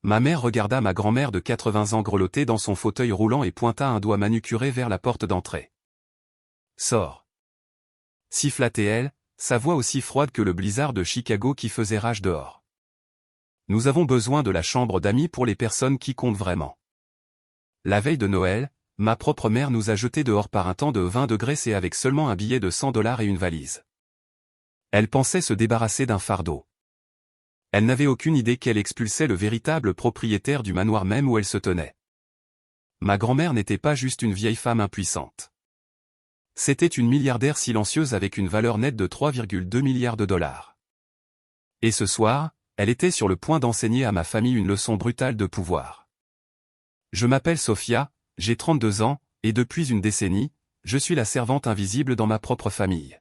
Ma mère regarda ma grand-mère de 80 ans grelotter dans son fauteuil roulant et pointa un doigt manucuré vers la porte d'entrée. Sors. Siffla-t-elle, sa voix aussi froide que le blizzard de Chicago qui faisait rage dehors. Nous avons besoin de la chambre d'amis pour les personnes qui comptent vraiment. La veille de Noël, ma propre mère nous a jetés dehors par un temps de 20 degrés et avec seulement un billet de $100 et une valise. Elle pensait se débarrasser d'un fardeau. Elle n'avait aucune idée qu'elle expulsait le véritable propriétaire du manoir même où elle se tenait. Ma grand-mère n'était pas juste une vieille femme impuissante. C'était une milliardaire silencieuse avec une valeur nette de 3,2 milliards de dollars. Et ce soir, elle était sur le point d'enseigner à ma famille une leçon brutale de pouvoir. Je m'appelle Sophia, j'ai 32 ans, et depuis une décennie, je suis la servante invisible dans ma propre famille.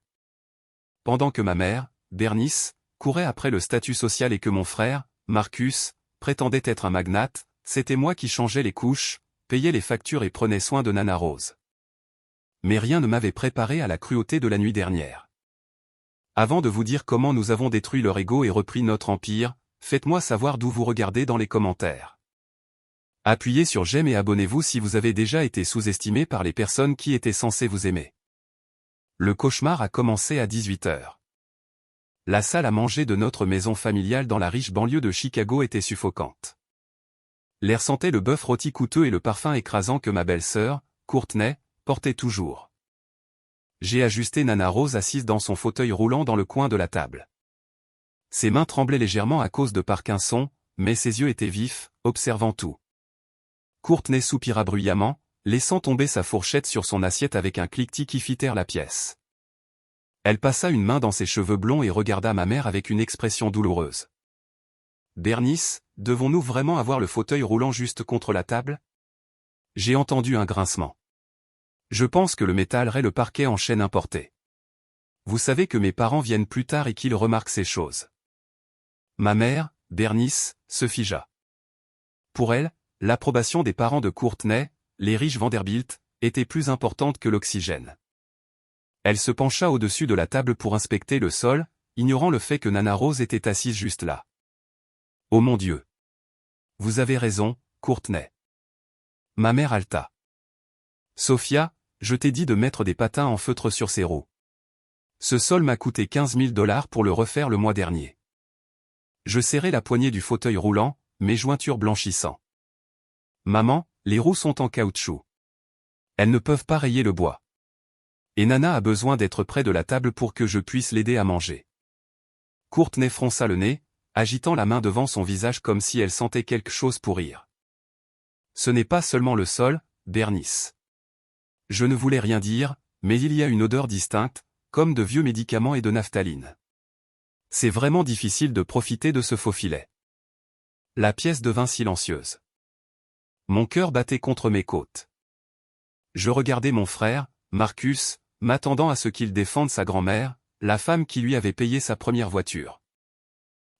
Pendant que ma mère, Bernice, courait après le statut social et que mon frère, Marcus, prétendait être un magnate, c'était moi qui changeais les couches, payais les factures et prenais soin de Nana Rose. Mais rien ne m'avait préparé à la cruauté de la nuit dernière. Avant de vous dire comment nous avons détruit leur ego et repris notre empire, faites-moi savoir d'où vous regardez dans les commentaires. Appuyez sur j'aime et abonnez-vous si vous avez déjà été sous-estimé par les personnes qui étaient censées vous aimer. Le cauchemar a commencé à 18h. La salle à manger de notre maison familiale dans la riche banlieue de Chicago était suffocante. L'air sentait le bœuf rôti coûteux et le parfum écrasant que ma belle-sœur, Courtney, portait toujours. J'ai ajusté Nana Rose assise dans son fauteuil roulant dans le coin de la table. Ses mains tremblaient légèrement à cause de Parkinson, mais ses yeux étaient vifs, observant tout. Courtney soupira bruyamment, laissant tomber sa fourchette sur son assiette avec un cliquetis qui fit taire la pièce. Elle passa une main dans ses cheveux blonds et regarda ma mère avec une expression douloureuse. « Bernice, devons-nous vraiment avoir le fauteuil roulant juste contre la table ?» J'ai entendu un grincement. Je pense que le métal raie le parquet en chaîne importée. Vous savez que mes parents viennent plus tard et qu'ils remarquent ces choses. Ma mère, Bernice, se figea. Pour elle, l'approbation des parents de Courtney, les riches Vanderbilt, était plus importante que l'oxygène. Elle se pencha au-dessus de la table pour inspecter le sol, ignorant le fait que Nana Rose était assise juste là. « Oh mon Dieu! Vous avez raison, Courtney. » Ma mère haleta. « Sophia, je t'ai dit de mettre des patins en feutre sur ces roues. Ce sol m'a coûté $15 000 pour le refaire le mois dernier. » Je serrai la poignée du fauteuil roulant, mes jointures blanchissant. « Maman, les roues sont en caoutchouc. Elles ne peuvent pas rayer le bois. Et Nana a besoin d'être près de la table pour que je puisse l'aider à manger. » Courtney fronça le nez, agitant la main devant son visage comme si elle sentait quelque chose pourrir. « Ce n'est pas seulement le sol, Bernice. » Je ne voulais rien dire, mais il y a une odeur distincte, comme de vieux médicaments et de naphtaline. C'est vraiment difficile de profiter de ce faux filet. La pièce devint silencieuse. Mon cœur battait contre mes côtes. Je regardais mon frère, Marcus, m'attendant à ce qu'il défende sa grand-mère, la femme qui lui avait payé sa première voiture.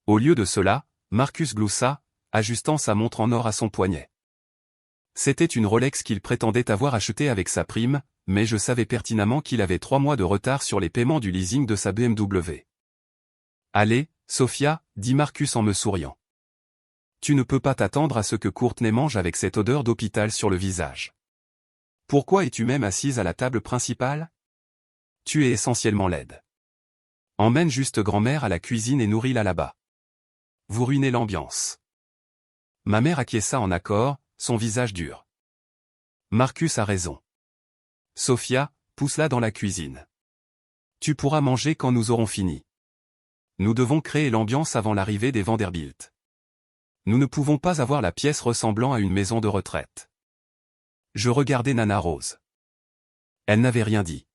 Au lieu de cela, Marcus gloussa, ajustant sa montre en or à son poignet. C'était une Rolex qu'il prétendait avoir achetée avec sa prime, mais je savais pertinemment qu'il avait 3 mois de retard sur les paiements du leasing de sa BMW. « Allez, Sophia, dit Marcus en me souriant. Tu ne peux pas t'attendre à ce que Courtney mange avec cette odeur d'hôpital sur le visage. Pourquoi es-tu même assise à la table principale? Tu es essentiellement laide. Emmène juste grand-mère à la cuisine et nourris-la là-bas. Vous ruinez l'ambiance. » Ma mère acquiesça en accord, son visage dur. Marcus a raison. Sophia, pousse-la dans la cuisine. Tu pourras manger quand nous aurons fini. Nous devons créer l'ambiance avant l'arrivée des Vanderbilt. Nous ne pouvons pas avoir la pièce ressemblant à une maison de retraite. Je regardais Nana Rose. Elle n'avait rien dit.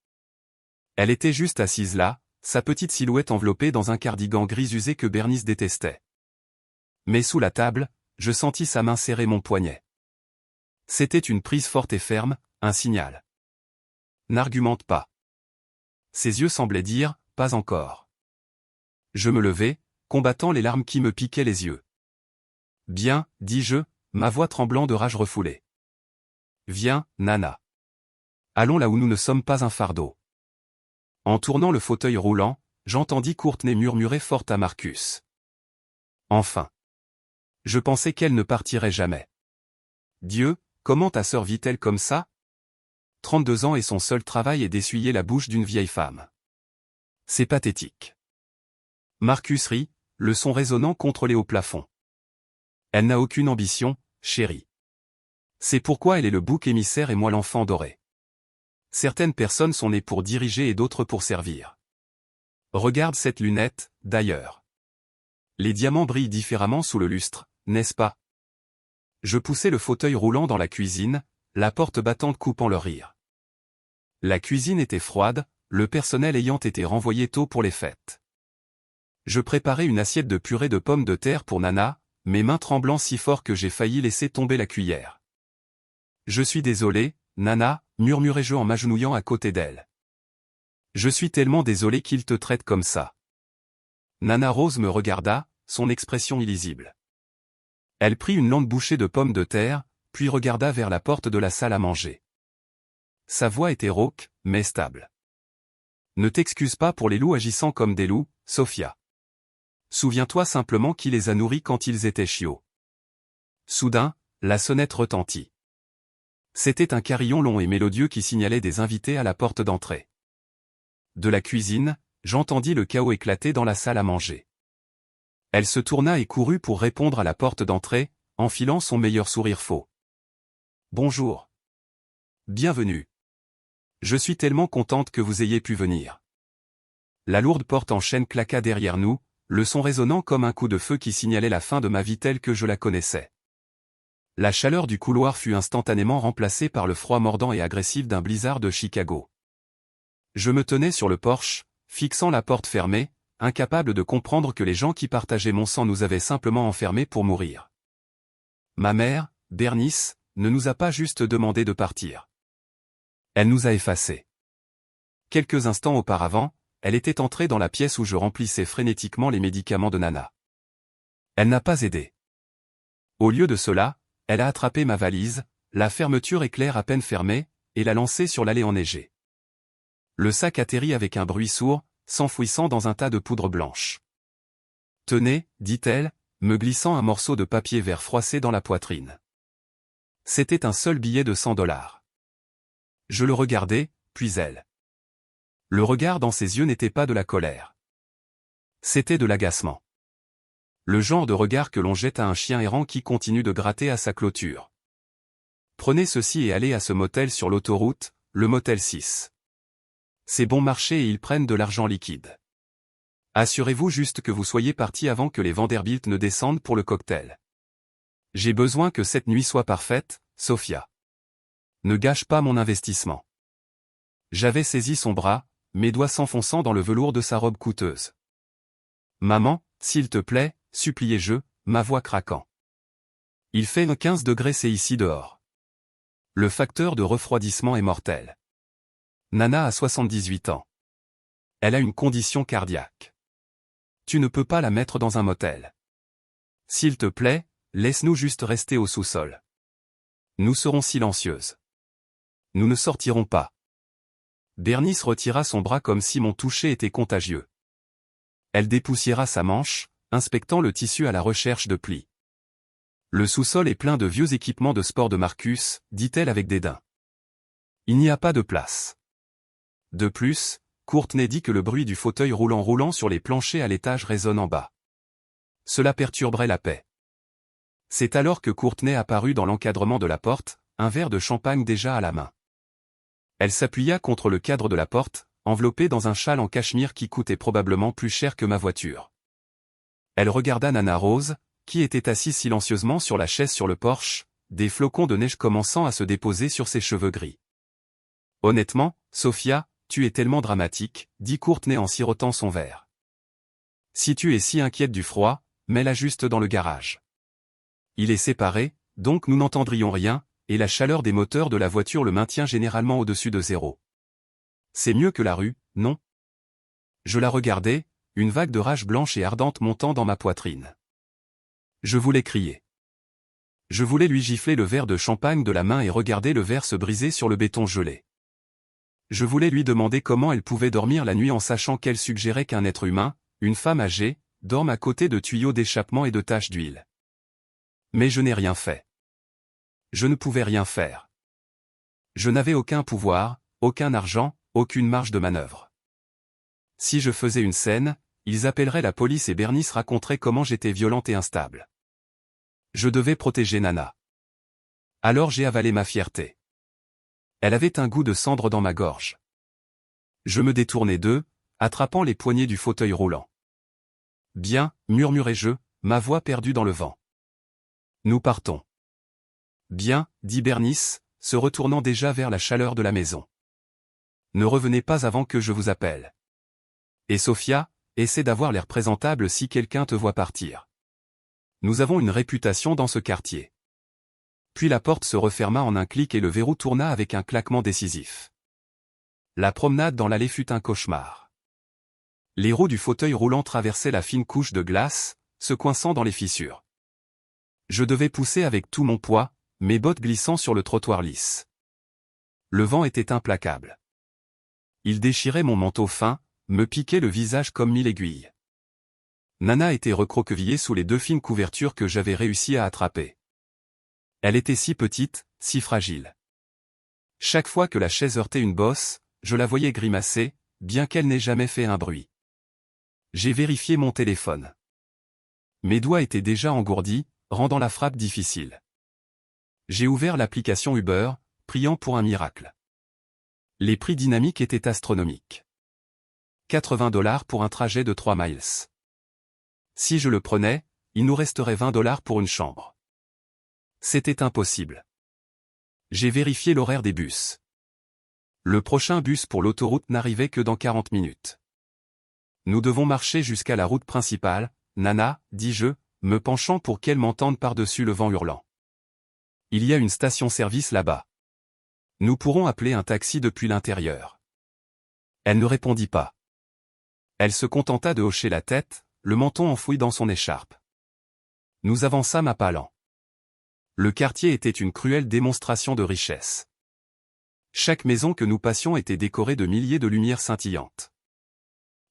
Elle était juste assise là, sa petite silhouette enveloppée dans un cardigan gris usé que Bernice détestait. Mais sous la table, je sentis sa main serrer mon poignet. C'était une prise forte et ferme, un signal. N'argumente pas. Ses yeux semblaient dire, pas encore. Je me levai, combattant les larmes qui me piquaient les yeux. Bien, dis-je, ma voix tremblant de rage refoulée. Viens, Nana. Allons là où nous ne sommes pas un fardeau. En tournant le fauteuil roulant, j'entendis Courtney murmurer fort à Marcus. Enfin. Je pensais qu'elle ne partirait jamais. Dieu, comment ta sœur vit-elle comme ça? 32 ans et son seul travail est d'essuyer la bouche d'une vieille femme. C'est pathétique. Marcus rit, le son résonnant contre les hauts plafonds. Elle n'a aucune ambition, chérie. C'est pourquoi elle est le bouc émissaire et moi l'enfant doré. Certaines personnes sont nées pour diriger et d'autres pour servir. Regarde cette lunette, d'ailleurs. Les diamants brillent différemment sous le lustre, n'est-ce pas? Je poussai le fauteuil roulant dans la cuisine, la porte battante coupant leur rire. La cuisine était froide, le personnel ayant été renvoyé tôt pour les fêtes. Je préparai une assiette de purée de pommes de terre pour Nana, mes mains tremblant si fort que j'ai failli laisser tomber la cuillère. Je suis désolé, Nana, murmurai-je en m'agenouillant à côté d'elle. Je suis tellement désolé qu'il te traite comme ça. Nana Rose me regarda, son expression illisible. Elle prit une longue bouchée de pommes de terre, puis regarda vers la porte de la salle à manger. Sa voix était rauque, mais stable. Ne t'excuse pas pour les loups agissant comme des loups, Sophia. Souviens-toi simplement qui les a nourris quand ils étaient chiots. Soudain, la sonnette retentit. C'était un carillon long et mélodieux qui signalait des invités à la porte d'entrée. De la cuisine, j'entendis le chaos éclater dans la salle à manger. Elle se tourna et courut pour répondre à la porte d'entrée, enfilant son meilleur sourire faux. Bonjour. Bienvenue. Je suis tellement contente que vous ayez pu venir. La lourde porte en chêne claqua derrière nous, le son résonnant comme un coup de feu qui signalait la fin de ma vie telle que je la connaissais. La chaleur du couloir fut instantanément remplacée par le froid mordant et agressif d'un blizzard de Chicago. Je me tenais sur le porche, fixant la porte fermée, incapable de comprendre que les gens qui partageaient mon sang nous avaient simplement enfermés pour mourir. Ma mère, Bernice, ne nous a pas juste demandé de partir. Elle nous a effacés. Quelques instants auparavant, elle était entrée dans la pièce où je remplissais frénétiquement les médicaments de Nana. Elle n'a pas aidé. Au lieu de cela, elle a attrapé ma valise, la fermeture éclair à peine fermée, et l'a lancée sur l'allée enneigée. Le sac atterrit avec un bruit sourd, s'enfouissant dans un tas de poudre blanche. « Tenez, dit-elle, me glissant un morceau de papier vert froissé dans la poitrine. C'était un seul billet de $100. Je le regardai, puis elle. Le regard dans ses yeux n'était pas de la colère. C'était de l'agacement. Le genre de regard que l'on jette à un chien errant qui continue de gratter à sa clôture. Prenez ceci et allez à ce motel sur l'autoroute, le motel 6. C'est bon marché et ils prennent de l'argent liquide. Assurez-vous juste que vous soyez parti avant que les Vanderbilt ne descendent pour le cocktail. J'ai besoin que cette nuit soit parfaite, Sophia. Ne gâche pas mon investissement. J'avais saisi son bras, mes doigts s'enfonçant dans le velours de sa robe coûteuse. Maman, s'il te plaît, suppliai-je, ma voix craquant. Il fait 15 degrés c'est ici dehors. Le facteur de refroidissement est mortel. Nana a 78 ans. Elle a une condition cardiaque. Tu ne peux pas la mettre dans un motel. S'il te plaît, laisse-nous juste rester au sous-sol. Nous serons silencieuses. Nous ne sortirons pas. Bernice retira son bras comme si mon toucher était contagieux. Elle dépoussiéra sa manche, inspectant le tissu à la recherche de plis. Le sous-sol est plein de vieux équipements de sport de Marcus, dit-elle avec dédain. Il n'y a pas de place. De plus, Courtney dit que le bruit du fauteuil roulant sur les planchers à l'étage résonne en bas. Cela perturberait la paix. C'est alors que Courtney apparut dans l'encadrement de la porte, un verre de champagne déjà à la main. Elle s'appuya contre le cadre de la porte, enveloppée dans un châle en cachemire qui coûtait probablement plus cher que ma voiture. Elle regarda Nana Rose, qui était assise silencieusement sur la chaise sur le porche, des flocons de neige commençant à se déposer sur ses cheveux gris. Honnêtement, Sophia, tu es tellement dramatique, dit Courtney en sirotant son verre. Si tu es si inquiète du froid, mets-la juste dans le garage. Il est séparé, donc nous n'entendrions rien, et la chaleur des moteurs de la voiture le maintient généralement au-dessus de 0. C'est mieux que la rue, non? Je la regardais, une vague de rage blanche et ardente montant dans ma poitrine. Je voulais crier. Je voulais lui gifler le verre de champagne de la main et regarder le verre se briser sur le béton gelé. Je voulais lui demander comment elle pouvait dormir la nuit en sachant qu'elle suggérait qu'un être humain, une femme âgée, dorme à côté de tuyaux d'échappement et de taches d'huile. Mais je n'ai rien fait. Je ne pouvais rien faire. Je n'avais aucun pouvoir, aucun argent, aucune marge de manœuvre. Si je faisais une scène, ils appelleraient la police et Bernice raconterait comment j'étais violente et instable. Je devais protéger Nana. Alors j'ai avalé ma fierté. Elle avait un goût de cendre dans ma gorge. Je me détournai d'eux, attrapant les poignées du fauteuil roulant. Bien, murmurai-je, ma voix perdue dans le vent. Nous partons. Bien, dit Bernice, se retournant déjà vers la chaleur de la maison. Ne revenez pas avant que je vous appelle. Et Sophia, essaie d'avoir l'air présentable si quelqu'un te voit partir. Nous avons une réputation dans ce quartier. Puis la porte se referma en un clic et le verrou tourna avec un claquement décisif. La promenade dans l'allée fut un cauchemar. Les roues du fauteuil roulant traversaient la fine couche de glace, se coinçant dans les fissures. Je devais pousser avec tout mon poids, mes bottes glissant sur le trottoir lisse. Le vent était implacable. Il déchirait mon manteau fin, me piquait le visage comme 1000 aiguilles. Nana était recroquevillée sous les 2 fines couvertures que j'avais réussi à attraper. Elle était si petite, si fragile. Chaque fois que la chaise heurtait une bosse, je la voyais grimacer, bien qu'elle n'ait jamais fait un bruit. J'ai vérifié mon téléphone. Mes doigts étaient déjà engourdis, rendant la frappe difficile. J'ai ouvert l'application Uber, priant pour un miracle. Les prix dynamiques étaient astronomiques. 80 $ pour un trajet de 3 miles. Si je le prenais, il nous resterait 20 $ pour une chambre. C'était impossible. J'ai vérifié l'horaire des bus. Le prochain bus pour l'autoroute n'arrivait que dans 40 minutes. Nous devons marcher jusqu'à la route principale, Nana, dis-je, me penchant pour qu'elle m'entende par-dessus le vent hurlant. Il y a une station-service là-bas. Nous pourrons appeler un taxi depuis l'intérieur. Elle ne répondit pas. Elle se contenta de hocher la tête, le menton enfoui dans son écharpe. Nous avançâmes à pas lents. Le quartier était une cruelle démonstration de richesse. Chaque maison que nous passions était décorée de milliers de lumières scintillantes.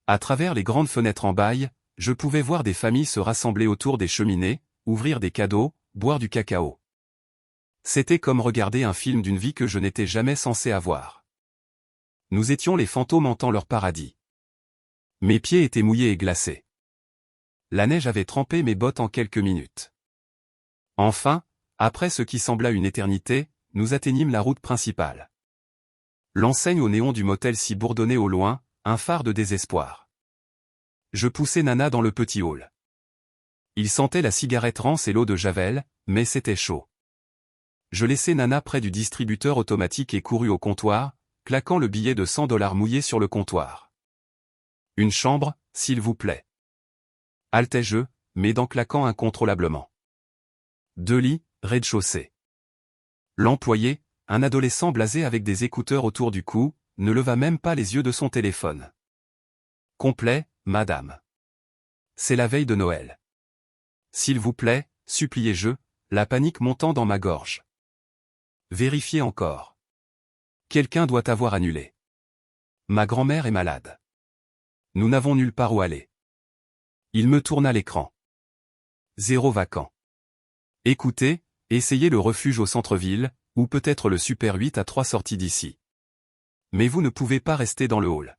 À travers les grandes fenêtres en bail, je pouvais voir des familles se rassembler autour des cheminées, ouvrir des cadeaux, boire du cacao. C'était comme regarder un film d'une vie que je n'étais jamais censé avoir. Nous étions les fantômes hantant leur paradis. Mes pieds étaient mouillés et glacés. La neige avait trempé mes bottes en quelques minutes. Enfin, après ce qui sembla une éternité, nous atteignîmes la route principale. L'enseigne au néon du motel s'y bourdonnait au loin, un phare de désespoir. Je poussai Nana dans le petit hall. Il sentait la cigarette rance et l'eau de Javel, mais c'était chaud. Je laissai Nana près du distributeur automatique et courus au comptoir, claquant le billet de 100 $ mouillé sur le comptoir. Une chambre, s'il vous plaît. Haltai-je, mes dents claquant incontrôlablement. 2 lits, rez-de-chaussée. L'employé, un adolescent blasé avec des écouteurs autour du cou, ne leva même pas les yeux de son téléphone. Complet, madame. C'est la veille de Noël. S'il vous plaît, suppliai-je, la panique montant dans ma gorge. Vérifiez encore. Quelqu'un doit avoir annulé. Ma grand-mère est malade. Nous n'avons nulle part où aller. Il me tourna l'écran. 0 vacant. Écoutez, essayez le refuge au centre-ville, ou peut-être le Super 8 à 3 sorties d'ici. Mais vous ne pouvez pas rester dans le hall.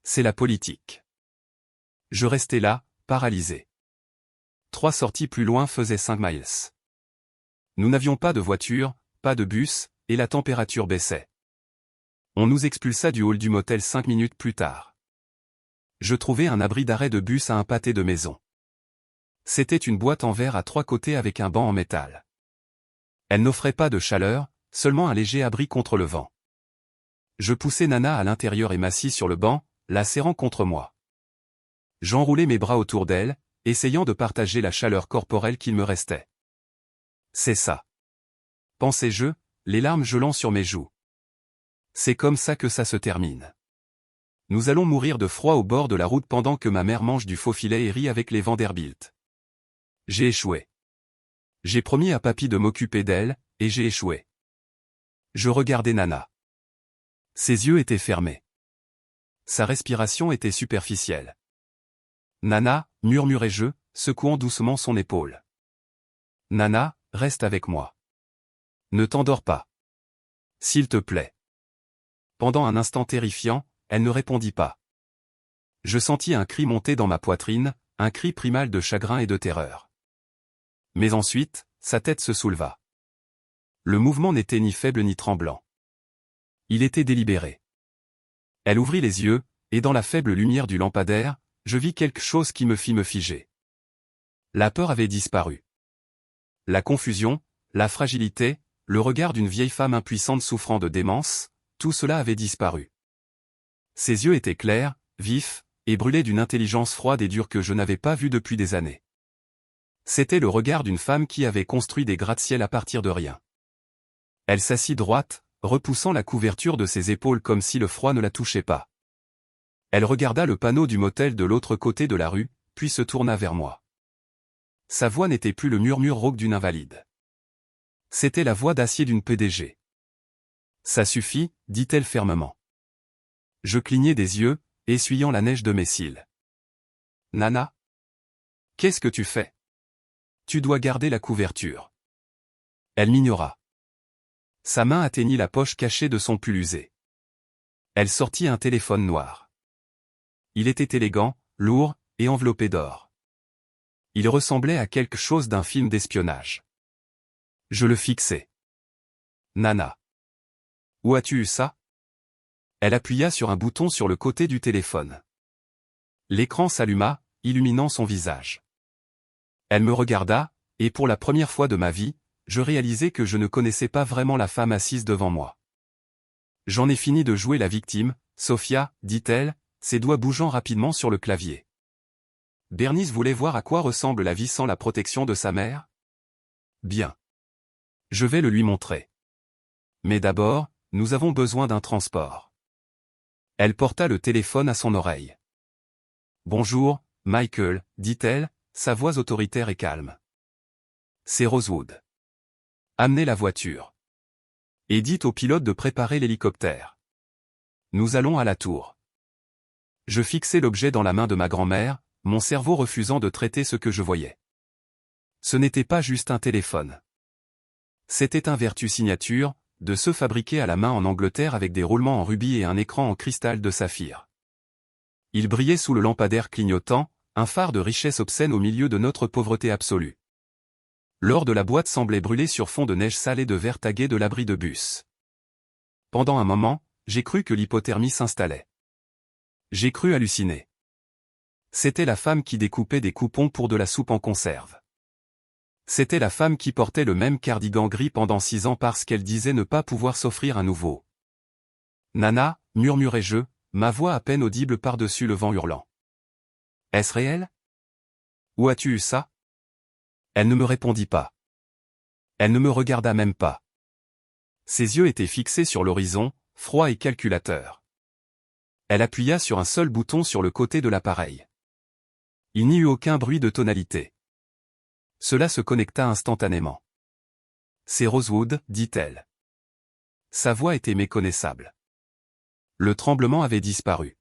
C'est la politique. Je restais là, paralysé. 3 sorties plus loin faisaient 5 miles. Nous n'avions pas de voiture, pas de bus, et la température baissait. On nous expulsa du hall du motel 5 minutes plus tard. Je trouvai un abri d'arrêt de bus à un pâté de maison. C'était une boîte en verre à 3 côtés avec un banc en métal. Elle n'offrait pas de chaleur, seulement un léger abri contre le vent. Je poussai Nana à l'intérieur et m'assis sur le banc, la serrant contre moi. J'enroulai mes bras autour d'elle, essayant de partager la chaleur corporelle qu'il me restait. C'est ça. Pensais-je, les larmes gelant sur mes joues. C'est comme ça que ça se termine. Nous allons mourir de froid au bord de la route pendant que ma mère mange du faux filet et rit avec les Vanderbilt. J'ai échoué. J'ai promis à papy de m'occuper d'elle, et j'ai échoué. Je regardais Nana. Ses yeux étaient fermés. Sa respiration était superficielle. Nana, murmurai-je, secouant doucement son épaule. Nana, reste avec moi. Ne t'endors pas. S'il te plaît. Pendant un instant terrifiant, elle ne répondit pas. Je sentis un cri monter dans ma poitrine, un cri primal de chagrin et de terreur. Mais ensuite, sa tête se souleva. Le mouvement n'était ni faible ni tremblant. Il était délibéré. Elle ouvrit les yeux, et dans la faible lumière du lampadaire, je vis quelque chose qui me fit me figer. La peur avait disparu. La confusion, la fragilité, le regard d'une vieille femme impuissante souffrant de démence, tout cela avait disparu. Ses yeux étaient clairs, vifs, et brûlés d'une intelligence froide et dure que je n'avais pas vue depuis des années. C'était le regard d'une femme qui avait construit des gratte-ciel à partir de rien. Elle s'assit droite, repoussant la couverture de ses épaules comme si le froid ne la touchait pas. Elle regarda le panneau du motel de l'autre côté de la rue, puis se tourna vers moi. Sa voix n'était plus le murmure rauque d'une invalide. C'était la voix d'acier d'une PDG. Ça suffit, dit-elle fermement. Je clignai des yeux, essuyant la neige de mes cils. Nana? Qu'est-ce que tu fais? Tu dois garder la couverture. Elle m'ignora. Sa main atteignit la poche cachée de son pull usé. Elle sortit un téléphone noir. Il était élégant, lourd, et enveloppé d'or. Il ressemblait à quelque chose d'un film d'espionnage. Je le fixai. Nana. Où as-tu eu ça? Elle appuya sur un bouton sur le côté du téléphone. L'écran s'alluma, illuminant son visage. Elle me regarda, et pour la première fois de ma vie, je réalisai que je ne connaissais pas vraiment la femme assise devant moi. J'en ai fini de jouer la victime, Sophia, dit-elle, ses doigts bougeant rapidement sur le clavier. Bernice voulait voir à quoi ressemble la vie sans la protection de sa mère? Bien. Je vais le lui montrer. Mais d'abord, nous avons besoin d'un transport. Elle porta le téléphone à son oreille. Bonjour, Michael, dit-elle, sa voix autoritaire et calme. C'est Rosewood. Amenez la voiture. Et dites au pilote de préparer l'hélicoptère. Nous allons à la tour. Je fixai l'objet dans la main de ma grand-mère, mon cerveau refusant de traiter ce que je voyais. Ce n'était pas juste un téléphone. C'était un Vertu Signature, de ceux fabriqués à la main en Angleterre avec des roulements en rubis et un écran en cristal de saphir. Il brillait sous le lampadaire clignotant, un phare de richesse obscène au milieu de notre pauvreté absolue. L'or de la boîte semblait brûler sur fond de neige sale et de verre tagué de l'abri de bus. Pendant un moment, j'ai cru que l'hypothermie s'installait. J'ai cru halluciner. C'était la femme qui découpait des coupons pour de la soupe en conserve. C'était la femme qui portait le même cardigan gris pendant 6 ans parce qu'elle disait ne pas pouvoir s'offrir un nouveau. Nana, murmurai-je, ma voix à peine audible par-dessus le vent hurlant. Est-ce réel? Où as-tu eu ça? Elle ne me répondit pas. Elle ne me regarda même pas. Ses yeux étaient fixés sur l'horizon, froids et calculateurs. Elle appuya sur un seul bouton sur le côté de l'appareil. Il n'y eut aucun bruit de tonalité. Cela se connecta instantanément. C'est Rosewood, dit-elle. Sa voix était méconnaissable. Le tremblement avait disparu.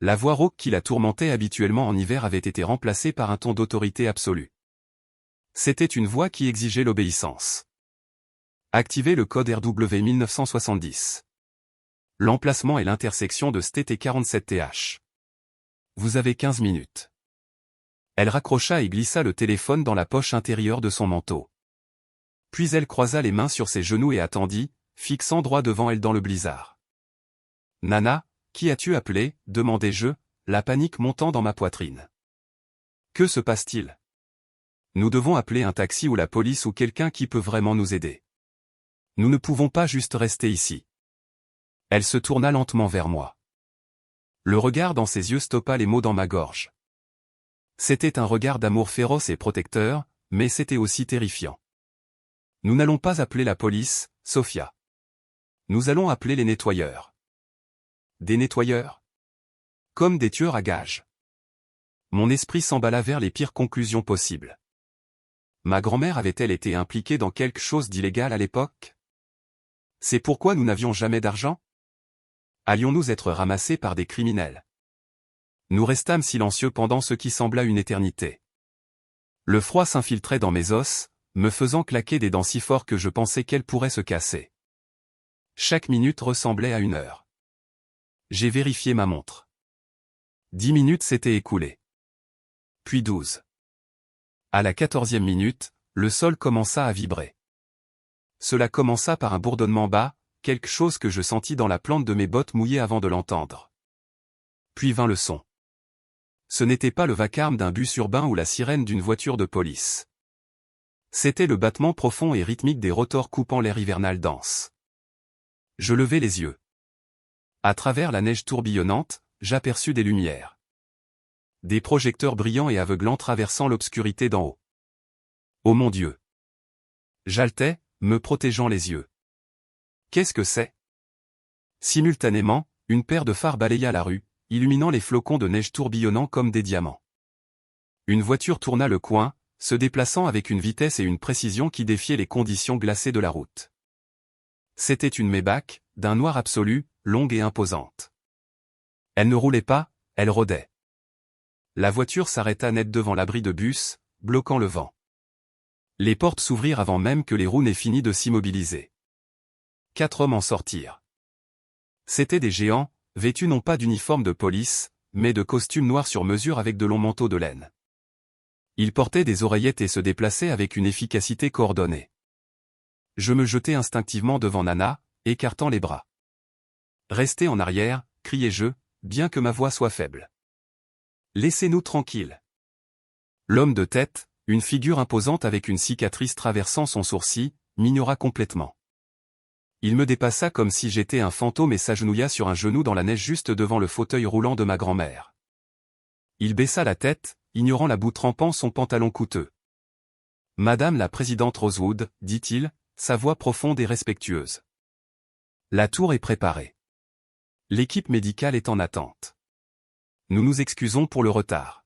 La voix rauque qui la tourmentait habituellement en hiver avait été remplacée par un ton d'autorité absolue. C'était une voix qui exigeait l'obéissance. Activez le code RW 1970. L'emplacement est l'intersection de ST et 47TH. Vous avez 15 minutes. Elle raccrocha et glissa le téléphone dans la poche intérieure de son manteau. Puis elle croisa les mains sur ses genoux et attendit, fixant droit devant elle dans le blizzard. Nana, qui as-tu appelé? Demandai-je, la panique montant dans ma poitrine. Que se passe-t-il? Nous devons appeler un taxi ou la police ou quelqu'un qui peut vraiment nous aider. Nous ne pouvons pas juste rester ici. Elle se tourna lentement vers moi. Le regard dans ses yeux stoppa les mots dans ma gorge. C'était un regard d'amour féroce et protecteur, mais c'était aussi terrifiant. Nous n'allons pas appeler la police, Sophia. Nous allons appeler les nettoyeurs. Des nettoyeurs? Comme des tueurs à gages. Mon esprit s'emballa vers les pires conclusions possibles. Ma grand-mère avait-elle été impliquée dans quelque chose d'illégal à l'époque? C'est pourquoi nous n'avions jamais d'argent? Allions-nous être ramassés par des criminels? Nous restâmes silencieux pendant ce qui sembla une éternité. Le froid s'infiltrait dans mes os, me faisant claquer des dents si fort que je pensais qu'elle pourrait se casser. Chaque minute ressemblait à 1 heure. J'ai vérifié ma montre. 10 minutes s'étaient écoulées. Puis 12. À la 14e minute, le sol commença à vibrer. Cela commença par un bourdonnement bas, quelque chose que je sentis dans la plante de mes bottes mouillées avant de l'entendre. Puis vint le son. Ce n'était pas le vacarme d'un bus urbain ou la sirène d'une voiture de police. C'était le battement profond et rythmique des rotors coupant l'air hivernal dense. Je levai les yeux. À travers la neige tourbillonnante, j'aperçus des lumières. Des projecteurs brillants et aveuglants traversant l'obscurité d'en haut. Oh mon Dieu! J'haletais, me protégeant les yeux. Qu'est-ce que c'est? Simultanément, une paire de phares balaya la rue, illuminant les flocons de neige tourbillonnant comme des diamants. Une voiture tourna le coin, se déplaçant avec une vitesse et une précision qui défiaient les conditions glacées de la route. C'était une Maybach, d'un noir absolu, longue et imposante. Elle ne roulait pas, elle rôdait. La voiture s'arrêta net devant l'abri de bus, bloquant le vent. Les portes s'ouvrirent avant même que les roues n'aient fini de s'immobiliser. 4 hommes en sortirent. C'étaient des géants, vêtus non pas d'uniforme de police, mais de costumes noirs sur mesure avec de longs manteaux de laine. Ils portaient des oreillettes et se déplaçaient avec une efficacité coordonnée. Je me jetai instinctivement devant Nana, écartant les bras. « Restez en arrière », criai-je, bien que ma voix soit faible. « Laissez-nous tranquilles. » L'homme de tête, une figure imposante avec une cicatrice traversant son sourcil, m'ignora complètement. Il me dépassa comme si j'étais un fantôme et s'agenouilla sur un genou dans la neige juste devant le fauteuil roulant de ma grand-mère. Il baissa la tête, ignorant la boue trempant son pantalon coûteux. « Madame la présidente Rosewood, dit-il, sa voix profonde et respectueuse. La tour est préparée. L'équipe médicale est en attente. Nous nous excusons pour le retard.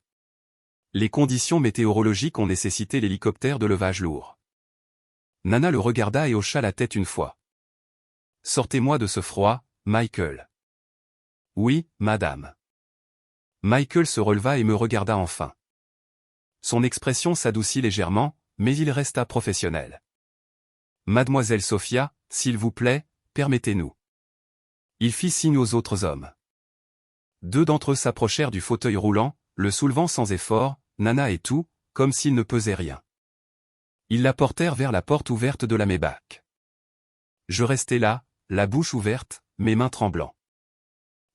Les conditions météorologiques ont nécessité l'hélicoptère de levage lourd. » Nana le regarda et hocha la tête une fois. « Sortez-moi de ce froid, Michael. »« Oui, madame. » Michael se releva et me regarda enfin. Son expression s'adoucit légèrement, mais il resta professionnel. « Mademoiselle Sophia, s'il vous plaît, permettez-nous. » Il fit signe aux autres hommes. 2 d'entre eux s'approchèrent du fauteuil roulant, le soulevant sans effort, Nana et tout, comme s'il ne pesait rien. Ils la portèrent vers la porte ouverte de la Maybach. Je restai là, la bouche ouverte, mes mains tremblant.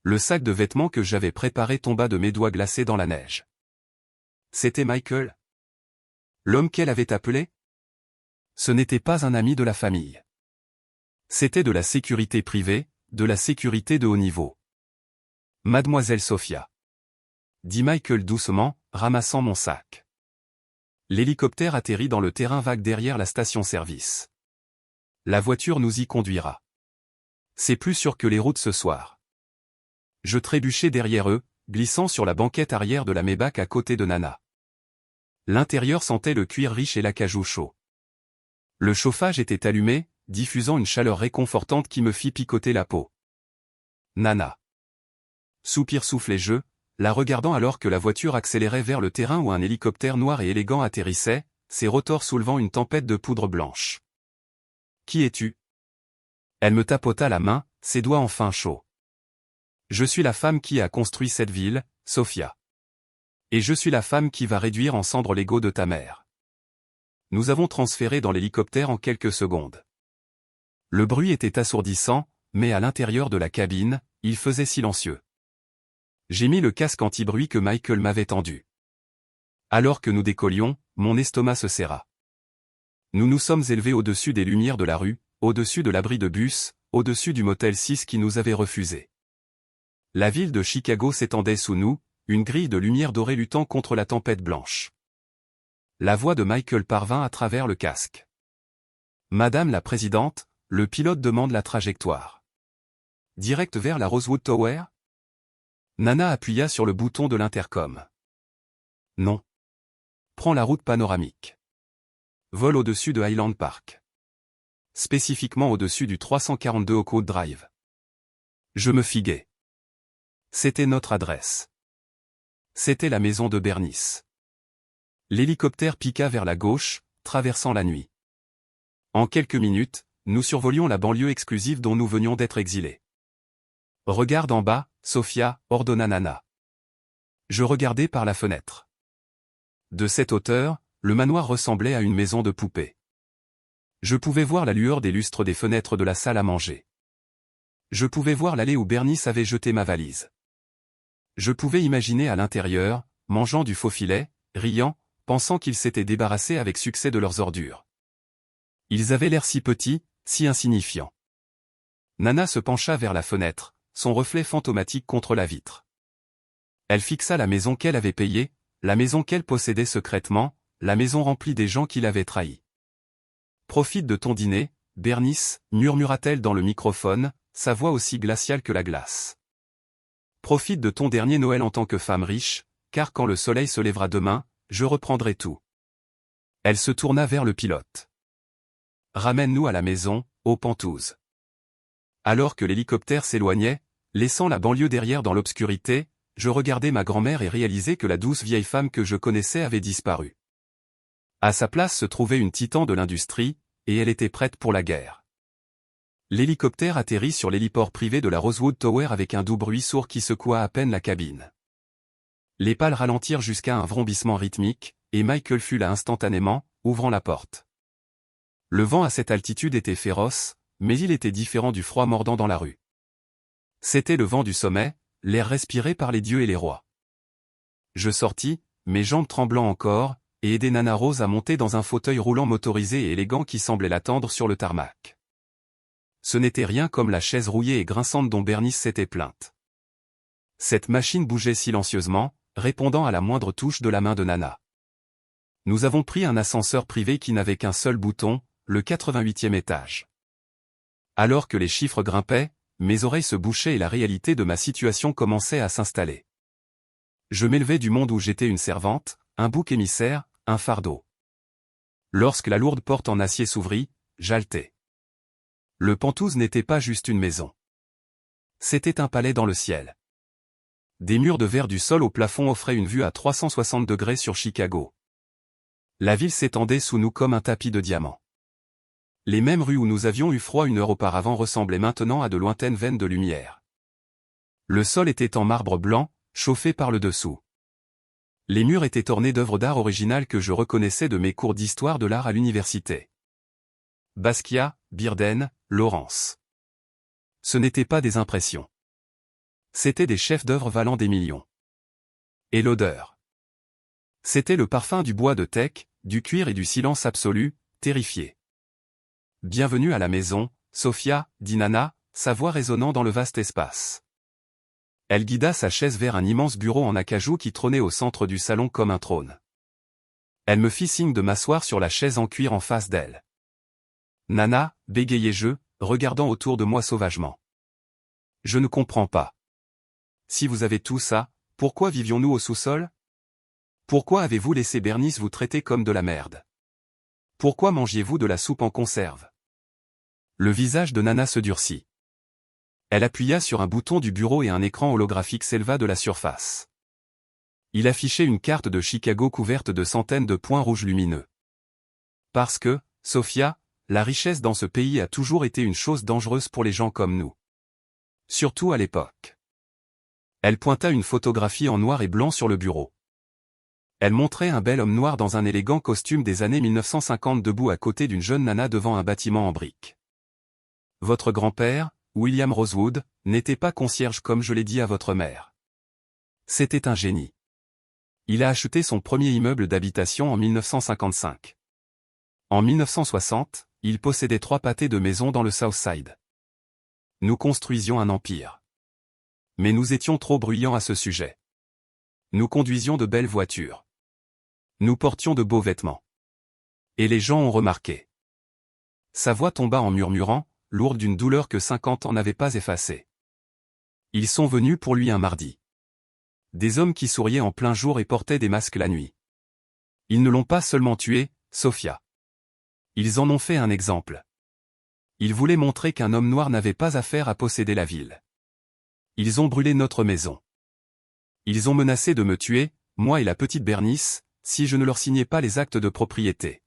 Le sac de vêtements que j'avais préparé tomba de mes doigts glacés dans la neige. C'était Michael. L'homme qu'elle avait appelé? Ce n'était pas un ami de la famille. C'était de la sécurité privée, de la sécurité de haut niveau. Mademoiselle Sophia. Dit Michael doucement, ramassant mon sac. L'hélicoptère atterrit dans le terrain vague derrière la station-service. La voiture nous y conduira. C'est plus sûr que les routes ce soir. Je trébuchai derrière eux, glissant sur la banquette arrière de la Maybach à côté de Nana. L'intérieur sentait le cuir riche et l'acajou chaud. Le chauffage était allumé, diffusant une chaleur réconfortante qui me fit picoter la peau. Nana. Soupir soufflai-je, la regardant alors que la voiture accélérait vers le terrain où un hélicoptère noir et élégant atterrissait, ses rotors soulevant une tempête de poudre blanche. Qui es-tu? Elle me tapota la main, ses doigts enfin chauds. Je suis la femme qui a construit cette ville, Sophia. Et je suis la femme qui va réduire en cendres l'ego de ta mère. Nous avons transféré dans l'hélicoptère en quelques secondes. Le bruit était assourdissant, mais à l'intérieur de la cabine, il faisait silencieux. J'ai mis le casque anti-bruit que Michael m'avait tendu. Alors que nous décollions, mon estomac se serra. Nous nous sommes élevés au-dessus des lumières de la rue, au-dessus de l'abri de bus, au-dessus du motel 6 qui nous avait refusé. La ville de Chicago s'étendait sous nous, une grille de lumière dorée luttant contre la tempête blanche. La voix de Michael parvint à travers le casque. Madame la présidente, le pilote demande la trajectoire. Direct vers la Rosewood Tower? Nana appuya sur le bouton de l'intercom. Non. Prends la route panoramique. Vole au-dessus de Highland Park. Spécifiquement au-dessus du 342 Oakwood Drive. Je me fis gai. C'était notre adresse. C'était la maison de Bernice. L'hélicoptère piqua vers la gauche, traversant la nuit. En quelques minutes, nous survolions la banlieue exclusive dont nous venions d'être exilés. Regarde en bas, Sofia, ordonna Nana. Je regardai par la fenêtre. De cette hauteur, le manoir ressemblait à une maison de poupée. Je pouvais voir la lueur des lustres des fenêtres de la salle à manger. Je pouvais voir l'allée où Bernice avait jeté ma valise. Je pouvais imaginer à l'intérieur, mangeant du faux filet, riant, pensant qu'ils s'étaient débarrassés avec succès de leurs ordures. Ils avaient l'air si petits, si insignifiants. Nana se pencha vers la fenêtre, son reflet fantomatique contre la vitre. Elle fixa la maison qu'elle avait payée, la maison qu'elle possédait secrètement, la maison remplie des gens qui l'avaient trahie. « Profite de ton dîner, Bernice, murmura-t-elle dans le microphone, sa voix aussi glaciale que la glace. Profite de ton dernier Noël en tant que femme riche, car quand le soleil se lèvera demain, je reprendrai tout. Elle se tourna vers le pilote. Ramène-nous à la maison, aux Pentouzes. Alors que l'hélicoptère s'éloignait, laissant la banlieue derrière dans l'obscurité, je regardais ma grand-mère et réalisais que la douce vieille femme que je connaissais avait disparu. À sa place se trouvait une titan de l'industrie, et elle était prête pour la guerre. L'hélicoptère atterrit sur l'héliport privé de la Rosewood Tower avec un doux bruit sourd qui secoua à peine la cabine. Les pales ralentirent jusqu'à un vrombissement rythmique, et Michael fut là instantanément, ouvrant la porte. Le vent à cette altitude était féroce, mais il était différent du froid mordant dans la rue. C'était le vent du sommet, l'air respiré par les dieux et les rois. Je sortis, mes jambes tremblant encore, et aidai Nana Rose à monter dans un fauteuil roulant motorisé et élégant qui semblait l'attendre sur le tarmac. Ce n'était rien comme la chaise rouillée et grinçante dont Bernice s'était plainte. Cette machine bougeait silencieusement, répondant à la moindre touche de la main de Nana. Nous avons pris un ascenseur privé qui n'avait qu'un seul bouton, le 88e étage. Alors que les chiffres grimpaient, mes oreilles se bouchaient et la réalité de ma situation commençait à s'installer. Je m'élevais du monde où j'étais une servante, un bouc émissaire, un fardeau. Lorsque la lourde porte en acier s'ouvrit, j'haletai. Le Penthouse n'était pas juste une maison. C'était un palais dans le ciel. Des murs de verre du sol au plafond offraient une vue à 360 degrés sur Chicago. La ville s'étendait sous nous comme un tapis de diamants. Les mêmes rues où nous avions eu froid une heure auparavant ressemblaient maintenant à de lointaines veines de lumière. Le sol était en marbre blanc, chauffé par le dessous. Les murs étaient ornés d'œuvres d'art originales que je reconnaissais de mes cours d'histoire de l'art à l'université. Basquiat, Byrden, Lawrence. Ce n'étaient pas des impressions. C'étaient des chefs-d'œuvre valant des millions. Et l'odeur. C'était le parfum du bois de teck, du cuir et du silence absolu, terrifié. Bienvenue à la maison, Sofia, dit Nana, sa voix résonnant dans le vaste espace. Elle guida sa chaise vers un immense bureau en acajou qui trônait au centre du salon comme un trône. Elle me fit signe de m'asseoir sur la chaise en cuir en face d'elle. Nana, bégayai-je, regardant autour de moi sauvagement. Je ne comprends pas. Si vous avez tout ça, pourquoi vivions-nous au sous-sol? Pourquoi avez-vous laissé Bernice vous traiter comme de la merde? Pourquoi mangiez-vous de la soupe en conserve? Le visage de Nana se durcit. Elle appuya sur un bouton du bureau et un écran holographique s'éleva de la surface. Il affichait une carte de Chicago couverte de centaines de points rouges lumineux. Parce que, Sofia, la richesse dans ce pays a toujours été une chose dangereuse pour les gens comme nous. Surtout à l'époque. Elle pointa une photographie en noir et blanc sur le bureau. Elle montrait un bel homme noir dans un élégant costume des années 1950 debout à côté d'une jeune nana devant un bâtiment en briques. Votre grand-père, William Rosewood, n'était pas concierge comme je l'ai dit à votre mère. C'était un génie. Il a acheté son premier immeuble d'habitation en 1955. En 1960, il possédait 3 pâtés de maisons dans le South Side. Nous construisions un empire. Mais nous étions trop bruyants à ce sujet. Nous conduisions de belles voitures. Nous portions de beaux vêtements. Et les gens ont remarqué. Sa voix tomba en murmurant, lourde d'une douleur que 50 ans n'avaient pas effacée. Ils sont venus pour lui un mardi. Des hommes qui souriaient en plein jour et portaient des masques la nuit. Ils ne l'ont pas seulement tué, Sofia. Ils en ont fait un exemple. Ils voulaient montrer qu'un homme noir n'avait pas affaire à posséder la ville. Ils ont brûlé notre maison. Ils ont menacé de me tuer, moi et la petite Bernice, si je ne leur signais pas les actes de propriété.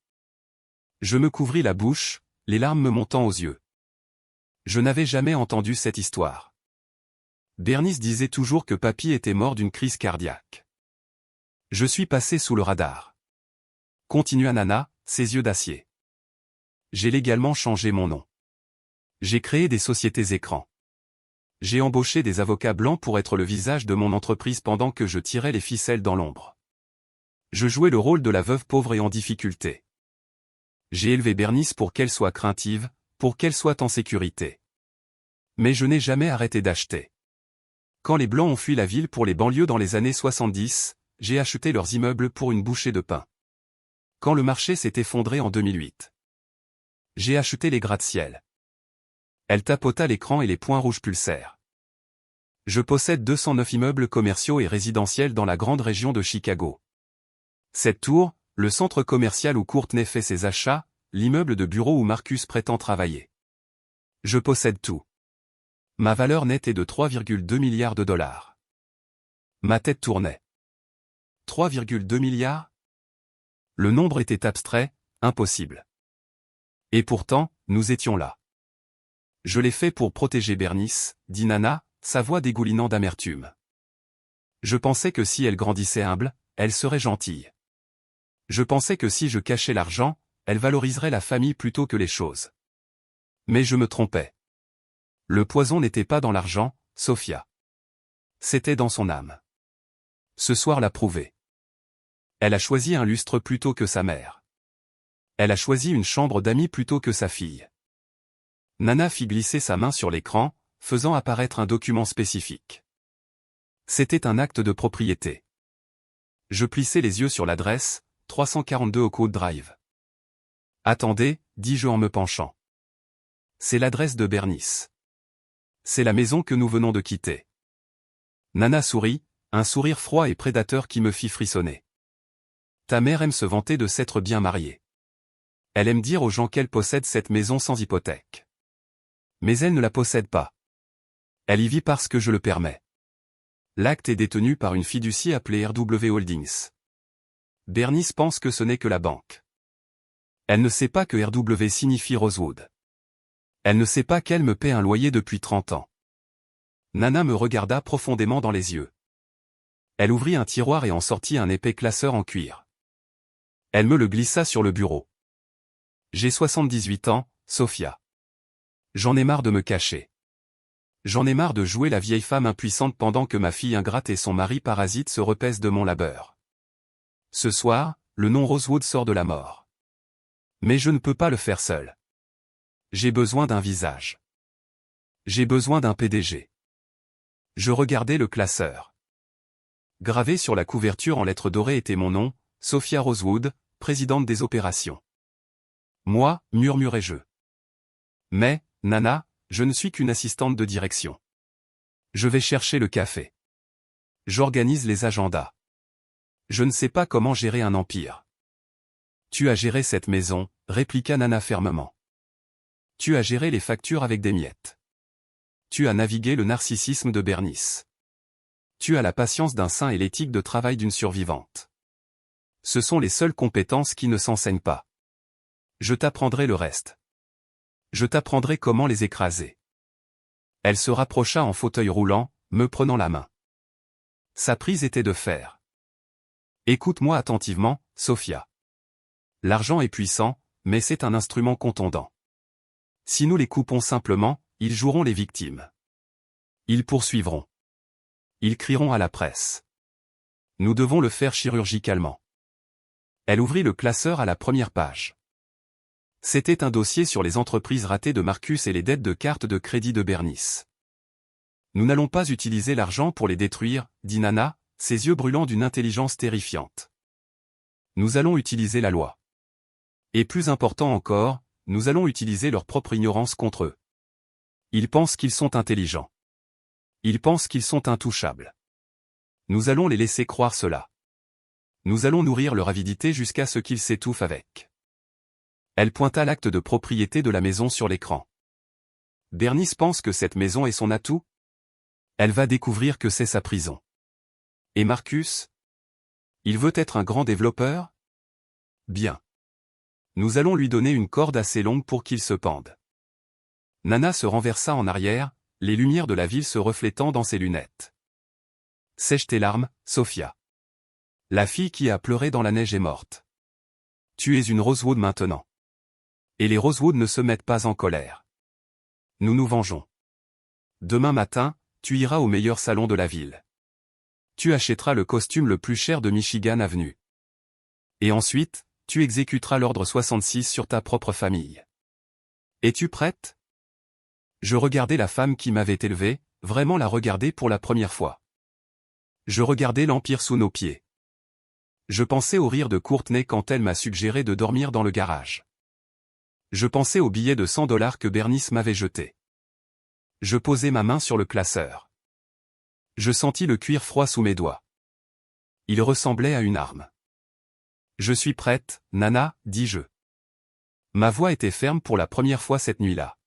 Je me couvris la bouche, les larmes me montant aux yeux. Je n'avais jamais entendu cette histoire. Bernice disait toujours que papy était mort d'une crise cardiaque. Je suis passé sous le radar. Continua Nana, ses yeux d'acier. J'ai légalement changé mon nom. J'ai créé des sociétés écrans. J'ai embauché des avocats blancs pour être le visage de mon entreprise pendant que je tirais les ficelles dans l'ombre. Je jouais le rôle de la veuve pauvre et en difficulté. J'ai élevé Bernice pour qu'elle soit craintive, pour qu'elle soit en sécurité. Mais je n'ai jamais arrêté d'acheter. Quand les Blancs ont fui la ville pour les banlieues dans les années 70, j'ai acheté leurs immeubles pour une bouchée de pain. Quand le marché s'est effondré en 2008. J'ai acheté les gratte-ciel. Elle tapota l'écran et les points rouges pulsèrent. Je possède 209 immeubles commerciaux et résidentiels dans la grande région de Chicago. Cette tour, le centre commercial où Courtney fait ses achats, l'immeuble de bureau où Marcus prétend travailler. Je possède tout. Ma valeur nette est de 3,2 milliards de dollars. Ma tête tournait. 3,2 milliards? Le nombre était abstrait, impossible. Et pourtant, nous étions là. Je l'ai fait pour protéger Bernice, dit Nana, sa voix dégoulinant d'amertume. Je pensais que si elle grandissait humble, elle serait gentille. Je pensais que si je cachais l'argent, elle valoriserait la famille plutôt que les choses. Mais je me trompais. Le poison n'était pas dans l'argent, Sophia. C'était dans son âme. Ce soir l'a prouvé. Elle a choisi un lustre plutôt que sa mère. Elle a choisi une chambre d'amis plutôt que sa fille. Nana fit glisser sa main sur l'écran, faisant apparaître un document spécifique. C'était un acte de propriété. Je plissai les yeux sur l'adresse, 342 Oakwood Drive. Attendez, dis-je en me penchant. C'est l'adresse de Bernice. C'est la maison que nous venons de quitter. Nana sourit, un sourire froid et prédateur qui me fit frissonner. Ta mère aime se vanter de s'être bien mariée. Elle aime dire aux gens qu'elle possède cette maison sans hypothèque. Mais elle ne la possède pas. Elle y vit parce que je le permets. L'acte est détenu par une fiducie appelée RW Holdings. Bernice pense que ce n'est que la banque. Elle ne sait pas que RW signifie Rosewood. Elle ne sait pas qu'elle me paie un loyer depuis 30 ans. Nana me regarda profondément dans les yeux. Elle ouvrit un tiroir et en sortit un épais classeur en cuir. Elle me le glissa sur le bureau. J'ai 78 ans, Sophia. J'en ai marre de me cacher. J'en ai marre de jouer la vieille femme impuissante pendant que ma fille ingrate et son mari parasite se repaissent de mon labeur. Ce soir, le nom Rosewood sort de la mort. Mais je ne peux pas le faire seul. J'ai besoin d'un visage. J'ai besoin d'un PDG. Je regardai le classeur. Gravé sur la couverture en lettres dorées était mon nom, Sophia Rosewood, présidente des opérations. Moi, murmurai-je. Mais, Nana, je ne suis qu'une assistante de direction. Je vais chercher le café. J'organise les agendas. Je ne sais pas comment gérer un empire. Tu as géré cette maison, répliqua Nana fermement. Tu as géré les factures avec des miettes. Tu as navigué le narcissisme de Bernice. Tu as la patience d'un saint et l'éthique de travail d'une survivante. Ce sont les seules compétences qui ne s'enseignent pas. Je t'apprendrai le reste. Je t'apprendrai comment les écraser. Elle se rapprocha en fauteuil roulant, me prenant la main. Sa prise était de fer. Écoute-moi attentivement, Sophia. L'argent est puissant, mais c'est un instrument contondant. Si nous les coupons simplement, ils joueront les victimes. Ils poursuivront. Ils crieront à la presse. Nous devons le faire chirurgicalement. Elle ouvrit le classeur à la première page. C'était un dossier sur les entreprises ratées de Marcus et les dettes de carte de crédit de Bernice. Nous n'allons pas utiliser l'argent pour les détruire, dit Nana, ses yeux brûlant d'une intelligence terrifiante. Nous allons utiliser la loi. Et plus important encore, nous allons utiliser leur propre ignorance contre eux. Ils pensent qu'ils sont intelligents. Ils pensent qu'ils sont intouchables. Nous allons les laisser croire cela. Nous allons nourrir leur avidité jusqu'à ce qu'ils s'étouffent avec. Elle pointa l'acte de propriété de la maison sur l'écran. Bernice pense que cette maison est son atout? Elle va découvrir que c'est sa prison. Et Marcus? Il veut être un grand développeur? Bien. Nous allons lui donner une corde assez longue pour qu'il se pende. Nana se renversa en arrière, les lumières de la ville se reflétant dans ses lunettes. Sèche tes larmes, Sophia. La fille qui a pleuré dans la neige est morte. Tu es une Rosewood maintenant. Et les Rosewood ne se mettent pas en colère. Nous nous vengeons. Demain matin, tu iras au meilleur salon de la ville. Tu achèteras le costume le plus cher de Michigan Avenue. Et ensuite, tu exécuteras l'ordre 66 sur ta propre famille. Es-tu prête? Je regardais la femme qui m'avait élevé, vraiment la regarder pour la première fois. Je regardais l'Empire sous nos pieds. Je pensais au rire de Courtney quand elle m'a suggéré de dormir dans le garage. Je pensais au billet de $100 que Bernice m'avait jeté. Je posai ma main sur le classeur. Je sentis le cuir froid sous mes doigts. Il ressemblait à une arme. Je suis prête, Nana, dis-je. Ma voix était ferme pour la première fois cette nuit-là.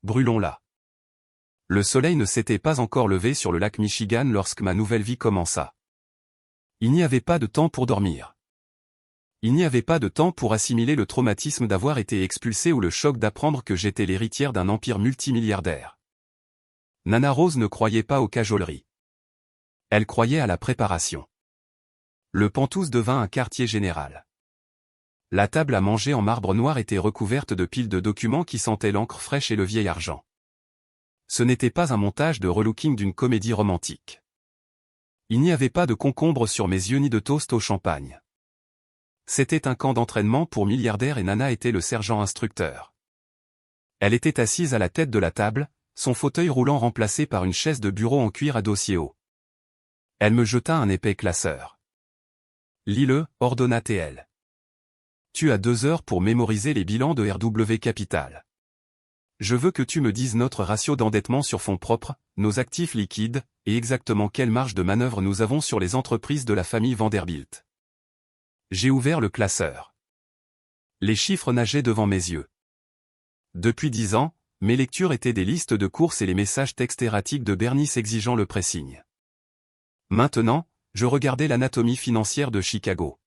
Brûlons-la. Le soleil ne s'était pas encore levé sur le lac Michigan lorsque ma nouvelle vie commença. Il n'y avait pas de temps pour dormir. Il n'y avait pas de temps pour assimiler le traumatisme d'avoir été expulsé ou le choc d'apprendre que j'étais l'héritière d'un empire multimilliardaire. Nana Rose ne croyait pas aux cajoleries. Elle croyait à la préparation. Le Penthouse devint un quartier général. La table à manger en marbre noir était recouverte de piles de documents qui sentaient l'encre fraîche et le vieil argent. Ce n'était pas un montage de relooking d'une comédie romantique. Il n'y avait pas de concombre sur mes yeux ni de toast au champagne. C'était un camp d'entraînement pour milliardaires et Nana était le sergent instructeur. Elle était assise à la tête de la table, son fauteuil roulant remplacé par une chaise de bureau en cuir à dossier haut. Elle me jeta un épais classeur. Lis-le, ordonna-t-elle. Tu as 2 heures pour mémoriser les bilans de RW Capital. Je veux que tu me dises notre ratio d'endettement sur fonds propres, nos actifs liquides, et exactement quelle marge de manœuvre nous avons sur les entreprises de la famille Vanderbilt. J'ai ouvert le classeur. Les chiffres nageaient devant mes yeux. Depuis 10 ans, mes lectures étaient des listes de courses et les messages textes erratiques de Bernice exigeant le pressing. Maintenant, je regardais l'anatomie financière de Chicago.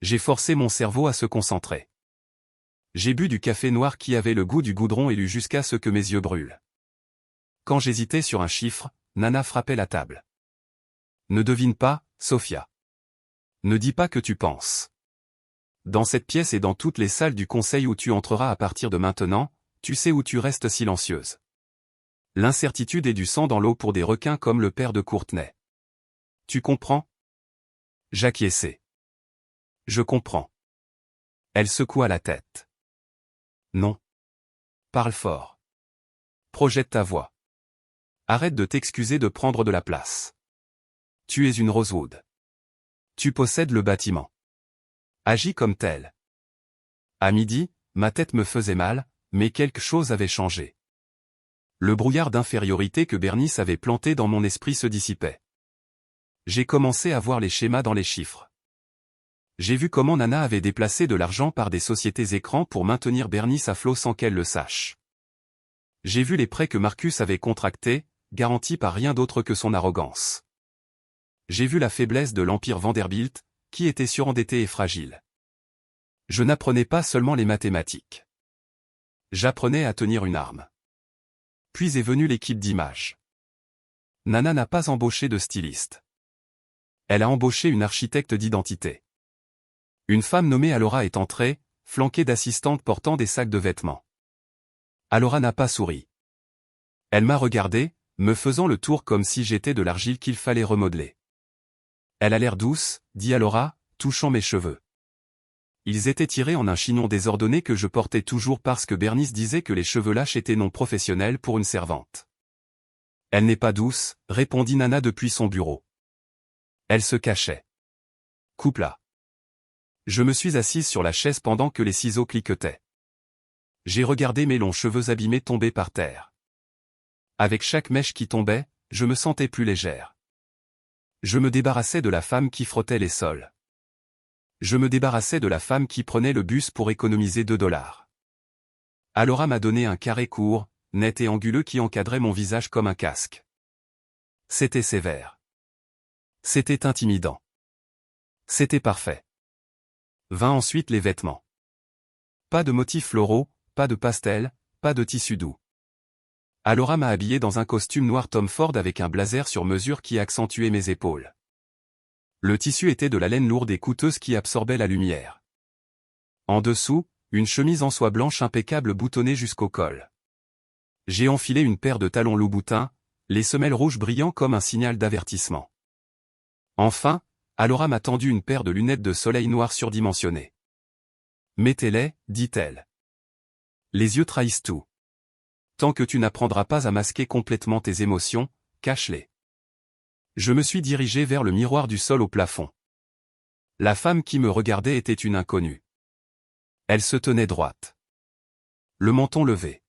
J'ai forcé mon cerveau à se concentrer. J'ai bu du café noir qui avait le goût du goudron et lu jusqu'à ce que mes yeux brûlent. Quand j'hésitais sur un chiffre, Nana frappait la table. Ne devine pas, Sophia. Ne dis pas que tu penses. Dans cette pièce et dans toutes les salles du conseil où tu entreras à partir de maintenant, tu sais où tu restes silencieuse. L'incertitude est du sang dans l'eau pour des requins comme le père de Courtney. Tu comprends? J'acquiesçai. Je comprends. Elle secoua la tête. Non. Parle fort. Projette ta voix. Arrête de t'excuser de prendre de la place. Tu es une Rosewood. Tu possèdes le bâtiment. Agis comme tel. À midi, ma tête me faisait mal, mais quelque chose avait changé. Le brouillard d'infériorité que Bernice avait planté dans mon esprit se dissipait. J'ai commencé à voir les schémas dans les chiffres. J'ai vu comment Nana avait déplacé de l'argent par des sociétés écrans pour maintenir Bernice à flot sans qu'elle le sache. J'ai vu les prêts que Marcus avait contractés, garantis par rien d'autre que son arrogance. J'ai vu la faiblesse de l'empire Vanderbilt, qui était surendetté et fragile. Je n'apprenais pas seulement les mathématiques. J'apprenais à tenir une arme. Puis est venue l'équipe d'image. Nana n'a pas embauché de styliste. Elle a embauché une architecte d'identité. Une femme nommée Alora est entrée, flanquée d'assistantes portant des sacs de vêtements. Alora n'a pas souri. Elle m'a regardé, me faisant le tour comme si j'étais de l'argile qu'il fallait remodeler. Elle a l'air douce, dit Alora, touchant mes cheveux. Ils étaient tirés en un chignon désordonné que je portais toujours parce que Bernice disait que les cheveux lâches étaient non professionnels pour une servante. Elle n'est pas douce, répondit Nana depuis son bureau. Elle se cachait. Coupe-la. Je me suis assise sur la chaise pendant que les ciseaux cliquetaient. J'ai regardé mes longs cheveux abîmés tomber par terre. Avec chaque mèche qui tombait, je me sentais plus légère. Je me débarrassais de la femme qui frottait les sols. Je me débarrassais de la femme qui prenait le bus pour économiser $2. Alora m'a donné un carré court, net et anguleux qui encadrait mon visage comme un casque. C'était sévère. C'était intimidant. C'était parfait. Vint ensuite les vêtements. Pas de motifs floraux, pas de pastel, pas de tissu doux. Alora m'a habillé dans un costume noir Tom Ford avec un blazer sur mesure qui accentuait mes épaules. Le tissu était de la laine lourde et coûteuse qui absorbait la lumière. En dessous, une chemise en soie blanche impeccable boutonnée jusqu'au col. J'ai enfilé une paire de talons Louboutin, les semelles rouges brillant comme un signal d'avertissement. Enfin, Alora m'a tendu une paire de lunettes de soleil noires surdimensionnées. « Mettez-les, dit-elle. Les yeux trahissent tout. Tant que tu n'apprendras pas à masquer complètement tes émotions, cache-les. » Je me suis dirigé vers le miroir du sol au plafond. La femme qui me regardait était une inconnue. Elle se tenait droite. Le menton levé.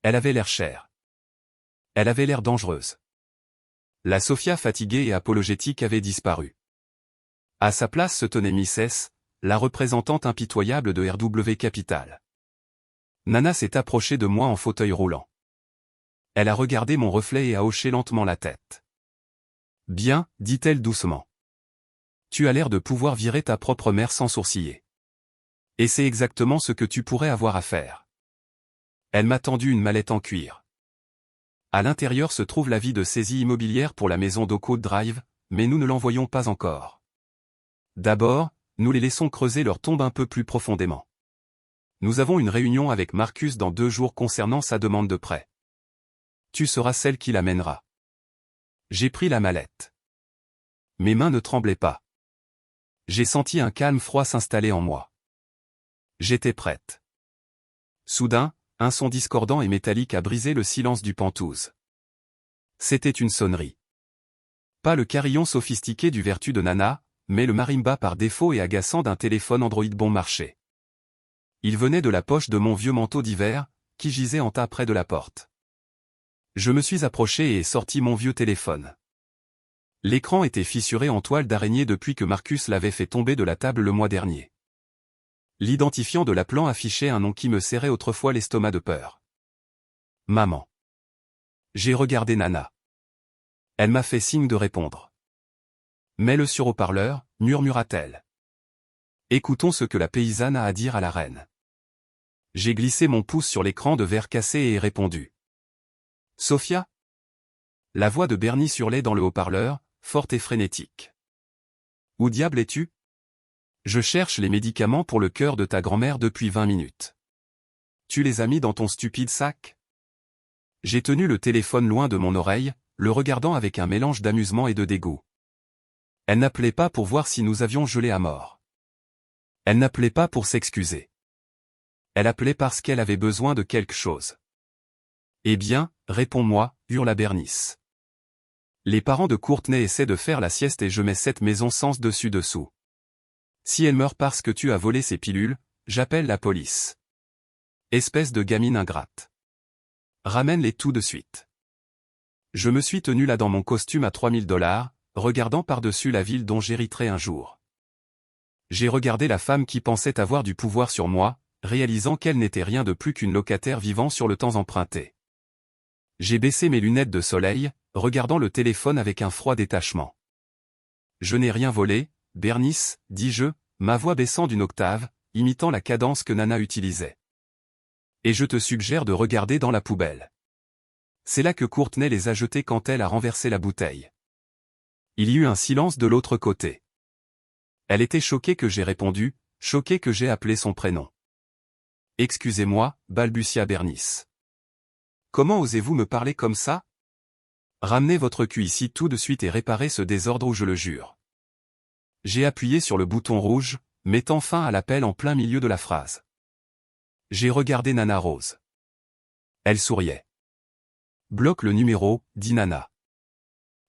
Elle avait l'air chère. Elle avait l'air dangereuse. La Sophia fatiguée et apologétique avait disparu. À sa place se tenait Miss S, la représentante impitoyable de RW Capital. Nana s'est approchée de moi en fauteuil roulant. Elle a regardé mon reflet et a hoché lentement la tête. « Bien, dit-elle doucement. Tu as l'air de pouvoir virer ta propre mère sans sourciller. Et c'est exactement ce que tu pourrais avoir à faire. » Elle m'a tendu une mallette en cuir. À l'intérieur se trouve l'avis de saisie immobilière pour la maison d'Oakwood Drive, mais nous ne l'envoyons pas encore. D'abord, nous les laissons creuser leur tombe un peu plus profondément. Nous avons une réunion avec Marcus dans 2 jours concernant sa demande de prêt. Tu seras celle qui l'amènera. J'ai pris la mallette. Mes mains ne tremblaient pas. J'ai senti un calme froid s'installer en moi. J'étais prête. Soudain, un son discordant et métallique a brisé le silence du Penthouse. C'était une sonnerie. Pas le carillon sophistiqué du Vertu de Nana, mais le marimba par défaut et agaçant d'un téléphone Android bon marché. Il venait de la poche de mon vieux manteau d'hiver, qui gisait en tas près de la porte. Je me suis approché et ai sorti mon vieux téléphone. L'écran était fissuré en toile d'araignée depuis que Marcus l'avait fait tomber de la table le mois dernier. L'identifiant de l'appelant affichait un nom qui me serrait autrefois l'estomac de peur. Maman. J'ai regardé Nana. Elle m'a fait signe de répondre. Mets-le sur haut-parleur, murmura-t-elle. Écoutons ce que la paysanne a à dire à la reine. J'ai glissé mon pouce sur l'écran de verre cassé et ai répondu. Sophia? La voix de Bernice hurlait dans le haut-parleur, forte et frénétique. Où diable es-tu? Je cherche les médicaments pour le cœur de ta grand-mère depuis 20 minutes. Tu les as mis dans ton stupide sac? J'ai tenu le téléphone loin de mon oreille, le regardant avec un mélange d'amusement et de dégoût. Elle n'appelait pas pour voir si nous avions gelé à mort. Elle n'appelait pas pour s'excuser. Elle appelait parce qu'elle avait besoin de quelque chose. Eh bien, réponds-moi, hurla Bernice. Les parents de Courtney essaient de faire la sieste et je mets cette maison sens dessus-dessous. Si elle meurt parce que tu as volé ses pilules, j'appelle la police. Espèce de gamine ingrate. Ramène-les tout de suite. Je me suis tenu là dans mon costume à $3000, regardant par-dessus la ville dont j'hériterai un jour. J'ai regardé la femme qui pensait avoir du pouvoir sur moi, réalisant qu'elle n'était rien de plus qu'une locataire vivant sur le temps emprunté. J'ai baissé mes lunettes de soleil, regardant le téléphone avec un froid détachement. Je n'ai rien volé, Bernice, dis-je, ma voix baissant d'une octave, imitant la cadence que Nana utilisait. Et je te suggère de regarder dans la poubelle. C'est là que Courtney les a jetés quand elle a renversé la bouteille. Il y eut un silence de l'autre côté. Elle était choquée que j'ai répondu, choquée que j'ai appelé son prénom. Excusez-moi, balbutia Bernice. Comment osez-vous me parler comme ça? Ramenez votre cul ici tout de suite et réparez ce désordre ou je le jure. J'ai appuyé sur le bouton rouge, mettant fin à l'appel en plein milieu de la phrase. J'ai regardé Nana Rose. Elle souriait. Bloque le numéro, dit Nana.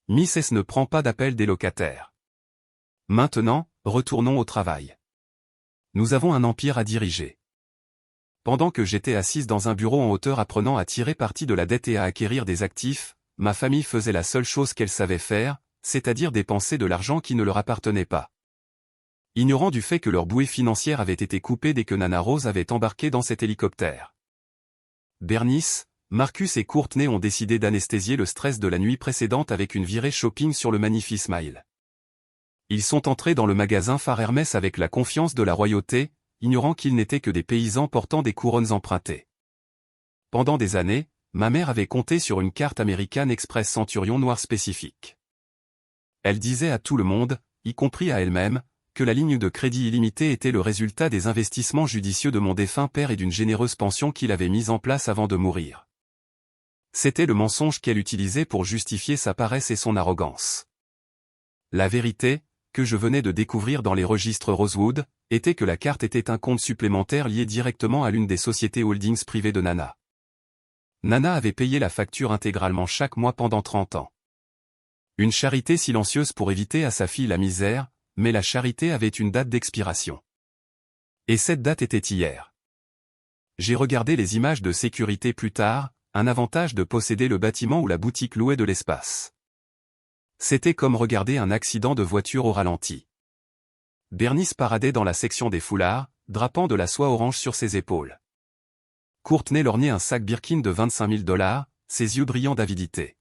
Miss S ne prend pas d'appel des locataires. Maintenant, retournons au travail. Nous avons un empire à diriger. Pendant que j'étais assise dans un bureau en hauteur apprenant à tirer parti de la dette et à acquérir des actifs, ma famille faisait la seule chose qu'elle savait faire, c'est-à-dire dépenser de l'argent qui ne leur appartenait pas. Ignorant du fait que leur bouée financière avait été coupée dès que Nana Rose avait embarqué dans cet hélicoptère. Bernice, Marcus et Courtney ont décidé d'anesthésier le stress de la nuit précédente avec une virée shopping sur le Magnifi Smile. Ils sont entrés dans le magasin phare Hermès avec la confiance de la royauté, ignorant qu'ils n'étaient que des paysans portant des couronnes empruntées. Pendant des années, ma mère avait compté sur une carte American Express Centurion noire spécifique. Elle disait à tout le monde, y compris à elle-même, que la ligne de crédit illimitée était le résultat des investissements judicieux de mon défunt père et d'une généreuse pension qu'il avait mise en place avant de mourir. C'était le mensonge qu'elle utilisait pour justifier sa paresse et son arrogance. La vérité, que je venais de découvrir dans les registres Rosewood, était que la carte était un compte supplémentaire lié directement à l'une des sociétés holdings privées de Nana. Nana avait payé la facture intégralement chaque mois pendant 30 ans. Une charité silencieuse pour éviter à sa fille la misère, mais la charité avait une date d'expiration. Et cette date était hier. J'ai regardé les images de sécurité plus tard, un avantage de posséder le bâtiment où la boutique louait de l'espace. C'était comme regarder un accident de voiture au ralenti. Bernice paradait dans la section des foulards, drapant de la soie orange sur ses épaules. Courtney lorgnait un sac Birkin de 25 000 $, ses yeux brillants d'avidité.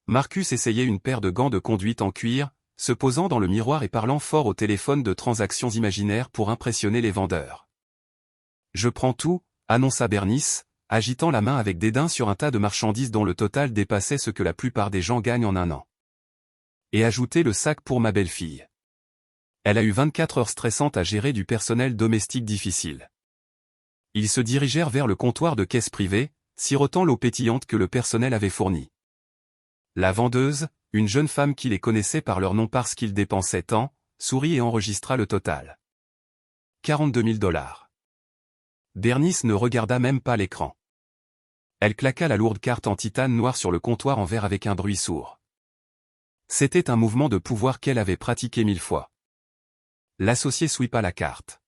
Marcus essayait une paire de gants de conduite en cuir, se posant dans le miroir et parlant fort au téléphone de transactions imaginaires pour impressionner les vendeurs. « Je prends tout », annonça Bernice, agitant la main avec dédain sur un tas de marchandises dont le total dépassait ce que la plupart des gens gagnent en un an. Et ajoutez le sac pour ma belle-fille. Elle a eu 24 heures stressantes à gérer du personnel domestique difficile. Ils se dirigèrent vers le comptoir de caisse privée, sirotant l'eau pétillante que le personnel avait fournie. La vendeuse, une jeune femme qui les connaissait par leur nom parce qu'ils dépensaient tant, sourit et enregistra le total. 42 000 $. Bernice ne regarda même pas l'écran. Elle claqua la lourde carte en titane noire sur le comptoir en verre avec un bruit sourd. C'était un mouvement de pouvoir qu'elle avait pratiqué 1000 fois. L'associé sweepa la carte.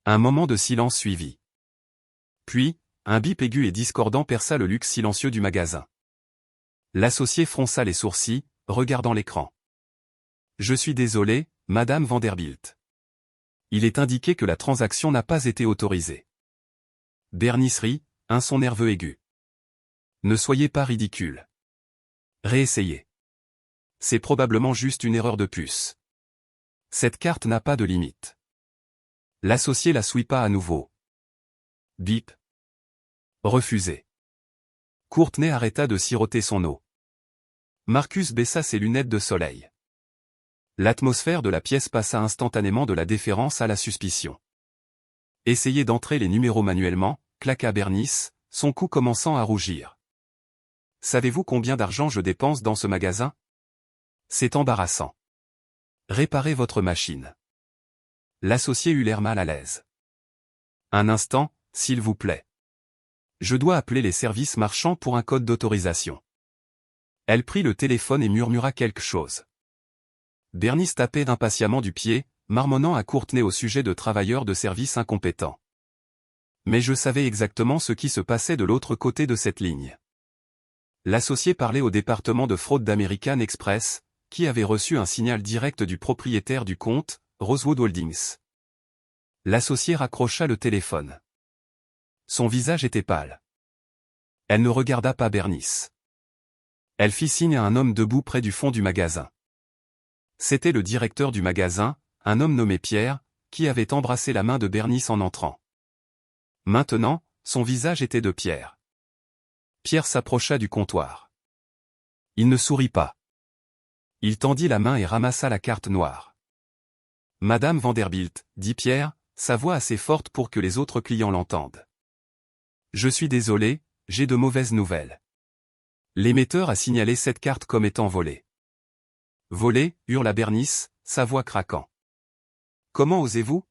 Un moment de silence suivit. Puis, un bip aigu et discordant perça le luxe silencieux du magasin. L'associé fronça les sourcils, regardant l'écran. « Je suis désolé, Madame Vanderbilt. Il est indiqué que la transaction n'a pas été autorisée. » Bernice rit, un son nerveux aigu. « Ne soyez pas ridicule. Réessayez. C'est probablement juste une erreur de puce. Cette carte n'a pas de limite. » L'associé la sweepa à nouveau. Bip. Refusé. Courtney arrêta de siroter son eau. Marcus baissa ses lunettes de soleil. L'atmosphère de la pièce passa instantanément de la déférence à la suspicion. Essayez d'entrer les numéros manuellement, claqua Bernice, son cou commençant à rougir. Savez-vous combien d'argent je dépense dans ce magasin? C'est embarrassant. Réparez votre machine. L'associé eut l'air mal à l'aise. Un instant, s'il vous plaît. Je dois appeler les services marchands pour un code d'autorisation. Elle prit le téléphone et murmura quelque chose. Bernice tapait impatiemment du pied, marmonnant à Courtney au sujet de travailleurs de service incompétents. Mais je savais exactement ce qui se passait de l'autre côté de cette ligne. L'associé parlait au département de fraude d'American Express, qui avait reçu un signal direct du propriétaire du compte, Rosewood Holdings. L'associé raccrocha le téléphone. Son visage était pâle. Elle ne regarda pas Bernice. Elle fit signe à un homme debout près du fond du magasin. C'était le directeur du magasin, un homme nommé Pierre, qui avait embrassé la main de Bernice en entrant. Maintenant, son visage était de pierre. Pierre s'approcha du comptoir. Il ne sourit pas. Il tendit la main et ramassa la carte noire. « Madame Vanderbilt, » dit Pierre, sa voix assez forte pour que les autres clients l'entendent. « Je suis désolé, j'ai de mauvaises nouvelles. L'émetteur a signalé cette carte comme étant volée. »« Volée » hurla Bernice, sa voix craquant. « Comment osez-vous ?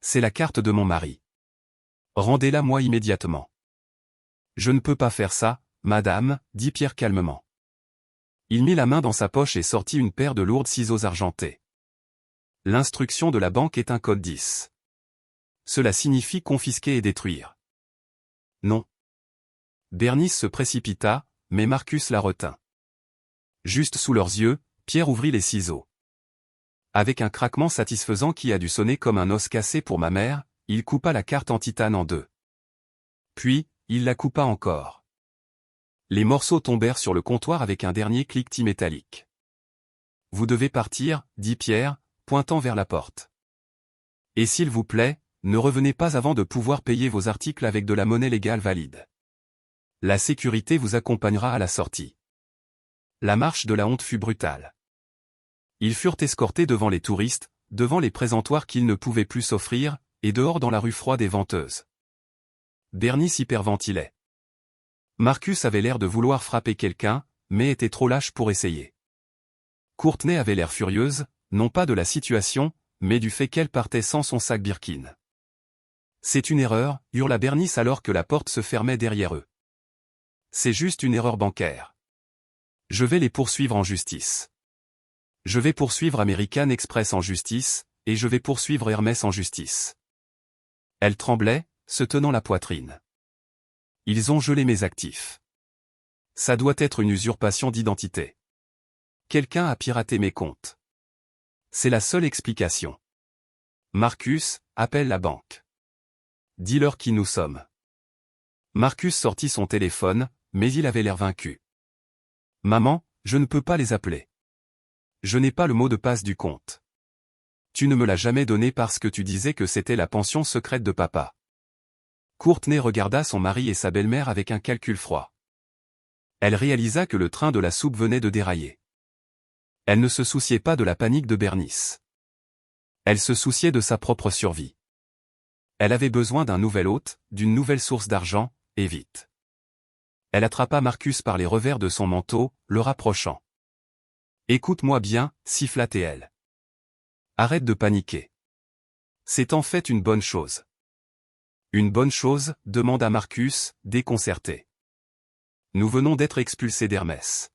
C'est la carte de mon mari. Rendez-la-moi immédiatement. »« Je ne peux pas faire ça, madame, » dit Pierre calmement. Il mit la main dans sa poche et sortit une paire de lourds ciseaux argentés. L'instruction de la banque est un code 10. Cela signifie confisquer et détruire. Non. Bernice se précipita, mais Marcus la retint. Juste sous leurs yeux, Pierre ouvrit les ciseaux. Avec un craquement satisfaisant qui a dû sonner comme un os cassé pour ma mère, il coupa la carte en titane en deux. Puis, il la coupa encore. Les morceaux tombèrent sur le comptoir avec un dernier cliquetis métallique. « Vous devez partir, » dit Pierre, pointant vers la porte. Et s'il vous plaît, ne revenez pas avant de pouvoir payer vos articles avec de la monnaie légale valide. La sécurité vous accompagnera à la sortie. La marche de la honte fut brutale. Ils furent escortés devant les touristes, devant les présentoirs qu'ils ne pouvaient plus s'offrir, et dehors dans la rue froide et venteuse. Bernice hyperventilait. Marcus avait l'air de vouloir frapper quelqu'un, mais était trop lâche pour essayer. Courtney avait l'air furieuse, non pas de la situation, mais du fait qu'elle partait sans son sac Birkin. C'est une erreur, hurla Bernice alors que la porte se fermait derrière eux. C'est juste une erreur bancaire. Je vais les poursuivre en justice. Je vais poursuivre American Express en justice, et je vais poursuivre Hermès en justice. Elle tremblait, se tenant la poitrine. Ils ont gelé mes actifs. Ça doit être une usurpation d'identité. Quelqu'un a piraté mes comptes. C'est la seule explication. Marcus, appelle la banque. Dis-leur qui nous sommes. Marcus sortit son téléphone, mais il avait l'air vaincu. Maman, je ne peux pas les appeler. Je n'ai pas le mot de passe du compte. Tu ne me l'as jamais donné parce que tu disais que c'était la pension secrète de papa. Courtney regarda son mari et sa belle-mère avec un calcul froid. Elle réalisa que le train de la soupe venait de dérailler. Elle ne se souciait pas de la panique de Bernice. Elle se souciait de sa propre survie. Elle avait besoin d'un nouvel hôte, d'une nouvelle source d'argent, et vite. Elle attrapa Marcus par les revers de son manteau, le rapprochant. « Écoute-moi bien, siffla-t-elle. Arrête de paniquer. C'est en fait une bonne chose. » Une bonne chose, demanda Marcus, déconcerté. Nous venons d'être expulsés d'Hermès.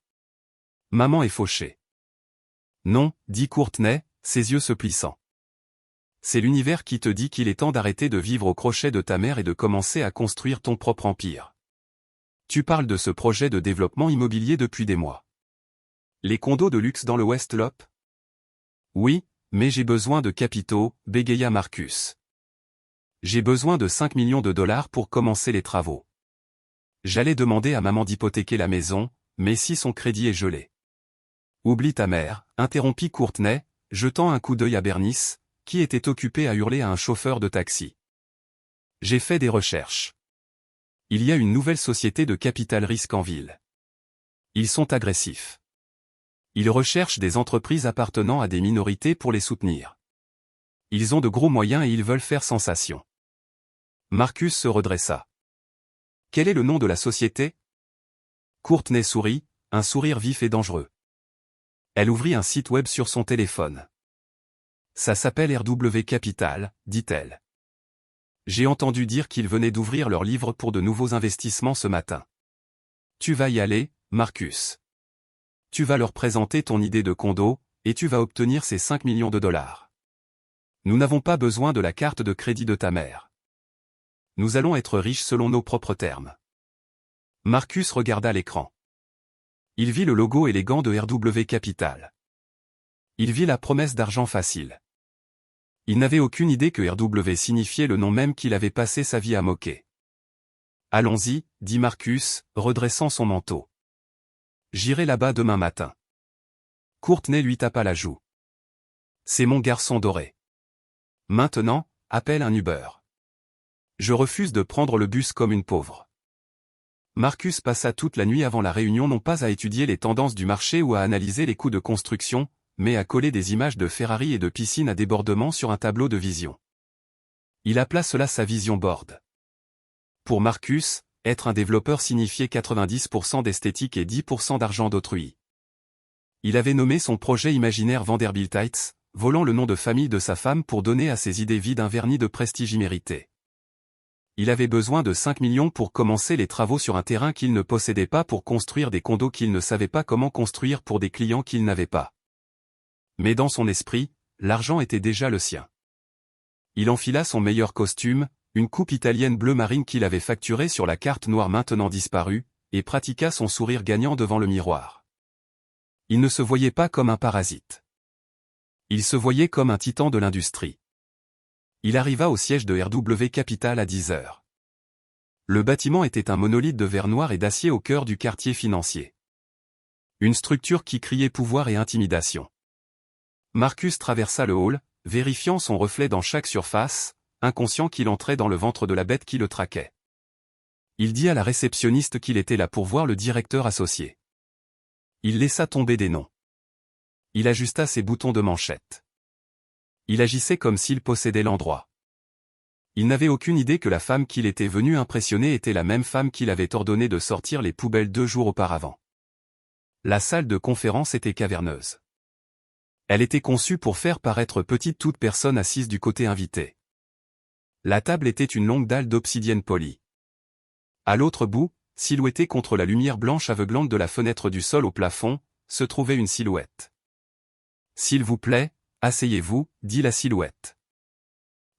Maman est fauchée. Non, dit Courtney, ses yeux se plissant. C'est l'univers qui te dit qu'il est temps d'arrêter de vivre au crochet de ta mère et de commencer à construire ton propre empire. Tu parles de ce projet de développement immobilier depuis des mois. Les condos de luxe dans le West Loop? Oui, mais j'ai besoin de capitaux, bégaya Marcus. J'ai besoin de 5 millions de dollars pour commencer les travaux. J'allais demander à maman d'hypothéquer la maison, mais si son crédit est gelé. Oublie ta mère, interrompit Courtney, jetant un coup d'œil à Bernice, qui était occupée à hurler à un chauffeur de taxi. J'ai fait des recherches. Il y a une nouvelle société de capital risque en ville. Ils sont agressifs. Ils recherchent des entreprises appartenant à des minorités pour les soutenir. Ils ont de gros moyens et ils veulent faire sensation. Marcus se redressa. Quel est le nom de la société? Courtney sourit, un sourire vif et dangereux. Elle ouvrit un site web sur son téléphone. Ça s'appelle RW Capital, dit-elle. J'ai entendu dire qu'ils venaient d'ouvrir leur livre pour de nouveaux investissements ce matin. Tu vas y aller, Marcus. Tu vas leur présenter ton idée de condo, et tu vas obtenir ces 5 millions de dollars. Nous n'avons pas besoin de la carte de crédit de ta mère. Nous allons être riches selon nos propres termes. Marcus regarda l'écran. Il vit le logo élégant de RW Capital. Il vit la promesse d'argent facile. Il n'avait aucune idée que RW signifiait le nom même qu'il avait passé sa vie à moquer. Allons-y, dit Marcus, redressant son manteau. J'irai là-bas demain matin. Courtney lui tapa la joue. C'est mon garçon doré. Maintenant, appelle un Uber. Je refuse de prendre le bus comme une pauvre. Marcus passa toute la nuit avant la réunion non pas à étudier les tendances du marché ou à analyser les coûts de construction, mais à coller des images de Ferrari et de piscines à débordement sur un tableau de vision. Il appela cela sa vision board. Pour Marcus, être un développeur signifiait 90% d'esthétique et 10% d'argent d'autrui. Il avait nommé son projet imaginaire Vanderbilt Heights, volant le nom de famille de sa femme pour donner à ses idées vides un vernis de prestige immérité. Il avait besoin de 5 millions pour commencer les travaux sur un terrain qu'il ne possédait pas pour construire des condos qu'il ne savait pas comment construire pour des clients qu'il n'avait pas. Mais dans son esprit, l'argent était déjà le sien. Il enfila son meilleur costume, une coupe italienne bleu marine qu'il avait facturée sur la carte noire maintenant disparue, et pratiqua son sourire gagnant devant le miroir. Il ne se voyait pas comme un parasite. Il se voyait comme un titan de l'industrie. Il arriva au siège de RW Capital à 10 heures. Le bâtiment était un monolithe de verre noir et d'acier au cœur du quartier financier. Une structure qui criait pouvoir et intimidation. Marcus traversa le hall, vérifiant son reflet dans chaque surface, inconscient qu'il entrait dans le ventre de la bête qui le traquait. Il dit à la réceptionniste qu'il était là pour voir le directeur associé. Il laissa tomber des noms. Il ajusta ses boutons de manchette. Il agissait comme s'il possédait l'endroit. Il n'avait aucune idée que la femme qu'il était venu impressionner était la même femme qu'il avait ordonné de sortir les poubelles 2 jours auparavant. La salle de conférence était caverneuse. Elle était conçue pour faire paraître petite toute personne assise du côté invité. La table était une longue dalle d'obsidienne polie. À l'autre bout, silhouettée contre la lumière blanche aveuglante de la fenêtre du sol au plafond, se trouvait une silhouette. « S'il vous plaît, asseyez-vous » dit la silhouette.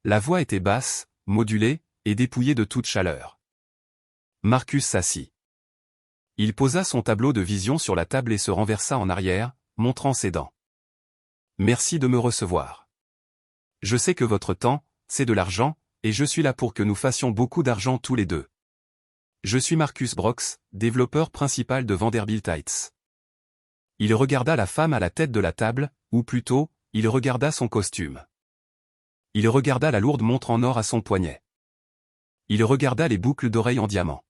La voix était basse, modulée, et dépouillée de toute chaleur. Marcus s'assit. Il posa son tableau de vision sur la table et se renversa en arrière, montrant ses dents. « Merci de me recevoir. Je sais que votre temps, c'est de l'argent, et je suis là pour que nous fassions beaucoup d'argent tous les deux. Je suis Marcus Brox, développeur principal de Vanderbilt Heights. » Il regarda la femme à la tête de la table, ou plutôt, il regarda son costume. Il regarda la lourde montre en or à son poignet. Il regarda les boucles d'oreilles en diamant.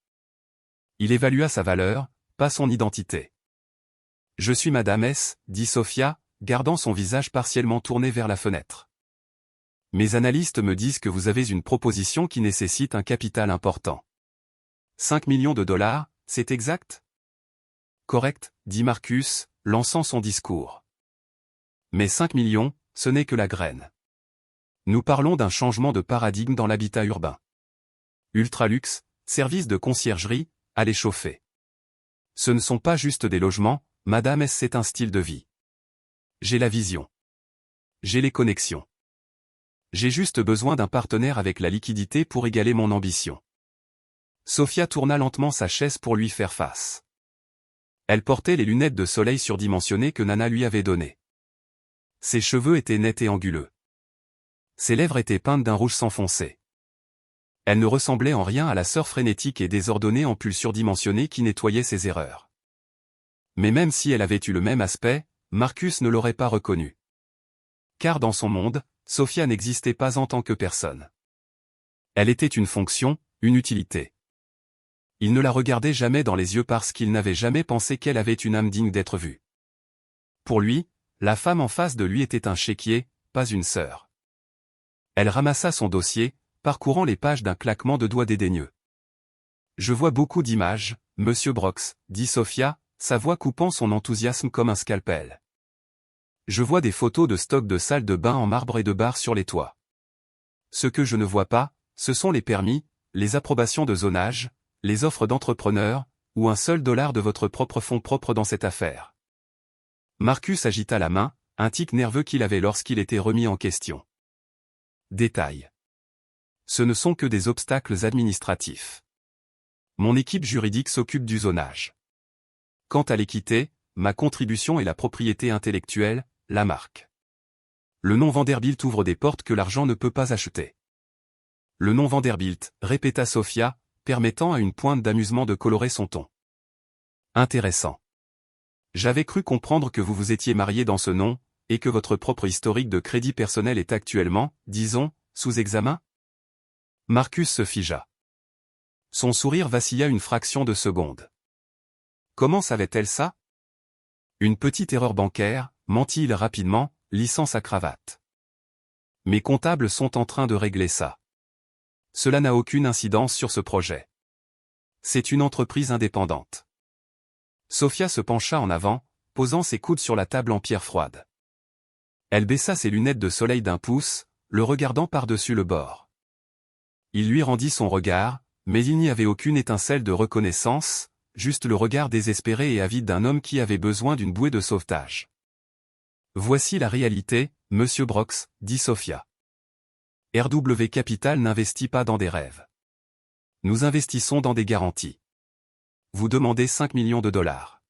Il évalua sa valeur, pas son identité. « Je suis Madame S, dit Sophia, gardant son visage partiellement tourné vers la fenêtre. Mes analystes me disent que vous avez une proposition qui nécessite un capital important. 5 millions de dollars, c'est exact? Correct, dit Marcus, lançant son discours. Mais 5 millions, ce n'est que la graine. Nous parlons d'un changement de paradigme dans l'habitat urbain. Ultraluxe, service de conciergerie, à l'échauffer. Ce ne sont pas juste des logements, Madame S, c'est un style de vie. J'ai la vision. J'ai les connexions. J'ai juste besoin d'un partenaire avec la liquidité pour égaler mon ambition. Sophia tourna lentement sa chaise pour lui faire face. Elle portait les lunettes de soleil surdimensionnées que Nana lui avait données. Ses cheveux étaient nets et anguleux. Ses lèvres étaient peintes d'un rouge sans foncé. Elle ne ressemblait en rien à la sœur frénétique et désordonnée ampule surdimensionnée qui nettoyait ses erreurs. Mais même si elle avait eu le même aspect, Marcus ne l'aurait pas reconnue. Car dans son monde, Sophia n'existait pas en tant que personne. Elle était une fonction, une utilité. Il ne la regardait jamais dans les yeux parce qu'il n'avait jamais pensé qu'elle avait une âme digne d'être vue. Pour lui, la femme en face de lui était un chéquier, pas une sœur. Elle ramassa son dossier, parcourant les pages d'un claquement de doigts dédaigneux. « Je vois beaucoup d'images, Monsieur Brox, dit Sophia, sa voix coupant son enthousiasme comme un scalpel. Je vois des photos de stocks de salles de bain en marbre et de bars sur les toits. Ce que je ne vois pas, ce sont les permis, les approbations de zonage, les offres d'entrepreneurs, ou un seul dollar de votre propre fonds propre dans cette affaire. » Marcus agita la main, un tic nerveux qu'il avait lorsqu'il était remis en question. Détail. Ce ne sont que des obstacles administratifs. Mon équipe juridique s'occupe du zonage. Quant à l'équité, ma contribution est la propriété intellectuelle, la marque. Le nom Vanderbilt ouvre des portes que l'argent ne peut pas acheter. Le nom Vanderbilt, répéta Sophia, permettant à une pointe d'amusement de colorer son ton. Intéressant. J'avais cru comprendre que vous vous étiez marié dans ce nom, et que votre propre historique de crédit personnel est actuellement, disons, sous examen? Marcus se figea. Son sourire vacilla une fraction de seconde. Comment savait-elle ça? Une petite erreur bancaire, mentit-il rapidement, lissant sa cravate. Mes comptables sont en train de régler ça. Cela n'a aucune incidence sur ce projet. C'est une entreprise indépendante. Sophia se pencha en avant, posant ses coudes sur la table en pierre froide. Elle baissa ses lunettes de soleil d'un pouce, le regardant par-dessus le bord. Il lui rendit son regard, mais il n'y avait aucune étincelle de reconnaissance, juste le regard désespéré et avide d'un homme qui avait besoin d'une bouée de sauvetage. Voici la réalité, Monsieur Brox, dit Sophia. RW Capital n'investit pas dans des rêves. Nous investissons dans des garanties. Vous demandez 5 millions de dollars.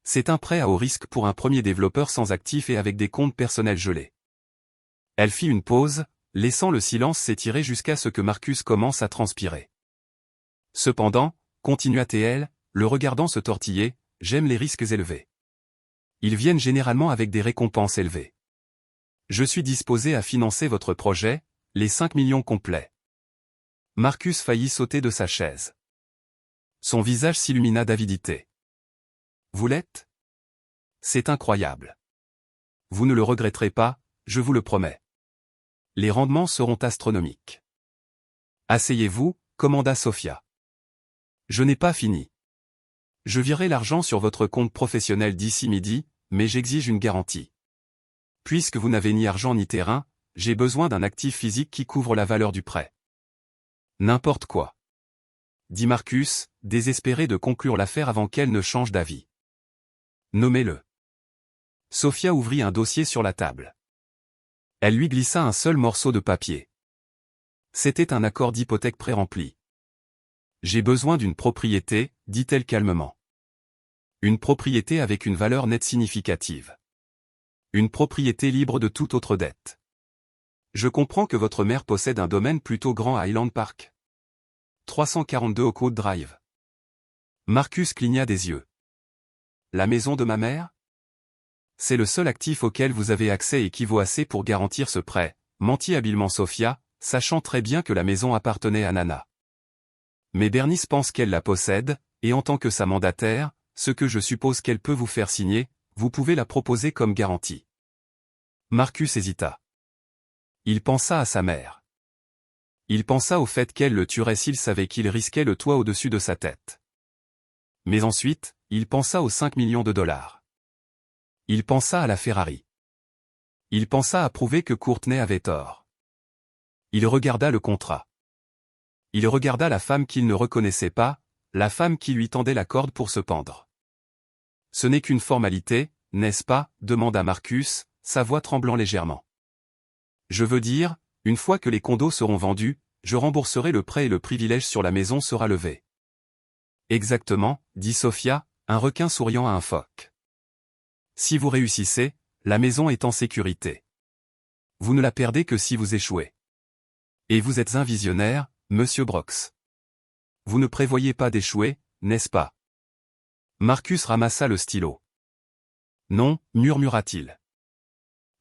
C'est un prêt à haut risque pour un premier développeur sans actifs et avec des comptes personnels gelés. Elle fit une pause, laissant le silence s'étirer jusqu'à ce que Marcus commence à transpirer. Cependant, continua-t-elle, le regardant se tortiller, j'aime les risques élevés. Ils viennent généralement avec des récompenses élevées. Je suis disposé à financer votre projet, les 5 millions complets. Marcus faillit sauter de sa chaise. Son visage s'illumina d'avidité. Vous l'êtes? C'est incroyable. Vous ne le regretterez pas, je vous le promets. Les rendements seront astronomiques. Asseyez-vous, commanda Sophia. Je n'ai pas fini. Je virerai l'argent sur votre compte professionnel d'ici midi, mais j'exige une garantie. Puisque vous n'avez ni argent ni terrain, j'ai besoin d'un actif physique qui couvre la valeur du prêt. N'importe quoi. Dit Marcus, désespéré de conclure l'affaire avant qu'elle ne change d'avis. Nommez-le. Sophia ouvrit un dossier sur la table. Elle lui glissa un seul morceau de papier. C'était un accord d'hypothèque pré-rempli. J'ai besoin d'une propriété, dit-elle calmement. Une propriété avec une valeur nette significative. Une propriété libre de toute autre dette. Je comprends que votre mère possède un domaine plutôt grand à Highland Park. 342 Oakwood Drive. Marcus cligna des yeux. La maison de ma mère? C'est le seul actif auquel vous avez accès et qui vaut assez pour garantir ce prêt, mentit habilement Sophia, sachant très bien que la maison appartenait à Nana. Mais Bernice pense qu'elle la possède, et en tant que sa mandataire, ce que je suppose qu'elle peut vous faire signer, vous pouvez la proposer comme garantie. Marcus hésita. Il pensa à sa mère. Il pensa au fait qu'elle le tuerait s'il savait qu'il risquait le toit au-dessus de sa tête. Mais ensuite, il pensa aux 5 millions de dollars. Il pensa à la Ferrari. Il pensa à prouver que Courtney avait tort. Il regarda le contrat. Il regarda la femme qu'il ne reconnaissait pas, la femme qui lui tendait la corde pour se pendre. Ce n'est qu'une formalité, n'est-ce pas, demanda Marcus, sa voix tremblant légèrement. Je veux dire, une fois que les condos seront vendus, je rembourserai le prêt et le privilège sur la maison sera levé. Exactement, dit Sophia, un requin souriant à un phoque. Si vous réussissez, la maison est en sécurité. Vous ne la perdez que si vous échouez. Et vous êtes un visionnaire, Monsieur Brox. Vous ne prévoyez pas d'échouer, n'est-ce pas? Marcus ramassa le stylo. Non, murmura-t-il.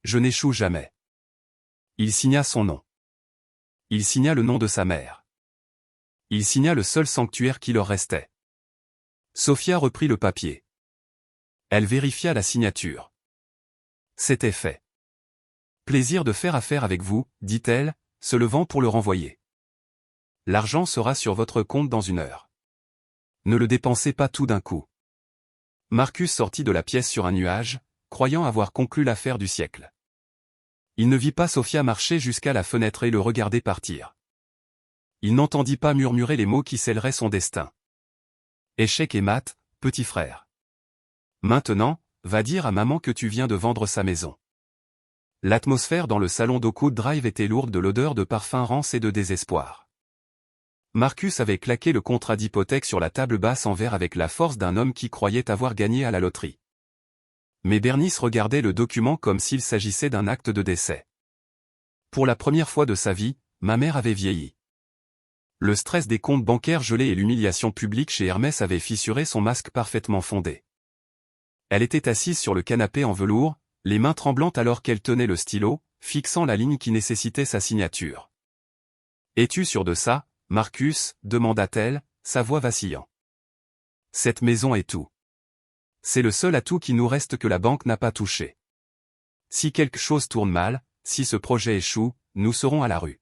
Je n'échoue jamais. Il signa son nom. Il signa le nom de sa mère. Il signa le seul sanctuaire qui leur restait. Sophia reprit le papier. Elle vérifia la signature. C'était fait. Plaisir de faire affaire avec vous, dit-elle, se levant pour le renvoyer. L'argent sera sur votre compte dans 1 heure. Ne le dépensez pas tout d'un coup. Marcus sortit de la pièce sur un nuage, croyant avoir conclu l'affaire du siècle. Il ne vit pas Sophia marcher jusqu'à la fenêtre et le regarder partir. Il n'entendit pas murmurer les mots qui scelleraient son destin. Échec et mat, petit frère. Maintenant, va dire à maman que tu viens de vendre sa maison. L'atmosphère dans le salon d'Oakwood Drive était lourde de l'odeur de parfum rance et de désespoir. Marcus avait claqué le contrat d'hypothèque sur la table basse en verre avec la force d'un homme qui croyait avoir gagné à la loterie. Mais Bernice regardait le document comme s'il s'agissait d'un acte de décès. Pour la première fois de sa vie, ma mère avait vieilli. Le stress des comptes bancaires gelés et l'humiliation publique chez Hermès avaient fissuré son masque parfaitement fondé. Elle était assise sur le canapé en velours, les mains tremblantes alors qu'elle tenait le stylo, fixant la ligne qui nécessitait sa signature. « Es-tu sûr de ça, Marcus » demanda-t-elle, sa voix vacillant. « Cette maison est tout. C'est le seul atout qui nous reste que la banque n'a pas touché. Si quelque chose tourne mal, si ce projet échoue, nous serons à la rue.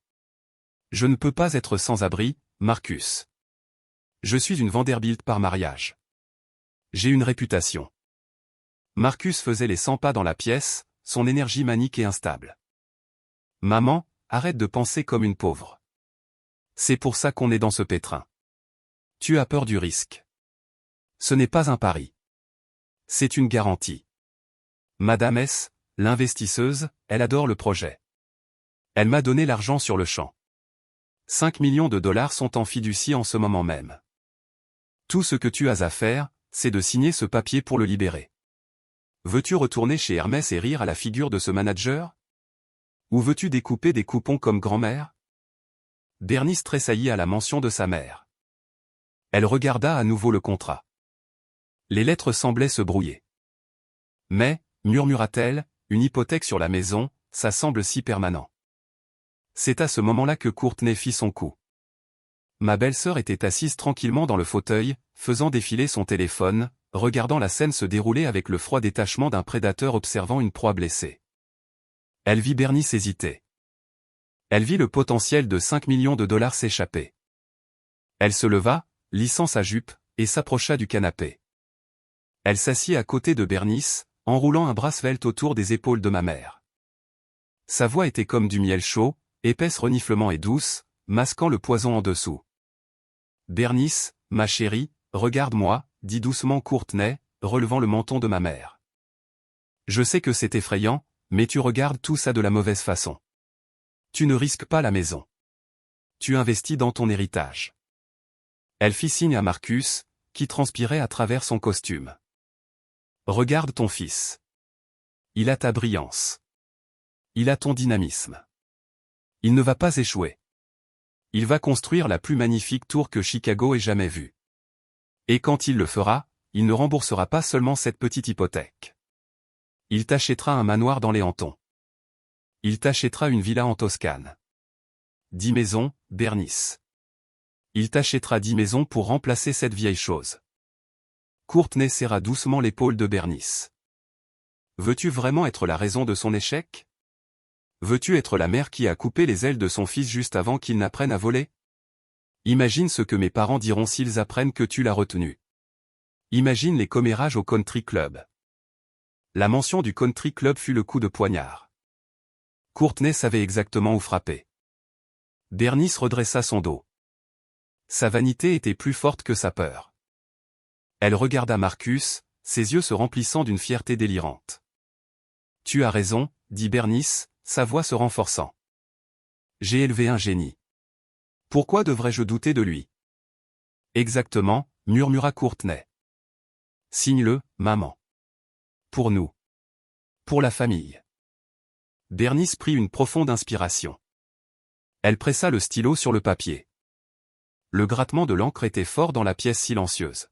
Je ne peux pas être sans abri, Marcus. Je suis une Vanderbilt par mariage. J'ai une réputation. » Marcus faisait les 100 pas dans la pièce, son énergie manique et instable. « Maman, arrête de penser comme une pauvre. C'est pour ça qu'on est dans ce pétrin. Tu as peur du risque. Ce n'est pas un pari. C'est une garantie. Madame S., l'investisseuse, elle adore le projet. Elle m'a donné l'argent sur le champ. 5 millions de dollars sont en fiducie en ce moment même. Tout ce que tu as à faire, c'est de signer ce papier pour le libérer. Veux-tu retourner chez Hermès et rire à la figure de ce manager? Ou veux-tu découper des coupons comme grand-mère? Bernice tressaillit à la mention de sa mère. Elle regarda à nouveau le contrat. Les lettres semblaient se brouiller. Mais, murmura-t-elle, une hypothèque sur la maison, ça semble si permanent. C'est à ce moment-là que Courtney fit son coup. Ma belle-sœur était assise tranquillement dans le fauteuil, faisant défiler son téléphone, regardant la scène se dérouler avec le froid détachement d'un prédateur observant une proie blessée. Elle vit Bernice hésiter. Elle vit le potentiel de 5 millions de dollars s'échapper. Elle se leva, lissant sa jupe, et s'approcha du canapé. Elle s'assit à côté de Bernice, enroulant un bras svelte autour des épaules de ma mère. Sa voix était comme du miel chaud, épaisse reniflement et douce, masquant le poison en dessous. « Bernice, ma chérie, regarde-moi » dit doucement Courtney, relevant le menton de ma mère. « Je sais que c'est effrayant, mais tu regardes tout ça de la mauvaise façon. Tu ne risques pas la maison. Tu investis dans ton héritage. » Elle fit signe à Marcus, qui transpirait à travers son costume. « Regarde ton fils. Il a ta brillance. Il a ton dynamisme. Il ne va pas échouer. Il va construire la plus magnifique tour que Chicago ait jamais vue. Et quand il le fera, il ne remboursera pas seulement cette petite hypothèque. Il t'achètera un manoir dans les Hamptons. Il t'achètera une villa en Toscane. 10 maisons, Bernice. Il t'achètera 10 maisons pour remplacer cette vieille chose. » Courtney serra doucement l'épaule de Bernice. « Veux-tu vraiment être la raison de son échec? Veux-tu être la mère qui a coupé les ailes de son fils juste avant qu'il n'apprenne à voler? Imagine ce que mes parents diront s'ils apprennent que tu l'as retenu. Imagine les commérages au country club. » La mention du country club fut le coup de poignard. Courtney savait exactement où frapper. Bernice redressa son dos. Sa vanité était plus forte que sa peur. Elle regarda Marcus, ses yeux se remplissant d'une fierté délirante. « Tu as raison, » dit Bernice, sa voix se renforçant. « J'ai élevé un génie. Pourquoi devrais-je douter de lui? » Exactement, murmura Courtney. « Signe-le, maman. Pour nous. Pour la famille. » Bernice prit une profonde inspiration. Elle pressa le stylo sur le papier. Le grattement de l'encre était fort dans la pièce silencieuse.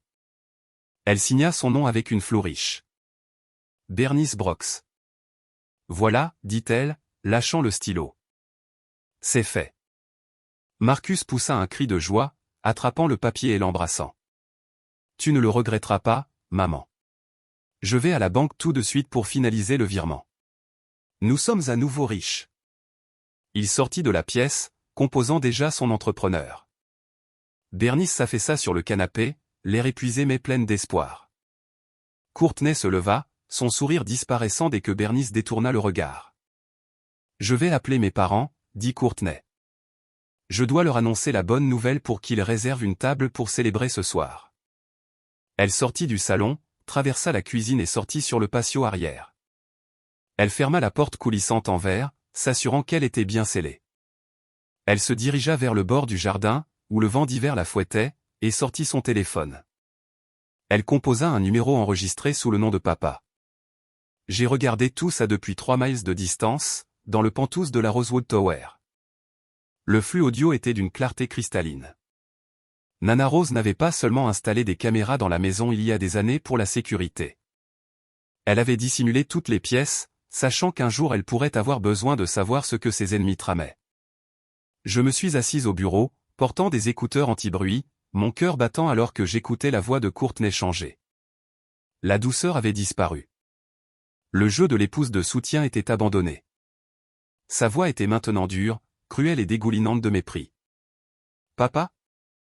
Elle signa son nom avec une flourish. Bernice Brox. « Voilà, dit-elle, lâchant le stylo. C'est fait. » Marcus poussa un cri de joie, attrapant le papier et l'embrassant. « Tu ne le regretteras pas, maman. Je vais à la banque tout de suite pour finaliser le virement. Nous sommes à nouveau riches. » Il sortit de la pièce, composant déjà son entrepreneur. Bernice s'affaissa sur le canapé, l'air épuisé mais pleine d'espoir. Courtney se leva, son sourire disparaissant dès que Bernice détourna le regard. « Je vais appeler mes parents, » dit Courtney. « Je dois leur annoncer la bonne nouvelle pour qu'ils réservent une table pour célébrer ce soir. » Elle sortit du salon, traversa la cuisine et sortit sur le patio arrière. Elle ferma la porte coulissante en verre, s'assurant qu'elle était bien scellée. Elle se dirigea vers le bord du jardin, où le vent d'hiver la fouettait, et sortit son téléphone. Elle composa un numéro enregistré sous le nom de papa. « J'ai regardé tout ça depuis 3 miles de distance, dans le penthouse de la Rosewood Tower. » Le flux audio était d'une clarté cristalline. Nana Rose n'avait pas seulement installé des caméras dans la maison il y a des années pour la sécurité. Elle avait dissimulé toutes les pièces, sachant qu'un jour elle pourrait avoir besoin de savoir ce que ses ennemis tramaient. Je me suis assise au bureau, portant des écouteurs anti-bruit, mon cœur battant alors que j'écoutais la voix de Courtney changer. La douceur avait disparu. Le jeu de l'épouse de soutien était abandonné. Sa voix était maintenant dure, cruelle et dégoulinante de mépris. « Papa ? »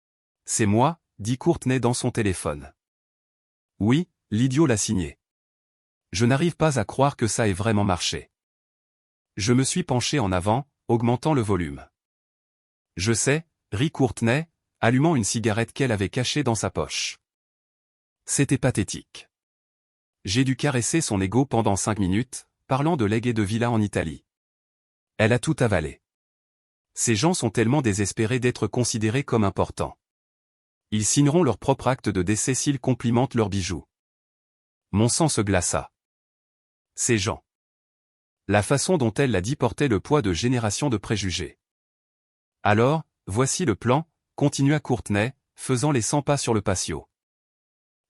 « C'est moi, » dit Courtney dans son téléphone. « Oui, l'idiot l'a signé. Je n'arrive pas à croire que ça ait vraiment marché. » Je me suis penché en avant, augmentant le volume. « Je sais, » rit Courtney, allumant une cigarette qu'elle avait cachée dans sa poche. C'était pathétique. J'ai dû caresser son ego pendant 5 minutes, parlant de legs et de villas en Italie. Elle a tout avalé. Ces gens sont tellement désespérés d'être considérés comme importants. Ils signeront leur propre acte de décès s'ils complimentent leurs bijoux. Mon sang se glaça. Ces gens. La façon dont elle l'a dit portait le poids de générations de préjugés. Alors, voici le plan, continua Courtney, faisant les 100 pas sur le patio.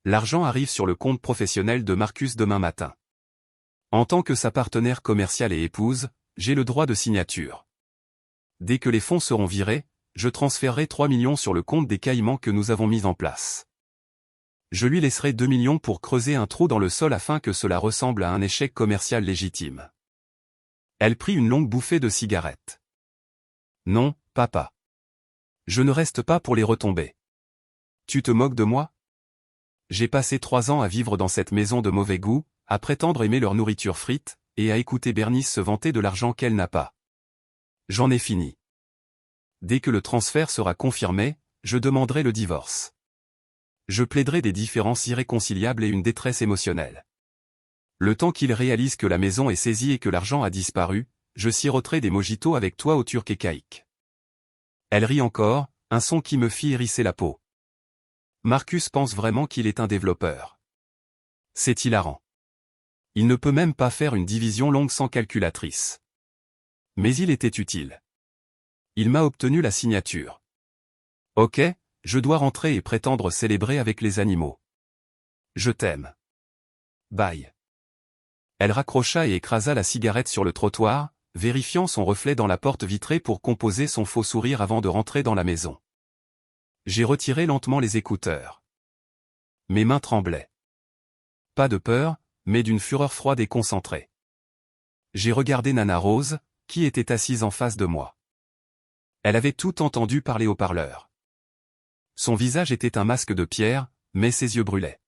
L'argent arrive sur le compte professionnel de Marcus demain matin. En tant que sa partenaire commerciale et épouse, j'ai le droit de signature. Dès que les fonds seront virés, je transférerai 3 millions sur le compte des Caïmans que nous avons mis en place. Je lui laisserai 2 millions pour creuser un trou dans le sol afin que cela ressemble à un échec commercial légitime. Elle prit une longue bouffée de cigarette. Non, papa. Je ne reste pas pour les retombées. Tu te moques de moi? J'ai passé 3 ans à vivre dans cette maison de mauvais goût, à prétendre aimer leur nourriture frite, et à écouter Bernice se vanter de l'argent qu'elle n'a pas. J'en ai fini. Dès que le transfert sera confirmé, je demanderai le divorce. Je plaiderai des différences irréconciliables et une détresse émotionnelle. Le temps qu'il réalise que la maison est saisie et que l'argent a disparu, je siroterai des mojitos avec toi au turc écaïque. Elle rit encore, un son qui me fit hérisser la peau. Marcus pense vraiment qu'il est un développeur. C'est hilarant. Il ne peut même pas faire une division longue sans calculatrice. Mais il était utile. Il m'a obtenu la signature. Ok, je dois rentrer et prétendre célébrer avec les animaux. Je t'aime. Bye. Elle raccrocha et écrasa la cigarette sur le trottoir, vérifiant son reflet dans la porte vitrée pour composer son faux sourire avant de rentrer dans la maison. J'ai retiré lentement les écouteurs. Mes mains tremblaient. Pas de peur, mais d'une fureur froide et concentrée. J'ai regardé Nana Rose, qui était assise en face de moi. Elle avait tout entendu par les haut-parleurs. Son visage était un masque de pierre, mais ses yeux brûlaient.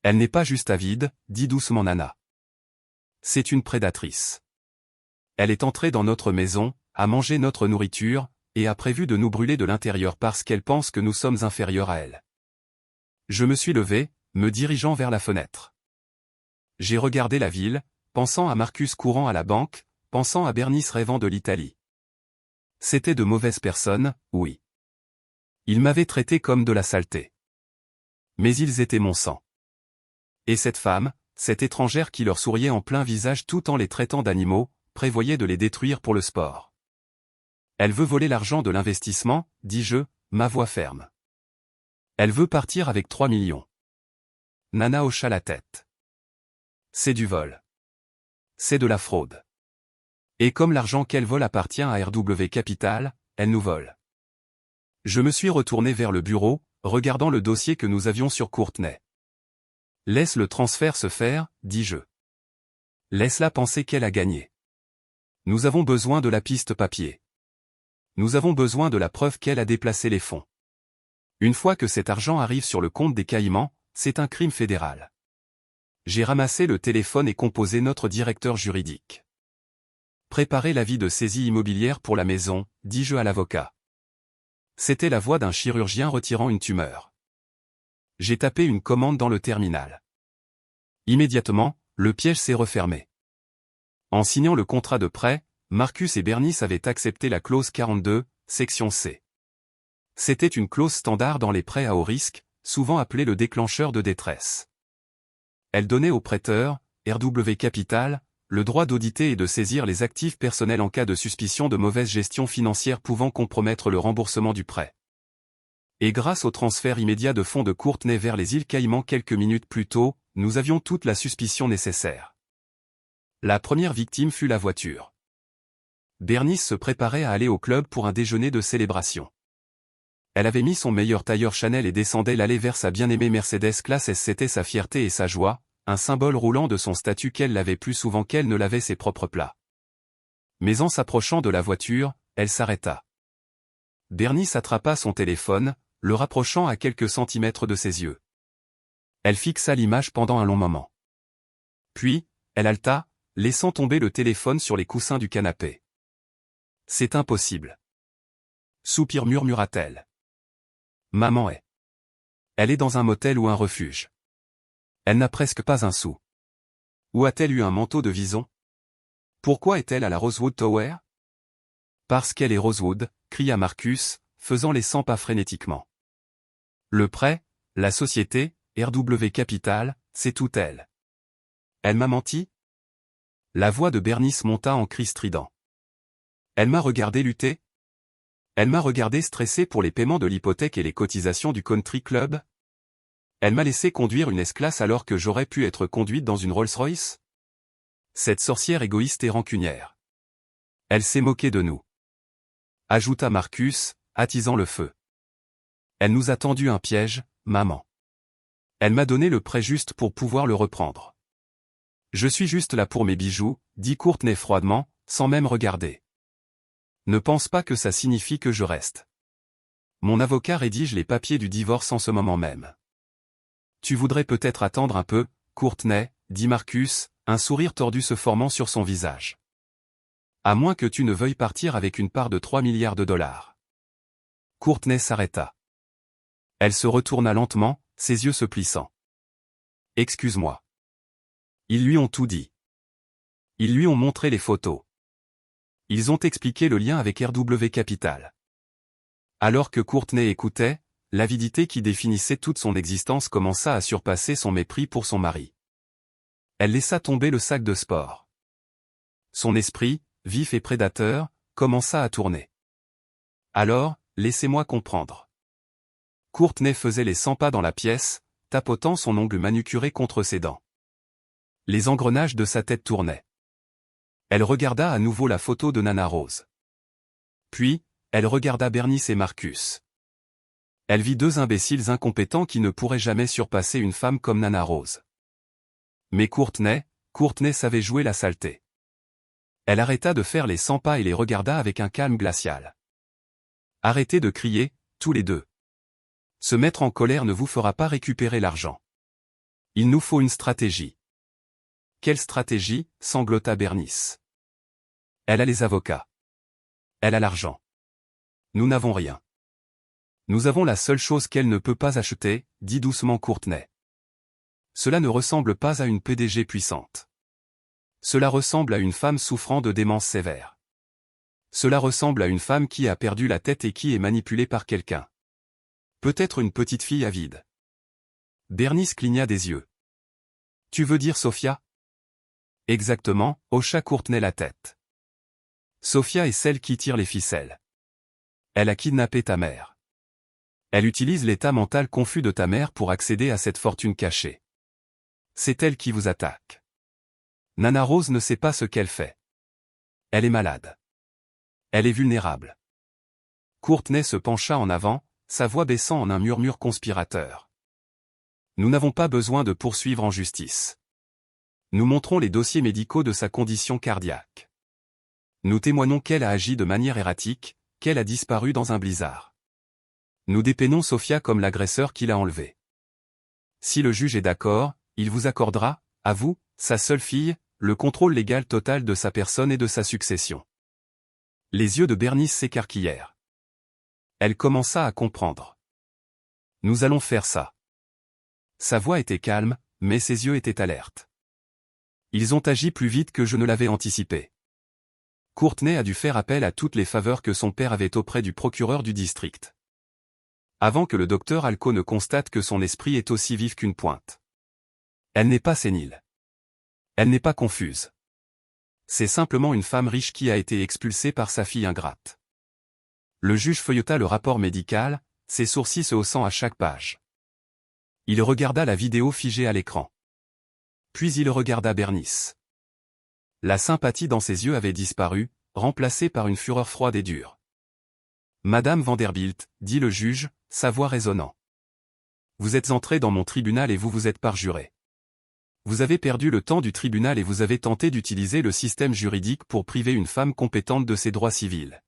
Elle n'est pas juste avide, dit doucement Nana. C'est une prédatrice. Elle est entrée dans notre maison, a mangé notre nourriture, et a prévu de nous brûler de l'intérieur parce qu'elle pense que nous sommes inférieurs à elle. Je me suis levé, me dirigeant vers la fenêtre. J'ai regardé la ville, pensant à Marcus courant à la banque, pensant à Bernice rêvant de l'Italie. C'étaient de mauvaises personnes, oui. Ils m'avaient traité comme de la saleté. Mais ils étaient mon sang. Et cette femme, cette étrangère qui leur souriait en plein visage tout en les traitant d'animaux, prévoyait de les détruire pour le sport. Elle veut voler l'argent de l'investissement, dis-je, ma voix ferme. Elle veut partir avec 3 millions. Nana hocha la tête. C'est du vol. C'est de la fraude. Et comme l'argent qu'elle vole appartient à RW Capital, elle nous vole. Je me suis retourné vers le bureau, regardant le dossier que nous avions sur Courtney. Laisse le transfert se faire, dis-je. Laisse-la penser qu'elle a gagné. Nous avons besoin de la piste papier. Nous avons besoin de la preuve qu'elle a déplacé les fonds. Une fois que cet argent arrive sur le compte des Caïmans, c'est un crime fédéral. J'ai ramassé le téléphone et composé notre directeur juridique. Préparez l'avis de saisie immobilière pour la maison, dis-je à l'avocat. C'était la voix d'un chirurgien retirant une tumeur. J'ai tapé une commande dans le terminal. Immédiatement, le piège s'est refermé. En signant le contrat de prêt, Marcus et Bernice avaient accepté la clause 42, section C. C'était une clause standard dans les prêts à haut risque, souvent appelée le déclencheur de détresse. Elle donnait au prêteur, RW Capital, le droit d'auditer et de saisir les actifs personnels en cas de suspicion de mauvaise gestion financière pouvant compromettre le remboursement du prêt. Et grâce au transfert immédiat de fonds de Courtney vers les îles Caïmans quelques minutes plus tôt, nous avions toute la suspicion nécessaire. La première victime fut la voiture. Bernice se préparait à aller au club pour un déjeuner de célébration. Elle avait mis son meilleur tailleur Chanel et descendait l'allée vers sa bien-aimée Mercedes Classe S. C'était sa fierté et sa joie, un symbole roulant de son statut qu'elle lavait plus souvent qu'elle ne lavait ses propres plats. Mais en s'approchant de la voiture, elle s'arrêta. Bernice attrapa son téléphone, le rapprochant à quelques centimètres de ses yeux. Elle fixa l'image pendant un long moment. Puis, elle halta, laissant tomber le téléphone sur les coussins du canapé. C'est impossible. Soupir murmura-t-elle. Maman est. Elle est dans un motel ou un refuge. Elle n'a presque pas un sou. Où a-t-elle eu un manteau de vison? Pourquoi est-elle à la Rosewood Tower? Parce qu'elle est Rosewood, cria Marcus, faisant les 100 pas frénétiquement. Le prêt, la société, RW Capital, c'est tout elle. Elle m'a menti? La voix de Bernice monta en cri strident. Elle m'a regardé lutter? Elle m'a regardé stresser pour les paiements de l'hypothèque et les cotisations du country club? Elle m'a laissé conduire une S-Class alors que j'aurais pu être conduite dans une Rolls-Royce? Cette sorcière égoïste et rancunière. Elle s'est moquée de nous. Ajouta Marcus, attisant le feu. Elle nous a tendu un piège, maman. Elle m'a donné le prêt juste pour pouvoir le reprendre. Je suis juste là pour mes bijoux, dit Courtney froidement, sans même regarder. Ne pense pas que ça signifie que je reste. Mon avocat rédige les papiers du divorce en ce moment même. Tu voudrais peut-être attendre un peu, Courtney, dit Marcus, un sourire tordu se formant sur son visage. À moins que tu ne veuilles partir avec une part de 3 milliards de dollars. Courtney s'arrêta. Elle se retourna lentement, ses yeux se plissant. Excuse-moi. Ils lui ont tout dit. Ils lui ont montré les photos. Ils ont expliqué le lien avec RW Capital. Alors que Courtney écoutait, l'avidité qui définissait toute son existence commença à surpasser son mépris pour son mari. Elle laissa tomber le sac de sport. Son esprit, vif et prédateur, commença à tourner. Alors, laissez-moi comprendre. Courtney faisait les 100 pas dans la pièce, tapotant son ongle manucuré contre ses dents. Les engrenages de sa tête tournaient. Elle regarda à nouveau la photo de Nana Rose. Puis, elle regarda Bernice et Marcus. Elle vit deux imbéciles incompétents qui ne pourraient jamais surpasser une femme comme Nana Rose. Mais Courtney savait jouer la saleté. Elle arrêta de faire les 100 pas et les regarda avec un calme glacial. Arrêtez de crier, tous les deux. Se mettre en colère ne vous fera pas récupérer l'argent. Il nous faut une stratégie. Quelle stratégie, sanglota Bernice. Elle a les avocats. Elle a l'argent. Nous n'avons rien. Nous avons la seule chose qu'elle ne peut pas acheter, dit doucement Courtney. Cela ne ressemble pas à une PDG puissante. Cela ressemble à une femme souffrant de démence sévère. Cela ressemble à une femme qui a perdu la tête et qui est manipulée par quelqu'un. Peut-être une petite fille avide. Bernice cligna des yeux. Tu veux dire Sophia? Exactement, hocha Courtney la tête. Sophia est celle qui tire les ficelles. Elle a kidnappé ta mère. Elle utilise l'état mental confus de ta mère pour accéder à cette fortune cachée. C'est elle qui vous attaque. Nana Rose ne sait pas ce qu'elle fait. Elle est malade. Elle est vulnérable. Courtney se pencha en avant, sa voix baissant en un murmure conspirateur. Nous n'avons pas besoin de poursuivre en justice. Nous montrons les dossiers médicaux de sa condition cardiaque. Nous témoignons qu'elle a agi de manière erratique, qu'elle a disparu dans un blizzard. Nous dépeignons Sophia comme l'agresseur qui l'a enlevée. Si le juge est d'accord, il vous accordera, à vous, sa seule fille, le contrôle légal total de sa personne et de sa succession. Les yeux de Bernice s'écarquillèrent. Elle commença à comprendre. Nous allons faire ça. Sa voix était calme, mais ses yeux étaient alertes. Ils ont agi plus vite que je ne l'avais anticipé. Courtney a dû faire appel à toutes les faveurs que son père avait auprès du procureur du district. Avant que le docteur Alco ne constate que son esprit est aussi vif qu'une pointe. Elle n'est pas sénile. Elle n'est pas confuse. C'est simplement une femme riche qui a été expulsée par sa fille ingrate. Le juge feuilleta le rapport médical, ses sourcils se haussant à chaque page. Il regarda la vidéo figée à l'écran. Puis il regarda Bernice. La sympathie dans ses yeux avait disparu, remplacée par une fureur froide et dure. Madame Vanderbilt, dit le juge, sa voix résonnant. Vous êtes entrée dans mon tribunal et vous vous êtes parjurée. Vous avez perdu le temps du tribunal et vous avez tenté d'utiliser le système juridique pour priver une femme compétente de ses droits civils.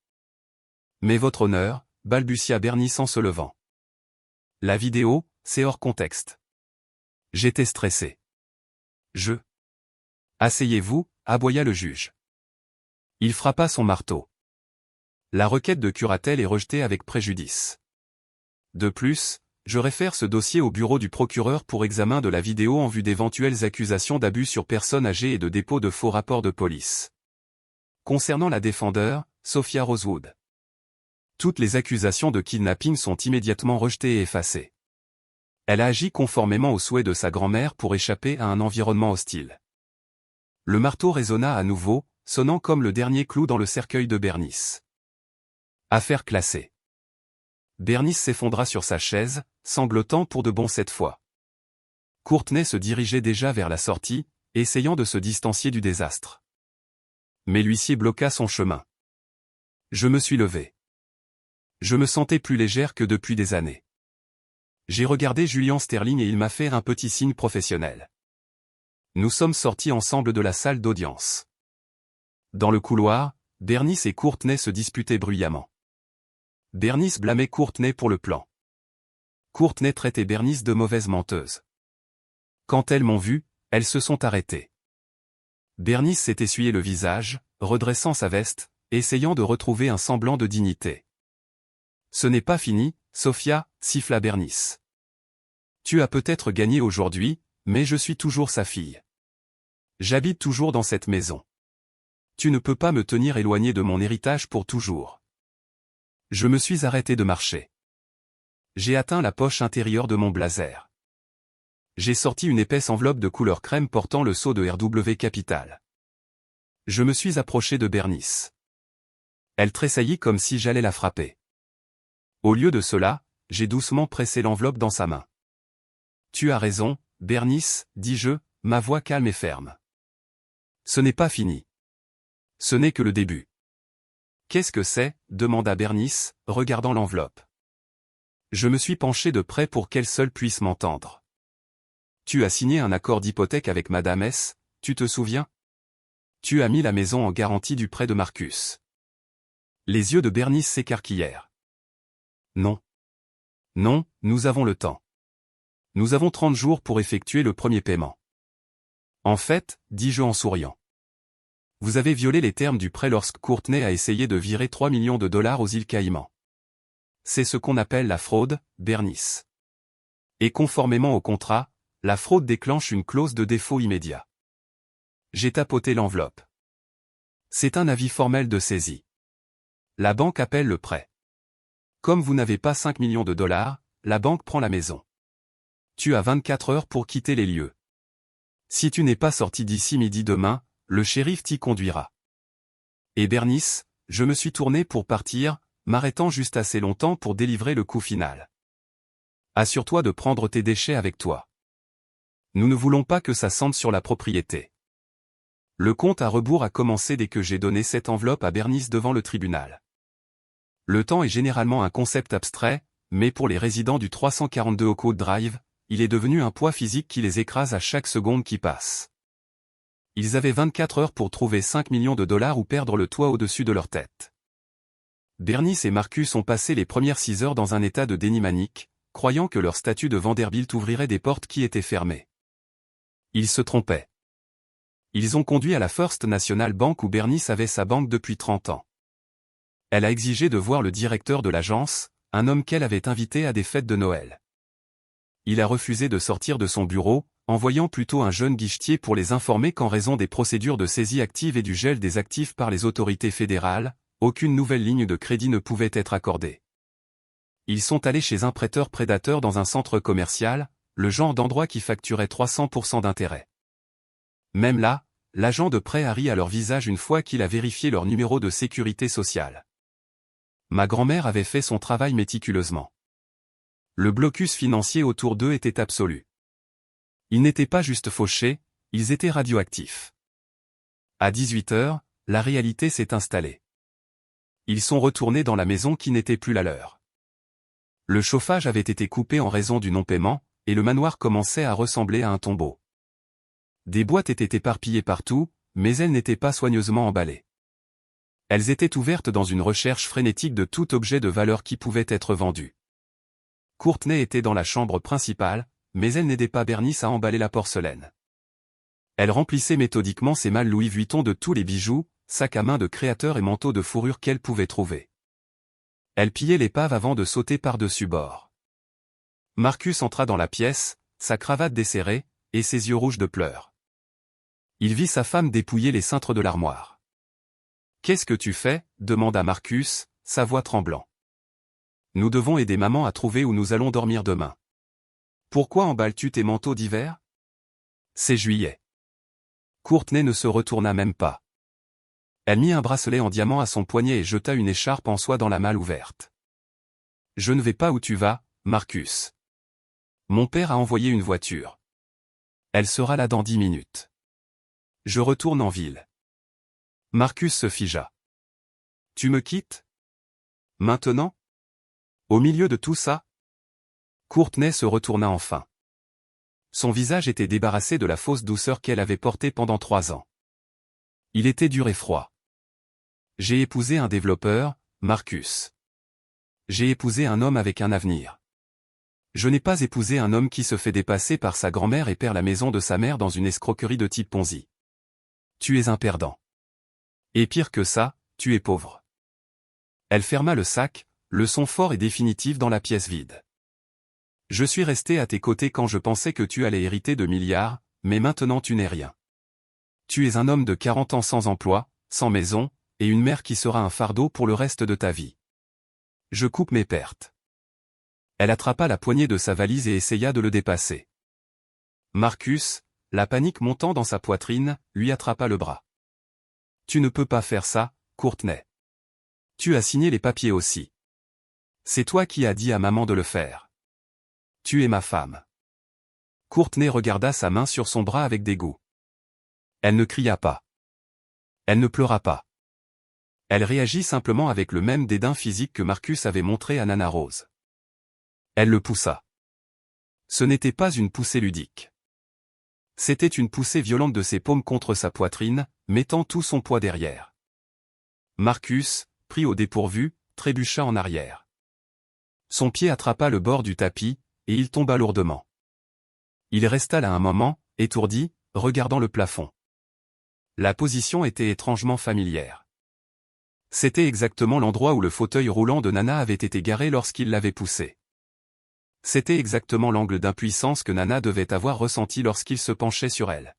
Mais votre honneur, balbutia Bernice en se levant. La vidéo, c'est hors contexte. J'étais stressé. Asseyez-vous, aboya le juge. Il frappa son marteau. La requête de curatelle est rejetée avec préjudice. De plus, je réfère ce dossier au bureau du procureur pour examen de la vidéo en vue d'éventuelles accusations d'abus sur personnes âgées et de dépôt de faux rapports de police. Concernant la défendeur, Sophia Rosewood. Toutes les accusations de kidnapping sont immédiatement rejetées et effacées. Elle a agi conformément aux souhaits de sa grand-mère pour échapper à un environnement hostile. Le marteau résonna à nouveau, sonnant comme le dernier clou dans le cercueil de Bernice. Affaire classée. Bernice s'effondra sur sa chaise, sanglotant pour de bon cette fois. Courtney se dirigeait déjà vers la sortie, essayant de se distancier du désastre. Mais l'huissier bloqua son chemin. Je me suis levé. Je me sentais plus légère que depuis des années. J'ai regardé Julian Sterling et il m'a fait un petit signe professionnel. Nous sommes sortis ensemble de la salle d'audience. Dans le couloir, Bernice et Courtney se disputaient bruyamment. Bernice blâmait Courtney pour le plan. Courtney traitait Bernice de mauvaise menteuse. Quand elles m'ont vu, elles se sont arrêtées. Bernice s'est essuyé le visage, redressant sa veste, essayant de retrouver un semblant de dignité. Ce n'est pas fini, Sophia, siffla Bernice. Tu as peut-être gagné aujourd'hui, mais je suis toujours sa fille. J'habite toujours dans cette maison. Tu ne peux pas me tenir éloigné de mon héritage pour toujours. Je me suis arrêté de marcher. J'ai atteint la poche intérieure de mon blazer. J'ai sorti une épaisse enveloppe de couleur crème portant le sceau de RW Capital. Je me suis approché de Bernice. Elle tressaillit comme si j'allais la frapper. Au lieu de cela, j'ai doucement pressé l'enveloppe dans sa main. Tu as raison, Bernice, dis-je, ma voix calme et ferme. Ce n'est pas fini. Ce n'est que le début. Qu'est-ce que c'est ? Demanda Bernice, regardant l'enveloppe. Je me suis penché de près pour qu'elle seule puisse m'entendre. Tu as signé un accord d'hypothèque avec Madame S., tu te souviens ? Tu as mis la maison en garantie du prêt de Marcus. Les yeux de Bernice s'écarquillèrent. Non. Non, nous avons le temps. Nous avons 30 jours pour effectuer le premier paiement. En fait, dis-je en souriant. Vous avez violé les termes du prêt lorsque Courtney a essayé de virer 3 millions de dollars aux îles Caïmans. C'est ce qu'on appelle la fraude, Bernice. Et conformément au contrat, la fraude déclenche une clause de défaut immédiat. J'ai tapoté l'enveloppe. C'est un avis formel de saisie. La banque appelle le prêt. Comme vous n'avez pas 5 millions de dollars, la banque prend la maison. Tu as 24 heures pour quitter les lieux. Si tu n'es pas sorti d'ici midi demain, le shérif t'y conduira. Et Bernice, je me suis tourné pour partir, m'arrêtant juste assez longtemps pour délivrer le coup final. Assure-toi de prendre tes déchets avec toi. Nous ne voulons pas que ça sente sur la propriété. Le compte à rebours a commencé dès que j'ai donné cette enveloppe à Bernice devant le tribunal. Le temps est généralement un concept abstrait, mais pour les résidents du 342 Oakwood Drive, il est devenu un poids physique qui les écrase à chaque seconde qui passe. Ils avaient 24 heures pour trouver 5 millions de dollars ou perdre le toit au-dessus de leur tête. Bernice et Marcus ont passé les premières 6 heures dans un état de déni manique, croyant que leur statut de Vanderbilt ouvrirait des portes qui étaient fermées. Ils se trompaient. Ils ont conduit à la First National Bank où Bernice avait sa banque depuis 30 ans. Elle a exigé de voir le directeur de l'agence, un homme qu'elle avait invité à des fêtes de Noël. Il a refusé de sortir de son bureau, envoyant plutôt un jeune guichetier pour les informer qu'en raison des procédures de saisie active et du gel des actifs par les autorités fédérales, aucune nouvelle ligne de crédit ne pouvait être accordée. Ils sont allés chez un prêteur prédateur dans un centre commercial, le genre d'endroit qui facturait 300% d'intérêt. Même là, l'agent de prêt a ri à leur visage une fois qu'il a vérifié leur numéro de sécurité sociale. Ma grand-mère avait fait son travail méticuleusement. Le blocus financier autour d'eux était absolu. Ils n'étaient pas juste fauchés, ils étaient radioactifs. À 18 heures, la réalité s'est installée. Ils sont retournés dans la maison qui n'était plus la leur. Le chauffage avait été coupé en raison du non-paiement, et le manoir commençait à ressembler à un tombeau. Des boîtes étaient éparpillées partout, mais elles n'étaient pas soigneusement emballées. Elles étaient ouvertes dans une recherche frénétique de tout objet de valeur qui pouvait être vendu. Courtney était dans la chambre principale, mais elle n'aidait pas Bernice à emballer la porcelaine. Elle remplissait méthodiquement ses malles Louis Vuitton de tous les bijoux, sacs à main de créateurs et manteaux de fourrure qu'elle pouvait trouver. Elle pillait l'épave avant de sauter par-dessus bord. Marcus entra dans la pièce, sa cravate desserrée, et ses yeux rouges de pleurs. Il vit sa femme dépouiller les cintres de l'armoire. « Qu'est-ce que tu fais » demanda Marcus, sa voix tremblant. « Nous devons aider maman à trouver où nous allons dormir demain. »« Pourquoi emballes-tu tes manteaux d'hiver ?» ?»« C'est juillet. » Courtney ne se retourna même pas. Elle mit un bracelet en diamant à son poignet et jeta une écharpe en soie dans la malle ouverte. « Je ne vais pas où tu vas, Marcus. Mon père a envoyé une voiture. Elle sera là dans 10 minutes. Je retourne en ville. » Marcus se figea. Tu me quittes? Maintenant? Au milieu de tout ça? Courtney se retourna enfin. Son visage était débarrassé de la fausse douceur qu'elle avait portée pendant 3 ans. Il était dur et froid. J'ai épousé un développeur, Marcus. J'ai épousé un homme avec un avenir. Je n'ai pas épousé un homme qui se fait dépasser par sa grand-mère et perd la maison de sa mère dans une escroquerie de type Ponzi. Tu es un perdant. Et pire que ça, tu es pauvre. Elle ferma le sac, le son fort et définitif dans la pièce vide. Je suis resté à tes côtés quand je pensais que tu allais hériter de milliards, mais maintenant tu n'es rien. Tu es un homme de 40 ans sans emploi, sans maison, et une mère qui sera un fardeau pour le reste de ta vie. Je coupe mes pertes. Elle attrapa la poignée de sa valise et essaya de le dépasser. Marcus, la panique montant dans sa poitrine, lui attrapa le bras. Tu ne peux pas faire ça, Courtney. Tu as signé les papiers aussi. C'est toi qui as dit à maman de le faire. Tu es ma femme. Courtney regarda sa main sur son bras avec dégoût. Elle ne cria pas. Elle ne pleura pas. Elle réagit simplement avec le même dédain physique que Marcus avait montré à Nana Rose. Elle le poussa. Ce n'était pas une poussée ludique. C'était une poussée violente de ses paumes contre sa poitrine, mettant tout son poids derrière. Marcus, pris au dépourvu, trébucha en arrière. Son pied attrapa le bord du tapis, et il tomba lourdement. Il resta là un moment, étourdi, regardant le plafond. La position était étrangement familière. C'était exactement l'endroit où le fauteuil roulant de Nana avait été garé lorsqu'il l'avait poussé. C'était exactement l'angle d'impuissance que Nana devait avoir ressenti lorsqu'il se penchait sur elle.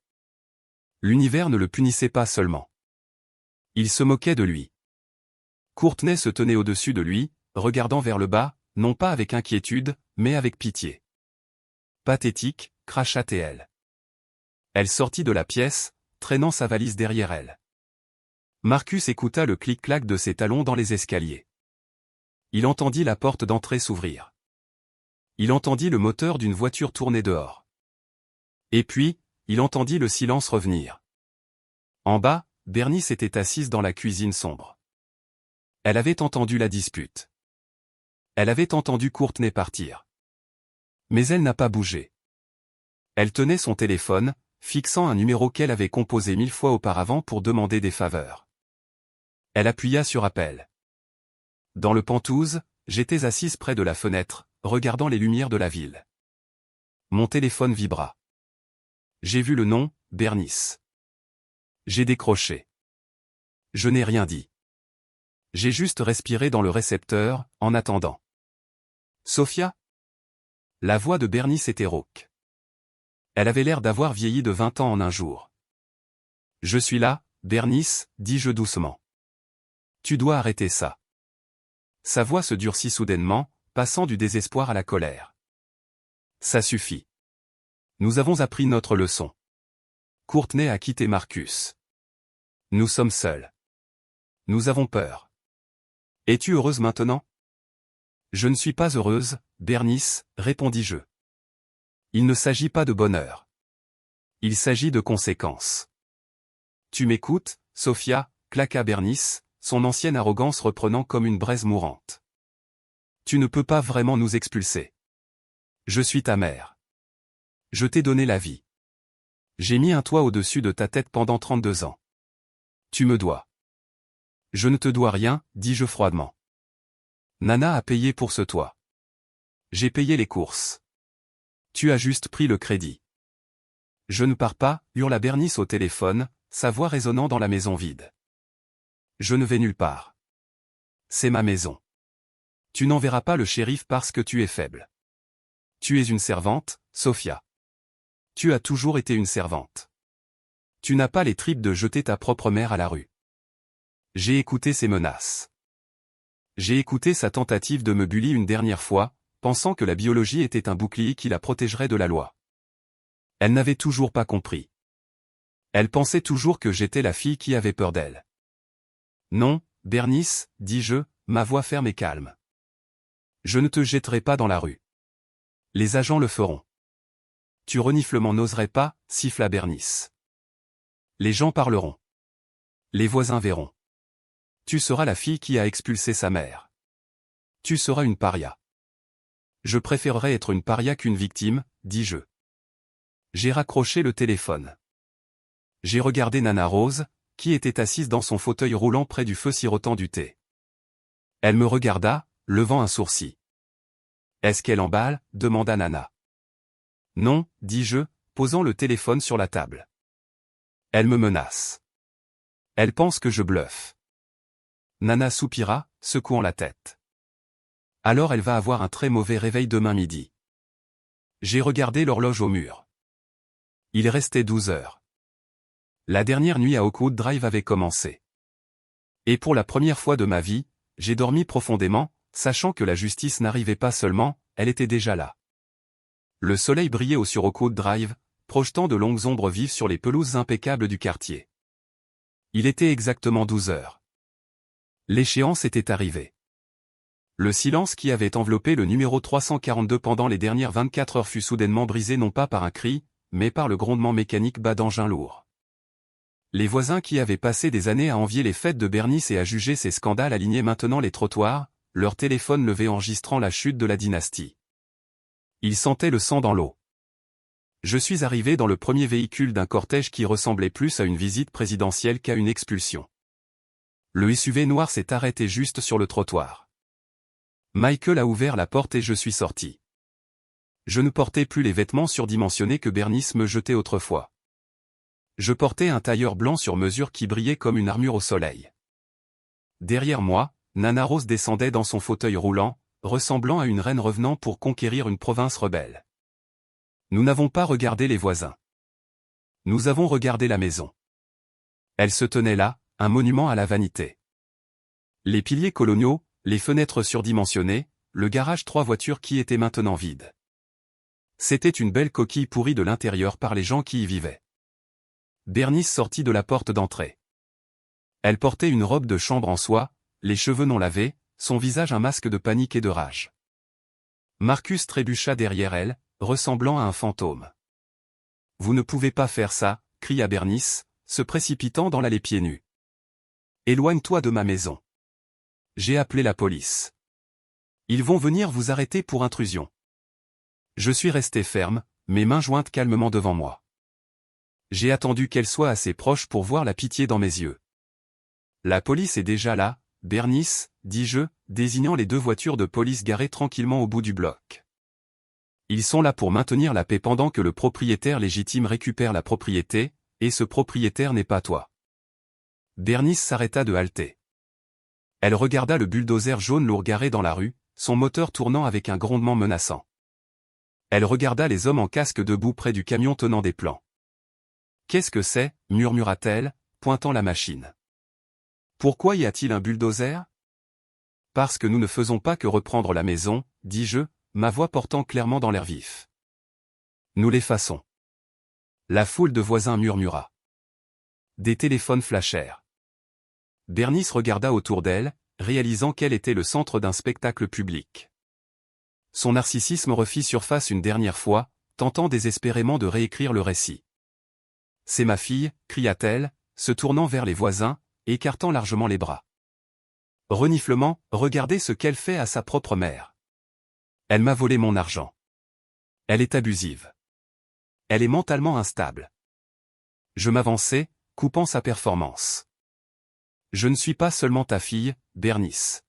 L'univers ne le punissait pas seulement. Il se moquait de lui. Courtney se tenait au-dessus de lui, regardant vers le bas, non pas avec inquiétude, mais avec pitié. Pathétique, cracha-t-elle. Elle sortit de la pièce, traînant sa valise derrière elle. Marcus écouta le clic-clac de ses talons dans les escaliers. Il entendit la porte d'entrée s'ouvrir. Il entendit le moteur d'une voiture tourner dehors. Et puis, il entendit le silence revenir. En bas, Bernice était assise dans la cuisine sombre. Elle avait entendu la dispute. Elle avait entendu Courtney partir. Mais elle n'a pas bougé. Elle tenait son téléphone, fixant un numéro qu'elle avait composé 1000 fois auparavant pour demander des faveurs. Elle appuya sur appel. Dans le Penthouse, j'étais assise près de la fenêtre, regardant les lumières de la ville. Mon téléphone vibra. J'ai vu le nom, Bernice. J'ai décroché. Je n'ai rien dit. J'ai juste respiré dans le récepteur, en attendant. Sophia? La voix de Bernice était rauque. Elle avait l'air d'avoir vieilli de 20 ans en un jour. Je suis là, Bernice, dis-je doucement. Tu dois arrêter ça. Sa voix se durcit soudainement, passant du désespoir à la colère. Ça suffit. Nous avons appris notre leçon. Courtney a quitté Marcus. Nous sommes seuls. Nous avons peur. Es-tu heureuse maintenant? Je ne suis pas heureuse, Bernice, répondis-je. Il ne s'agit pas de bonheur. Il s'agit de conséquences. Tu m'écoutes, Sophia, claqua Bernice, son ancienne arrogance reprenant comme une braise mourante. Tu ne peux pas vraiment nous expulser. Je suis ta mère. Je t'ai donné la vie. J'ai mis un toit au-dessus de ta tête pendant 32 ans. Tu me dois. Je ne te dois rien, dis-je froidement. Nana a payé pour ce toit. J'ai payé les courses. Tu as juste pris le crédit. Je ne pars pas, hurla Bernice au téléphone, sa voix résonnant dans la maison vide. Je ne vais nulle part. C'est ma maison. Tu n'enverras pas le shérif parce que tu es faible. Tu es une servante, Sophia. Tu as toujours été une servante. Tu n'as pas les tripes de jeter ta propre mère à la rue. J'ai écouté ses menaces. J'ai écouté sa tentative de me bully une dernière fois, pensant que la biologie était un bouclier qui la protégerait de la loi. Elle n'avait toujours pas compris. Elle pensait toujours que j'étais la fille qui avait peur d'elle. Non, Bernice, dis-je, ma voix ferme et calme. Je ne te jetterai pas dans la rue. Les agents le feront. Tu reniflement n'oserais pas, siffla Bernice. Les gens parleront. Les voisins verront. Tu seras la fille qui a expulsé sa mère. Tu seras une paria. Je préférerais être une paria qu'une victime, dis-je. J'ai raccroché le téléphone. J'ai regardé Nana Rose, qui était assise dans son fauteuil roulant près du feu sirotant du thé. Elle me regarda, levant un sourcil. Est-ce qu'elle emballe? Demanda Nana. Non, dis-je, posant le téléphone sur la table. Elle me menace. Elle pense que je bluffe. Nana soupira, secouant la tête. Alors elle va avoir un très mauvais réveil demain midi. J'ai regardé l'horloge au mur. Il restait 12 heures. La dernière nuit à Oakwood Drive avait commencé. Et pour la première fois de ma vie, j'ai dormi profondément, sachant que la justice n'arrivait pas seulement, elle était déjà là. Le soleil brillait sur Oakwood Drive, projetant de longues ombres vives sur les pelouses impeccables du quartier. Il était exactement 12 heures. L'échéance était arrivée. Le silence qui avait enveloppé le numéro 342 pendant les dernières 24 heures fut soudainement brisé non pas par un cri, mais par le grondement mécanique bas d'engins lourds. Les voisins qui avaient passé des années à envier les fêtes de Bernice et à juger ces scandales alignaient maintenant les trottoirs, leur téléphone levé enregistrant la chute de la dynastie. Ils sentaient le sang dans l'eau. Je suis arrivé dans le premier véhicule d'un cortège qui ressemblait plus à une visite présidentielle qu'à une expulsion. Le SUV noir s'est arrêté juste sur le trottoir. Michael a ouvert la porte et je suis sorti. Je ne portais plus les vêtements surdimensionnés que Bernice me jetait autrefois. Je portais un tailleur blanc sur mesure qui brillait comme une armure au soleil. Derrière moi, Nana Rose descendait dans son fauteuil roulant, ressemblant à une reine revenant pour conquérir une province rebelle. Nous n'avons pas regardé les voisins. Nous avons regardé la maison. Elle se tenait là, un monument à la vanité. Les piliers coloniaux, les fenêtres surdimensionnées, le garage 3 voitures qui était maintenant vide. C'était une belle coquille pourrie de l'intérieur par les gens qui y vivaient. Bernice sortit de la porte d'entrée. Elle portait une robe de chambre en soie, les cheveux non lavés, son visage un masque de panique et de rage. Marcus trébucha derrière elle, ressemblant à un fantôme. « Vous ne pouvez pas faire ça !» cria Bernice, se précipitant dans l'allée pieds nus. « Éloigne-toi de ma maison. J'ai appelé la police. Ils vont venir vous arrêter pour intrusion. » Je suis resté ferme, mes mains jointes calmement devant moi. J'ai attendu qu'elle soit assez proche pour voir la pitié dans mes yeux. « La police est déjà là, Bernice, dis-je, désignant les 2 voitures de police garées tranquillement au bout du bloc. Ils sont là pour maintenir la paix pendant que le propriétaire légitime récupère la propriété, et ce propriétaire n'est pas toi. » Bernice s'arrêta de halter. Elle regarda le bulldozer jaune lourd garé dans la rue, son moteur tournant avec un grondement menaçant. Elle regarda les hommes en casque debout près du camion tenant des plans. « Qu'est-ce que c'est » murmura-t-elle, pointant la machine. « Pourquoi y a-t-il un bulldozer ?»« Parce que nous ne faisons pas que reprendre la maison, dis-je, ma voix portant clairement dans l'air vif. Nous l'effaçons. » La foule de voisins murmura. Des téléphones flashèrent. Bernice regarda autour d'elle, réalisant qu'elle était le centre d'un spectacle public. Son narcissisme refit surface une dernière fois, tentant désespérément de réécrire le récit. « C'est ma fille » cria-t-elle, se tournant vers les voisins, écartant largement les bras. Reniflement, regardez ce qu'elle fait à sa propre mère. Elle m'a volé mon argent. Elle est abusive. Elle est mentalement instable. Je m'avançai, coupant sa performance. Je ne suis pas seulement ta fille, Bernice.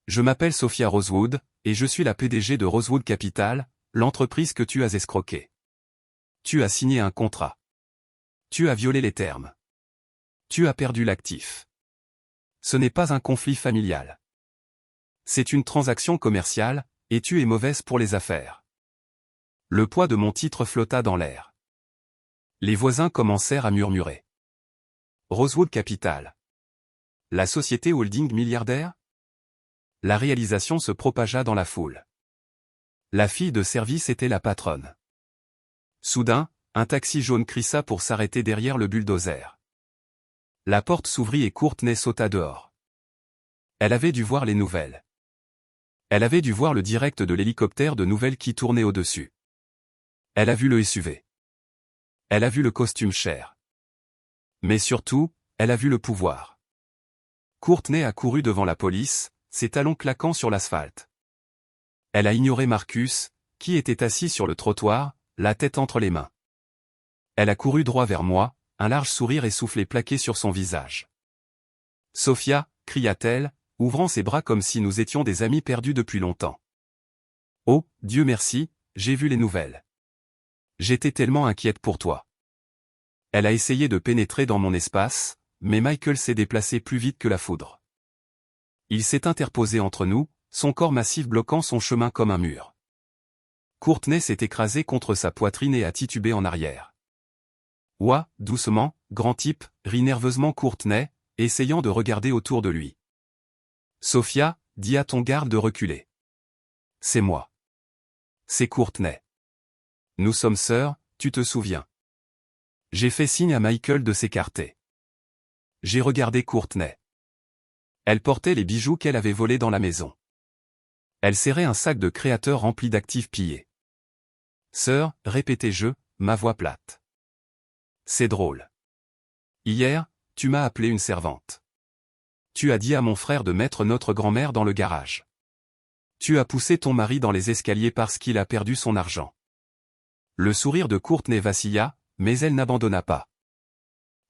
Je m'appelle Sophia Rosewood, et je suis la PDG de Rosewood Capital, l'entreprise que tu as escroquée. Tu as signé un contrat. Tu as violé les termes. Tu as perdu l'actif. Ce n'est pas un conflit familial. C'est une transaction commerciale, et tu es mauvaise pour les affaires. Le poids de mon titre flotta dans l'air. Les voisins commencèrent à murmurer. Rosewood Capital. La société holding milliardaire? La réalisation se propagea dans la foule. La fille de service était la patronne. Soudain, un taxi jaune crissa pour s'arrêter derrière le bulldozer. La porte s'ouvrit et Courtney sauta dehors. Elle avait dû voir les nouvelles. Elle avait dû voir le direct de l'hélicoptère de nouvelles qui tournait au-dessus. Elle a vu le SUV. Elle a vu le costume cher. Mais surtout, elle a vu le pouvoir. Courtney a couru devant la police, ses talons claquant sur l'asphalte. Elle a ignoré Marcus, qui était assis sur le trottoir, la tête entre les mains. Elle a couru droit vers moi, un large sourire essoufflé plaqué sur son visage. « Sophia » cria-t-elle, ouvrant ses bras comme si nous étions des amis perdus depuis longtemps. « Oh, Dieu merci, j'ai vu les nouvelles. J'étais tellement inquiète pour toi. » Elle a essayé de pénétrer dans mon espace, mais Michael s'est déplacé plus vite que la foudre. Il s'est interposé entre nous, son corps massif bloquant son chemin comme un mur. Courtney s'est écrasée contre sa poitrine et a titubé en arrière. « Ouah, doucement, grand type » rit nerveusement Courtney, essayant de regarder autour de lui. « Sophia, dis à ton garde de reculer. »« C'est moi. »« C'est Courtney. »« Nous sommes sœurs, tu te souviens. » J'ai fait signe à Michael de s'écarter. J'ai regardé Courtney. Elle portait les bijoux qu'elle avait volés dans la maison. Elle serrait un sac de créateurs rempli d'actifs pillés. « Sœur » répétai-je, ma voix plate. « C'est drôle. Hier, tu m'as appelé une servante. Tu as dit à mon frère de mettre notre grand-mère dans le garage. Tu as poussé ton mari dans les escaliers parce qu'il a perdu son argent. » Le sourire de Courtney vacilla, mais elle n'abandonna pas.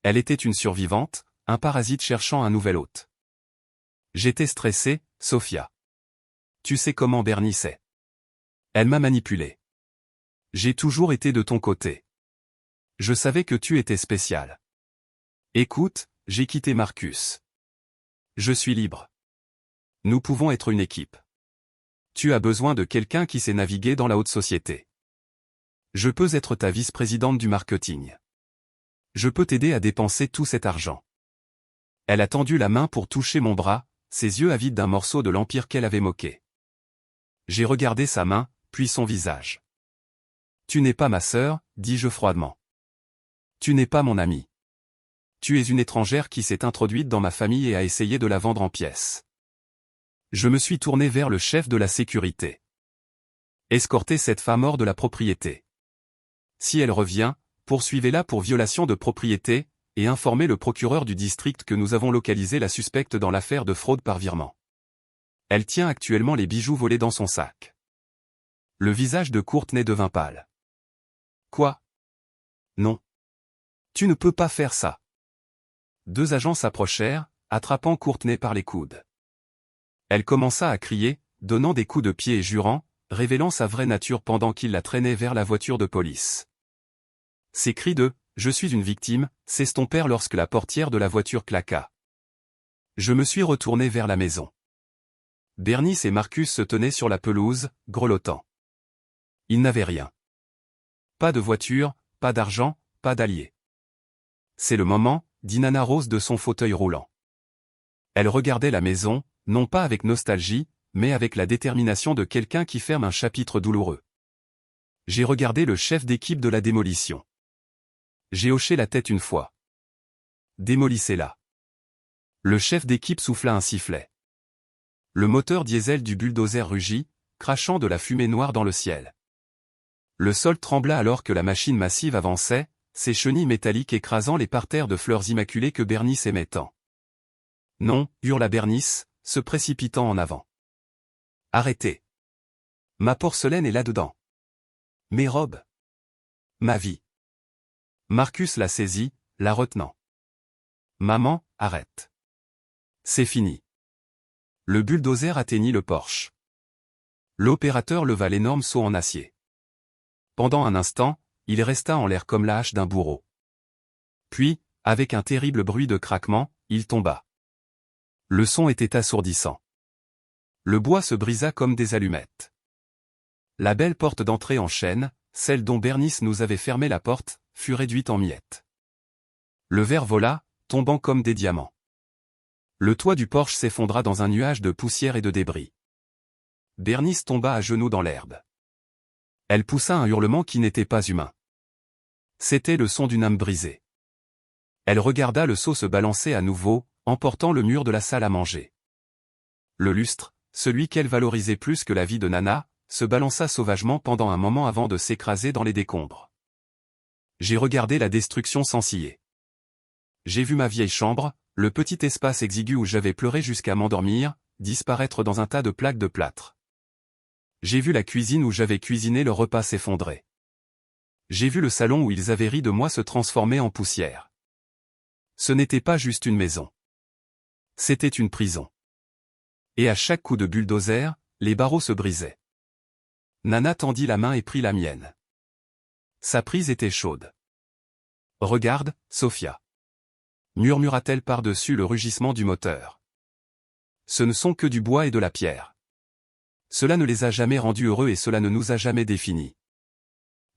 Elle était une survivante, un parasite cherchant un nouvel hôte. J'étais stressée, Sophia. Tu sais comment Bernice est. Elle m'a manipulée. J'ai toujours été de ton côté. Je savais que tu étais spécial. Écoute, j'ai quitté Marcus. Je suis libre. Nous pouvons être une équipe. Tu as besoin de quelqu'un qui sait naviguer dans la haute société. Je peux être ta vice-présidente du marketing. Je peux t'aider à dépenser tout cet argent. Elle a tendu la main pour toucher mon bras, ses yeux avides d'un morceau de l'empire qu'elle avait moqué. J'ai regardé sa main, puis son visage. Tu n'es pas ma sœur, dis-je froidement. Tu n'es pas mon amie. Tu es une étrangère qui s'est introduite dans ma famille et a essayé de la vendre en pièces. Je me suis tourné vers le chef de la sécurité. Escortez cette femme hors de la propriété. Si elle revient, poursuivez-la pour violation de propriété, et informez le procureur du district que nous avons localisé la suspecte dans l'affaire de fraude par virement. Elle tient actuellement les bijoux volés dans son sac. Le visage de Courtney devint pâle. Quoi? Non. Tu ne peux pas faire ça. Deux agents s'approchèrent, attrapant Courtney par les coudes. Elle commença à crier, donnant des coups de pied et jurant, révélant sa vraie nature pendant qu'il la traînait vers la voiture de police. Ses cris de « Je suis une victime » s'estompèrent lorsque la portière de la voiture claqua. Je me suis retourné vers la maison. Bernice et Marcus se tenaient sur la pelouse, grelottant. Ils n'avaient rien. Pas de voiture, pas d'argent, pas d'alliés. C'est le moment, dit Nana Rose de son fauteuil roulant. Elle regardait la maison, non pas avec nostalgie, mais avec la détermination de quelqu'un qui ferme un chapitre douloureux. J'ai regardé le chef d'équipe de la démolition. J'ai hoché la tête une fois. Démolissez-la. Le chef d'équipe souffla un sifflet. Le moteur diesel du bulldozer rugit, crachant de la fumée noire dans le ciel. Le sol trembla alors que la machine massive avançait, ses chenilles métalliques écrasant les parterres de fleurs immaculées que Bernice aimait tant. Non, hurla Bernice, se précipitant en avant. Arrêtez. Ma porcelaine est là-dedans. Mes robes. Ma vie. Marcus la saisit, la retenant. Maman, arrête. C'est fini. Le bulldozer atteignit le porche. L'opérateur leva l'énorme seau en acier. Pendant un instant, il resta en l'air comme la hache d'un bourreau. Puis, avec un terrible bruit de craquement, il tomba. Le son était assourdissant. Le bois se brisa comme des allumettes. La belle porte d'entrée en chêne, celle dont Bernice nous avait fermé la porte, fut réduite en miettes. Le verre vola, tombant comme des diamants. Le toit du porche s'effondra dans un nuage de poussière et de débris. Bernice tomba à genoux dans l'herbe. Elle poussa un hurlement qui n'était pas humain. C'était le son d'une âme brisée. Elle regarda le seau se balancer à nouveau, emportant le mur de la salle à manger. Le lustre, celui qu'elle valorisait plus que la vie de Nana, se balança sauvagement pendant un moment avant de s'écraser dans les décombres. J'ai regardé la destruction s'ensiller. J'ai vu ma vieille chambre, le petit espace exigu où j'avais pleuré jusqu'à m'endormir, disparaître dans un tas de plaques de plâtre. J'ai vu la cuisine où j'avais cuisiné le repas s'effondrer. J'ai vu le salon où ils avaient ri de moi se transformer en poussière. Ce n'était pas juste une maison. C'était une prison. Et à chaque coup de bulldozer, les barreaux se brisaient. Nana tendit la main et prit la mienne. Sa prise était chaude. « Regarde, Sophia. » murmura-t-elle par-dessus le rugissement du moteur. « Ce ne sont que du bois et de la pierre. Cela ne les a jamais rendus heureux et cela ne nous a jamais définis.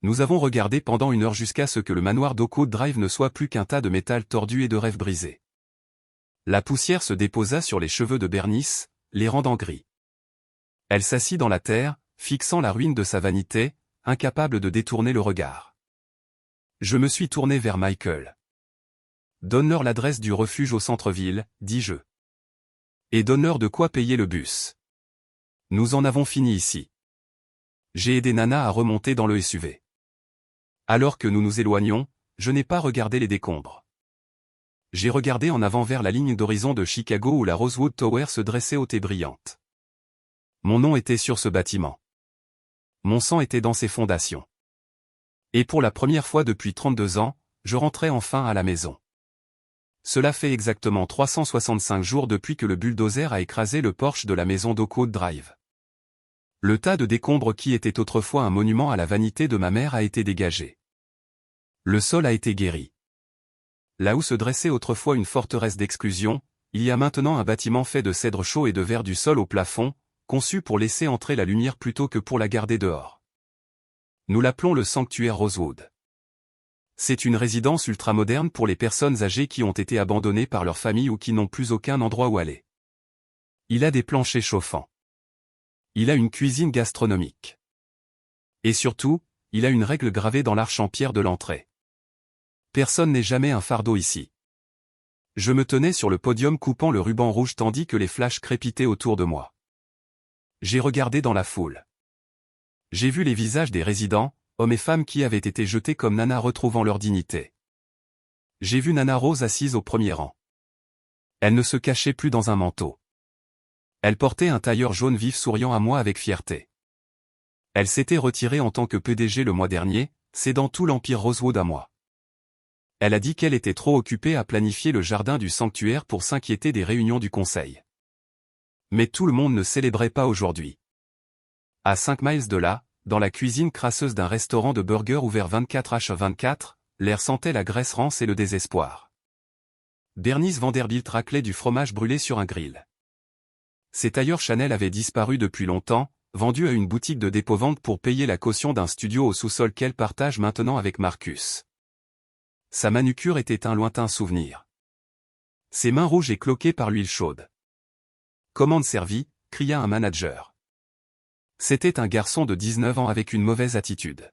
Nous avons regardé pendant 1 heure jusqu'à ce que le manoir d'Oakwood Drive ne soit plus qu'un tas de métal tordu et de rêves brisés. » La poussière se déposa sur les cheveux de Bernice, les rendant gris. Elle s'assit dans la terre, fixant la ruine de sa vanité, incapable de détourner le regard. Je me suis tourné vers Michael. « Donne-leur l'adresse du refuge au centre-ville, dis-je. Et donne-leur de quoi payer le bus. Nous en avons fini ici. » J'ai aidé Nana à remonter dans le SUV. Alors que nous nous éloignions, je n'ai pas regardé les décombres. J'ai regardé en avant vers la ligne d'horizon de Chicago où la Rosewood Tower se dressait haute et brillante. Mon nom était sur ce bâtiment. Mon sang était dans ses fondations. Et pour la première fois depuis 32 ans, je rentrais enfin à la maison. Cela fait exactement 365 jours depuis que le bulldozer a écrasé le porche de la maison d'Oakwood Drive. Le tas de décombres qui était autrefois un monument à la vanité de ma mère a été dégagé. Le sol a été guéri. Là où se dressait autrefois une forteresse d'exclusion, il y a maintenant un bâtiment fait de cèdre chaud et de verre du sol au plafond, conçu pour laisser entrer la lumière plutôt que pour la garder dehors. Nous l'appelons le sanctuaire Rosewood. C'est une résidence ultramoderne pour les personnes âgées qui ont été abandonnées par leur famille ou qui n'ont plus aucun endroit où aller. Il a des planchers chauffants. Il a une cuisine gastronomique. Et surtout, il a une règle gravée dans l'arche en pierre de l'entrée. Personne n'est jamais un fardeau ici. Je me tenais sur le podium coupant le ruban rouge tandis que les flashs crépitaient autour de moi. J'ai regardé dans la foule. J'ai vu les visages des résidents, hommes et femmes qui avaient été jetés comme Nana retrouvant leur dignité. J'ai vu Nana Rose assise au premier rang. Elle ne se cachait plus dans un manteau. Elle portait un tailleur jaune vif souriant à moi avec fierté. Elle s'était retirée en tant que PDG le mois dernier, cédant tout l'empire Rosewood à moi. Elle a dit qu'elle était trop occupée à planifier le jardin du sanctuaire pour s'inquiéter des réunions du conseil. Mais tout le monde ne célébrait pas aujourd'hui. À 5 miles de là, dans la cuisine crasseuse d'un restaurant de burgers ouvert 24h24, l'air sentait la graisse rance et le désespoir. Bernice Vanderbilt raclait du fromage brûlé sur un grill. Ses tailleurs Chanel avaient disparu depuis longtemps, vendus à une boutique de dépôt-vente pour payer la caution d'un studio au sous-sol qu'elle partage maintenant avec Marcus. Sa manucure était un lointain souvenir. Ses mains rouges écloquées par l'huile chaude. « Commande servie » cria un manager. C'était un garçon de 19 ans avec une mauvaise attitude.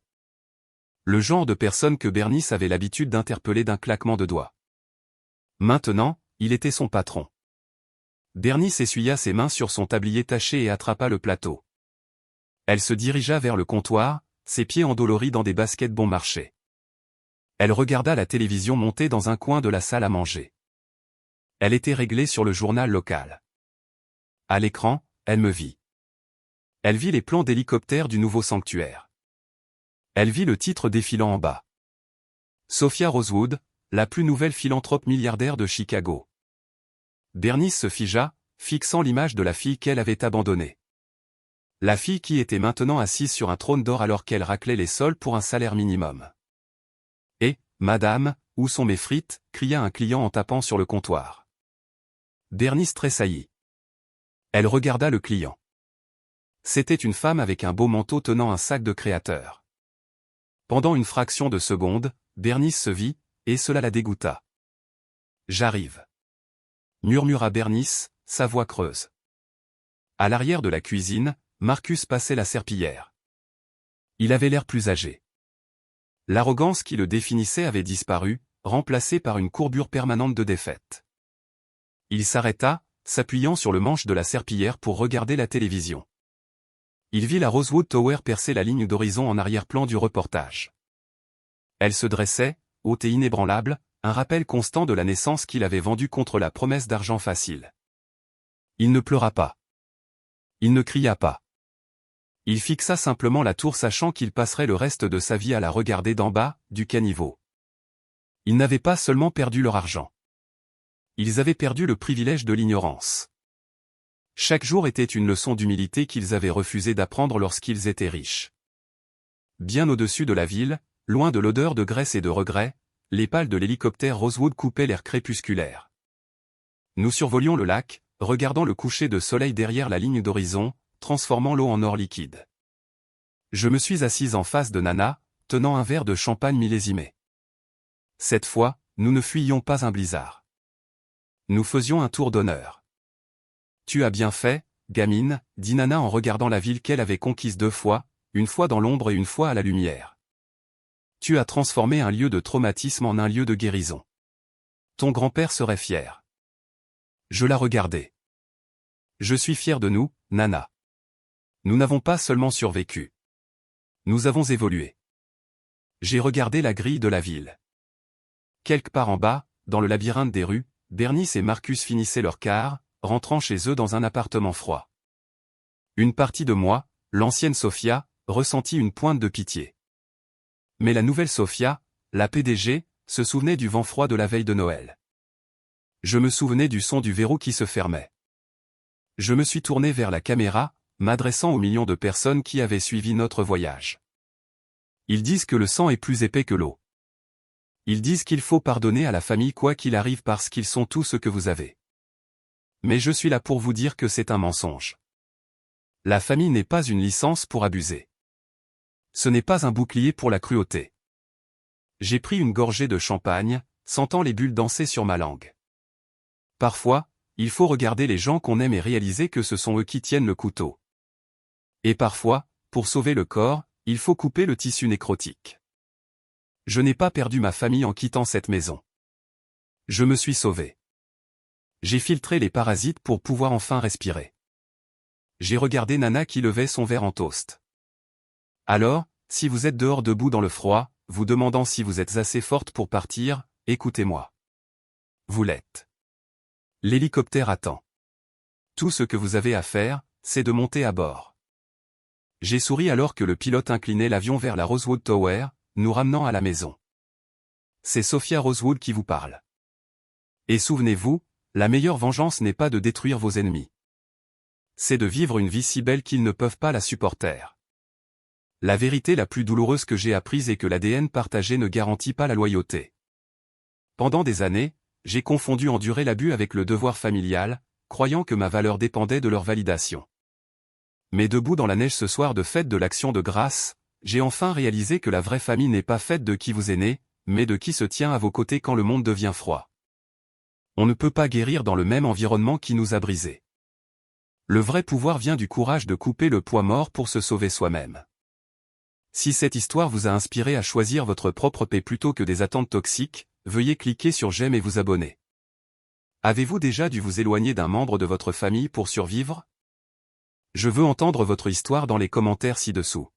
Le genre de personne que Bernice avait l'habitude d'interpeller d'un claquement de doigts. Maintenant, il était son patron. Bernice essuya ses mains sur son tablier taché et attrapa le plateau. Elle se dirigea vers le comptoir, ses pieds endoloris dans des baskets bon marché. Elle regarda la télévision montée dans un coin de la salle à manger. Elle était réglée sur le journal local. À l'écran, elle me vit. Elle vit les plans d'hélicoptère du nouveau sanctuaire. Elle vit le titre défilant en bas. Sophia Rosewood, la plus nouvelle philanthrope milliardaire de Chicago. Bernice se figea, fixant l'image de la fille qu'elle avait abandonnée. La fille qui était maintenant assise sur un trône d'or alors qu'elle raclait les sols pour un salaire minimum. « Eh, madame, où sont mes frites » cria un client en tapant sur le comptoir. Bernice tressaillit. Elle regarda le client. C'était une femme avec un beau manteau tenant un sac de créateur. Pendant une fraction de seconde, Bernice se vit, et cela la dégoûta. « J'arrive. » murmura Bernice, sa voix creuse. À l'arrière de la cuisine, Marcus passait la serpillière. Il avait l'air plus âgé. L'arrogance qui le définissait avait disparu, remplacée par une courbure permanente de défaite. Il s'arrêta, s'appuyant sur le manche de la serpillière pour regarder la télévision. Il vit la Rosewood Tower percer la ligne d'horizon en arrière-plan du reportage. Elle se dressait, haute et inébranlable, un rappel constant de la naissance qu'il avait vendue contre la promesse d'argent facile. Il ne pleura pas. Il ne cria pas. Il fixa simplement la tour sachant qu'il passerait le reste de sa vie à la regarder d'en bas, du caniveau. Ils n'avaient pas seulement perdu leur argent. Ils avaient perdu le privilège de l'ignorance. Chaque jour était une leçon d'humilité qu'ils avaient refusé d'apprendre lorsqu'ils étaient riches. Bien au-dessus de la ville, loin de l'odeur de graisse et de regret, les pales de l'hélicoptère Rosewood coupaient l'air crépusculaire. Nous survolions le lac, regardant le coucher de soleil derrière la ligne d'horizon, transformant l'eau en or liquide. Je me suis assise en face de Nana, tenant un verre de champagne millésimé. Cette fois, nous ne fuyions pas un blizzard. Nous faisions un tour d'honneur. Tu as bien fait, gamine, dit Nana en regardant la ville qu'elle avait conquise 2 fois, une fois dans l'ombre et une fois à la lumière. Tu as transformé un lieu de traumatisme en un lieu de guérison. Ton grand-père serait fier. Je la regardais. Je suis fier de nous, Nana. Nous n'avons pas seulement survécu. Nous avons évolué. J'ai regardé la grille de la ville. Quelque part en bas, dans le labyrinthe des rues, Bernice et Marcus finissaient leur quart, rentrant chez eux dans un appartement froid. Une partie de moi, l'ancienne Sophia, ressentit une pointe de pitié. Mais la nouvelle Sophia, la PDG, se souvenait du vent froid de la veille de Noël. Je me souvenais du son du verrou qui se fermait. Je me suis tourné vers la caméra, m'adressant aux millions de personnes qui avaient suivi notre voyage. Ils disent que le sang est plus épais que l'eau. Ils disent qu'il faut pardonner à la famille quoi qu'il arrive parce qu'ils sont tout ce que vous avez. Mais je suis là pour vous dire que c'est un mensonge. La famille n'est pas une licence pour abuser. Ce n'est pas un bouclier pour la cruauté. J'ai pris une gorgée de champagne, sentant les bulles danser sur ma langue. Parfois, il faut regarder les gens qu'on aime et réaliser que ce sont eux qui tiennent le couteau. Et parfois, pour sauver le corps, il faut couper le tissu nécrotique. Je n'ai pas perdu ma famille en quittant cette maison. Je me suis sauvé. J'ai filtré les parasites pour pouvoir enfin respirer. J'ai regardé Nana qui levait son verre en toast. Alors, si vous êtes dehors debout dans le froid, vous demandant si vous êtes assez forte pour partir, écoutez-moi. Vous l'êtes. L'hélicoptère attend. Tout ce que vous avez à faire, c'est de monter à bord. J'ai souri alors que le pilote inclinait l'avion vers la Rosewood Tower, nous ramenant à la maison. C'est Sophia Rosewood qui vous parle. Et souvenez-vous, la meilleure vengeance n'est pas de détruire vos ennemis. C'est de vivre une vie si belle qu'ils ne peuvent pas la supporter. La vérité la plus douloureuse que j'ai apprise est que l'ADN partagé ne garantit pas la loyauté. Pendant des années, j'ai confondu endurer l'abus avec le devoir familial, croyant que ma valeur dépendait de leur validation. Mais debout dans la neige ce soir de fête de l'Action de grâce, j'ai enfin réalisé que la vraie famille n'est pas faite de qui vous est né, mais de qui se tient à vos côtés quand le monde devient froid. On ne peut pas guérir dans le même environnement qui nous a brisés. Le vrai pouvoir vient du courage de couper le poids mort pour se sauver soi-même. Si cette histoire vous a inspiré à choisir votre propre paix plutôt que des attentes toxiques, veuillez cliquer sur j'aime et vous abonner. Avez-vous déjà dû vous éloigner d'un membre de votre famille pour survivre? Je veux entendre votre histoire dans les commentaires ci-dessous.